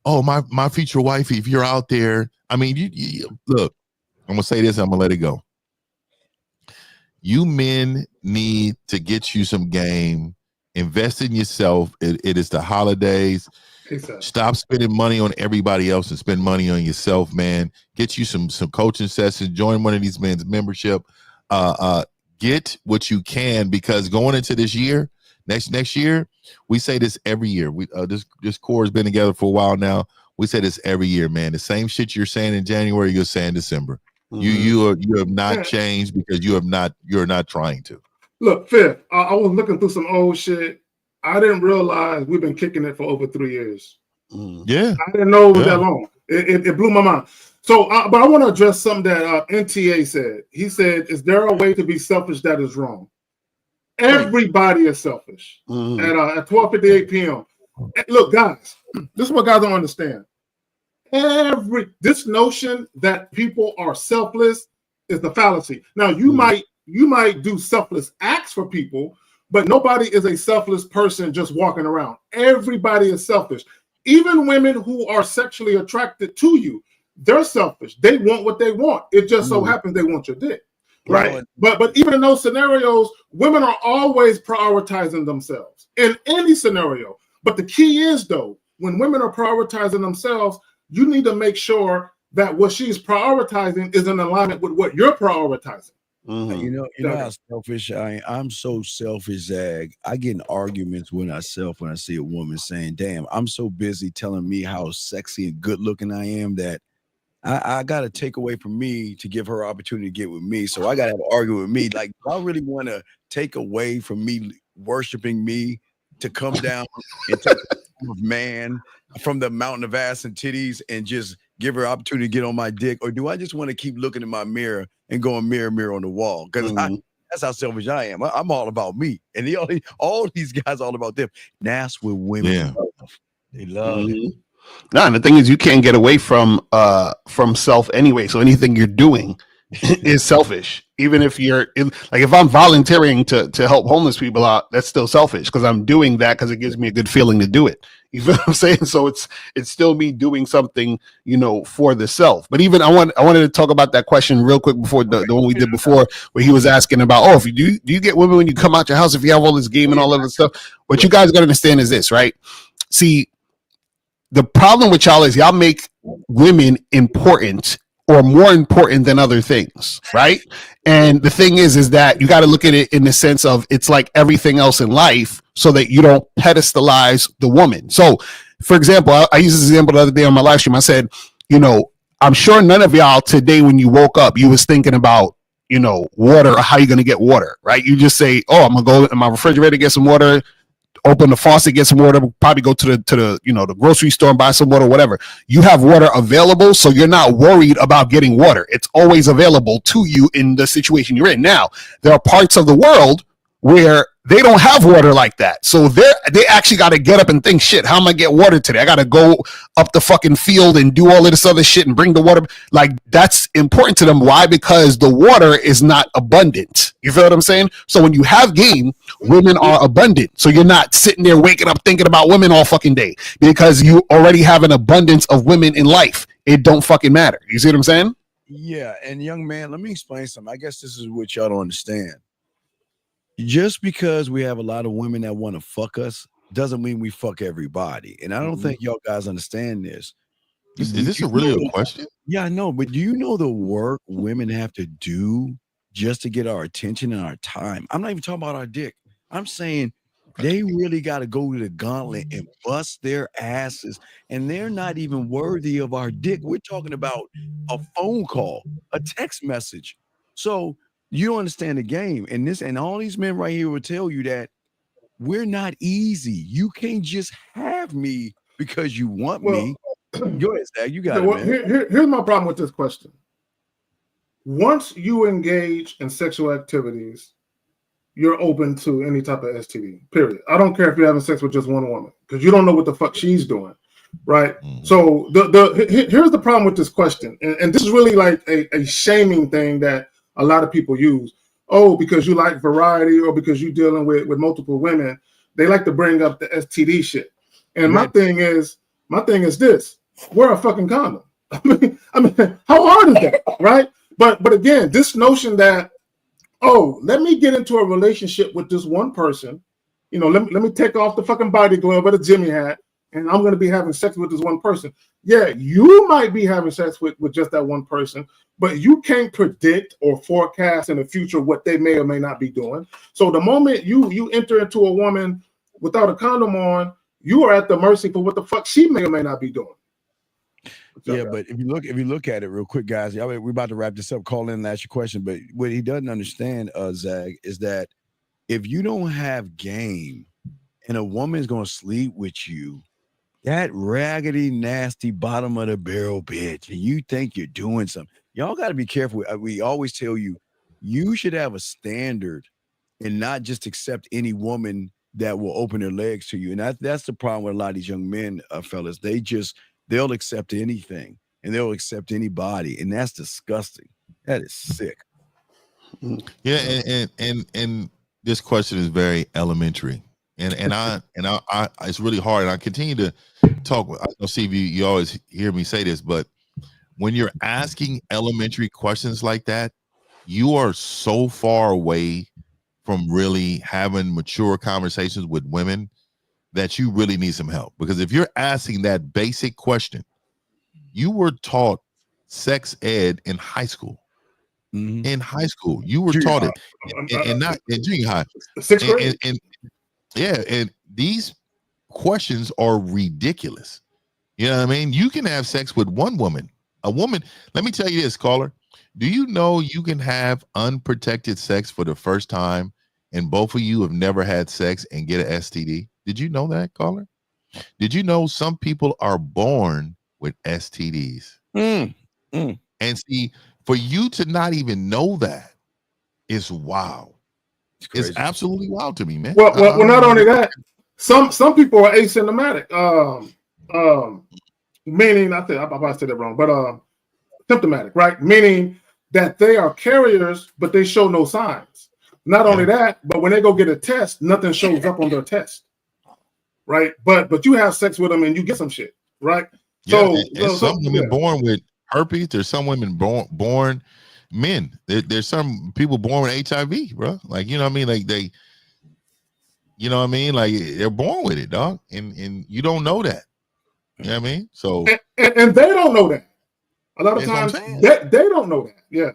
Oh, my future wifey, if you're out there. I mean, you look, I'm gonna say this, I'm gonna let it go. You men need to get you some game, invest in yourself. It is the holidays. Stop spending money on everybody else and spend money on yourself, man. Get you some coaching sessions, join one of these men's membership. Get what you can, because going into this year, next year, we say this every year. We this core has been together for a while now. We say this every year, man. The same shit you're saying in January, you're saying in December. You have not changed because you're not trying to. Look, Fifth, I was looking through some old shit. I didn't realize we've been kicking it for over 3 years. Yeah, I didn't know it was that long. It blew my mind. So, but I want to address something that NTA said. He said, "Is there a way to be selfish that is wrong?" Everybody is selfish. At 12:58 p.m. Look, guys, this is what guys don't understand. This notion that people are selfless is the fallacy. Now, you might do selfless acts for people, but nobody is a selfless person just walking around. Everybody is selfish. Even women who are sexually attracted to you, they're selfish. They want what they want. It just so happens they want your dick. Right. But even in those scenarios, women are always prioritizing themselves in any scenario. But the key is, though, when women are prioritizing themselves, you need to make sure that what she's prioritizing is in alignment with what you're prioritizing. You know how selfish I am. I'm so selfish, Zag. I get in arguments with myself when I see a woman saying, "Damn, I'm so busy telling me how sexy and good looking I am that I got to take away from me to give her opportunity to get with me. So I got to have an argument with me. Like, I really want to take away from me worshiping me to come down and take the form of man from the mountain of ass and titties and just give her opportunity to get on my dick? Or do I just want to keep looking in my mirror and going mirror, mirror on the wall? Because that's how selfish I am. I'm all about me. And all these guys all about them. And that's what women love. They love it. No, and the thing is, you can't get away from self anyway. So anything you're doing is selfish. Even if if I'm volunteering to help homeless people out, that's still selfish because I'm doing that because it gives me a good feeling to do it. You feel what I'm saying? So it's still me doing something, for the self. But even I wanted to talk about that question real quick before the one we did before, where he was asking about, if you do you get women when you come out your house if you have all this game and all of this stuff? What you guys got to understand is this, right? See, the problem with y'all is y'all make women important or more important than other things, right? And the thing is that you got to look at it in the sense of it's like everything else in life so that you don't pedestalize the woman. So, for example, I used this example the other day on my live stream. I said, I'm sure none of y'all today when you woke up, you was thinking about, water or how you're going to get water, right? You just say, I'm going to go in my refrigerator, get some water, open the faucet, get some water, probably go to the grocery store and buy some water, whatever. You have water available, so you're not worried about getting water. It's always available to you in the situation you're in. Now, there are parts of the world where they don't have water like that. So they actually got to get up and think, shit, how am I get water today? I got to go up the fucking field and do all of this other shit and bring the water. Like, that's important to them. Why? Because the water is not abundant. You feel what I'm saying? So when you have game, women are abundant. So you're not sitting there waking up thinking about women all fucking day because you already have an abundance of women in life. It don't fucking matter. You see what I'm saying? Yeah, and young man, let me explain something. I guess this is what y'all don't understand. Just because we have a lot of women that want to fuck us doesn't mean we fuck everybody. And I don't think y'all guys understand this. Is this a really a question? Yeah, I know, but do you know the work women have to do just to get our attention and our time? I'm not even talking about our dick. I'm saying they really got to go to the gauntlet and bust their asses, and they're not even worthy of our dick. We're talking about a phone call, a text message. So you don't understand the game. And all these men right here will tell you that we're not easy. You can't just have me because you want me. Go ahead, Zach. You got it, man. Here's my problem with this question. Once you engage in sexual activities, you're open to any type of STD, period. I don't care if you're having sex with just one woman because you don't know what the fuck she's doing, right? So here's the problem with this question. And this is really like a shaming thing that a lot of people use. Oh, because you like variety or because you're dealing with multiple women, they like to bring up the STD shit. And my thing is this. Wear a fucking condom. I mean, how hard is that, right? But again, this notion that, oh, let me get into a relationship with this one person, let me take off the fucking body glove or the Jimmy hat, and I'm going to be having sex with this one person. Yeah, you might be having sex with just that one person, but you can't predict or forecast in the future what they may or may not be doing. So the moment you enter into a woman without a condom on, you are at the mercy for what the fuck she may or may not be doing. Yeah, but if you look at it real quick, guys, we're about to wrap this up. Call in and ask your question. But what he doesn't understand, Zag, is that if you don't have game and a woman's gonna sleep with you, that raggedy, nasty bottom of the barrel bitch, and you think you're doing something, y'all got to be careful. We always tell you, you should have a standard and not just accept any woman that will open their legs to you. And that's the problem with a lot of these young men, fellas. They'll accept anything and they'll accept anybody, and that's disgusting. That is sick. Yeah, and this question is very elementary, and I it's really hard. And I continue to talk. I don't see if you always hear me say this, but when you're asking elementary questions like that, you are so far away from really having mature conversations with women that you really need some help. Because if you're asking that basic question, you were taught sex ed in high school. In high school, you were taught it, and not in junior high. Sixth grade. And these questions are ridiculous. You know what I mean? You can have sex with one woman. A woman, let me tell you this, caller. Do you know you can have unprotected sex for the first time and both of you have never had sex and get an STD? Did you know that, caller? Did you know some people are born with STDs? And see, for you to not even know that is wild. It's absolutely wild to me, man. Well, not only that, some people are asymptomatic. Meaning, I probably said that wrong, but symptomatic, right? Meaning that they are carriers, but they show no signs. Not only that, but when they go get a test, nothing shows up on their test, right? But you have sex with them and you get some shit, right? Yeah, so some women born with herpes. There's some women born men. There's some people born with HIV, bro. Like, you know what I mean? Like you know what I mean? Like they're born with it, dog. And you don't know that. You know what I mean? So and they don't know that. A lot of times they don't know that. Yeah.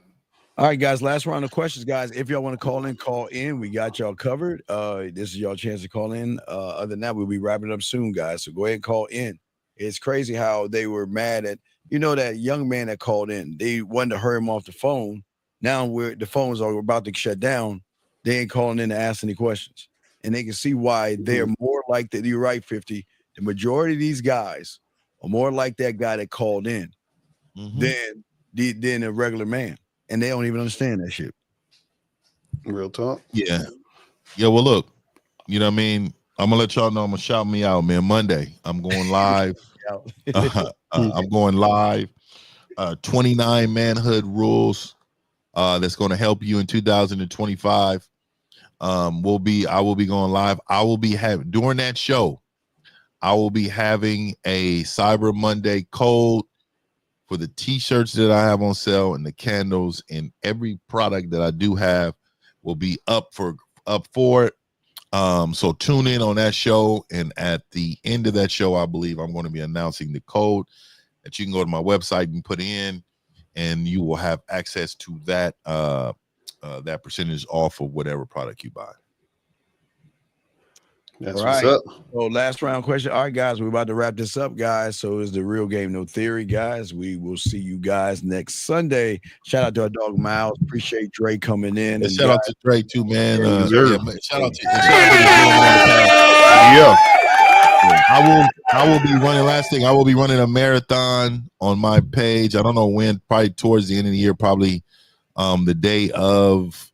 All right, guys. Last round of questions, guys. If y'all want to call in. We got y'all covered. This is y'all chance to call in. Other than that, we'll be wrapping up soon, guys. So go ahead and call in. It's crazy how they were mad at, that young man that called in. They wanted to hurry him off the phone. Now the phones are about to shut down. They ain't calling in to ask any questions. And they can see why they're more like that. You're right, 50. The majority of these guys are more like that guy that called in than a regular man. And they don't even understand that shit. Real talk. Yeah. Yeah, well, look, you know what I mean? I'm gonna let y'all know. I'm gonna shout me out, man. Monday, I'm going live. I'm going live. 29 manhood rules. That's going to help you in 2025. I will be going live. I will be having during that show. I will be having a Cyber Monday code for the t-shirts that I have on sale and the candles, and every product that I do have will be up for it. So tune in on that show, and at the end of that show, I believe I'm going to be announcing the code that you can go to my website and put in, and you will have access to that that percentage off of whatever product you buy. That's what's up. So last round question. All right, guys, we're about to wrap this up, guys. So it's the Real Game No Theory, guys. We will see you guys next Sunday. Shout out to our dog Miles. Appreciate Dre coming in. And shout out to Dre too, man. Shout out to I will be running. Last thing, I will be running a marathon on my page. I don't know when. Probably towards the end of the year. Probably the day of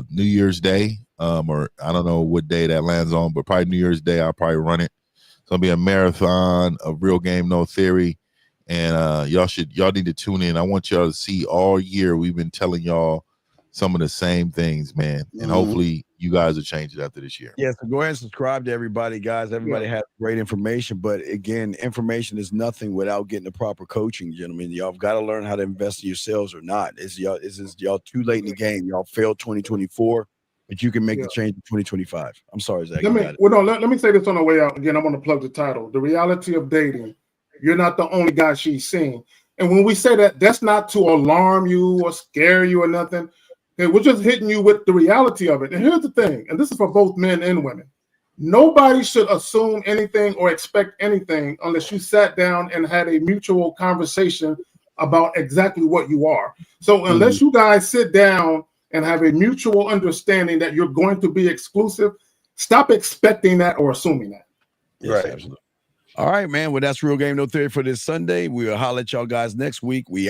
New Year's Day. Or I don't know what day that lands on, but probably New Year's Day, I'll probably run it. It's gonna be a marathon of Real Game No Theory, and y'all need to tune in. I want y'all to see all year we've been telling y'all some of the same things, man, and hopefully you guys will change it after this year. Yeah, so go ahead and subscribe to everybody, guys. Everybody has great information, but again, information is nothing without getting the proper coaching, gentlemen. Y'all got to learn how to invest in yourselves or not. Is y'all too late in the game? Y'all failed 2024. But you can make the change in 2025. I'm sorry, Zach. Let me say this on the way out. Again, I'm going to plug the title. The reality of dating. You're not the only guy she's seen. And when we say that, that's not to alarm you or scare you or nothing. Okay, we're just hitting you with the reality of it. And here's the thing, and this is for both men and women. Nobody should assume anything or expect anything unless you sat down and had a mutual conversation about exactly what you are. So unless you guys sit down and have a mutual understanding that you're going to be exclusive, stop expecting that or assuming that. Yes, absolutely. All right, man. Well, that's Real Game No Theory for this Sunday. We'll holler at y'all guys next week. We out.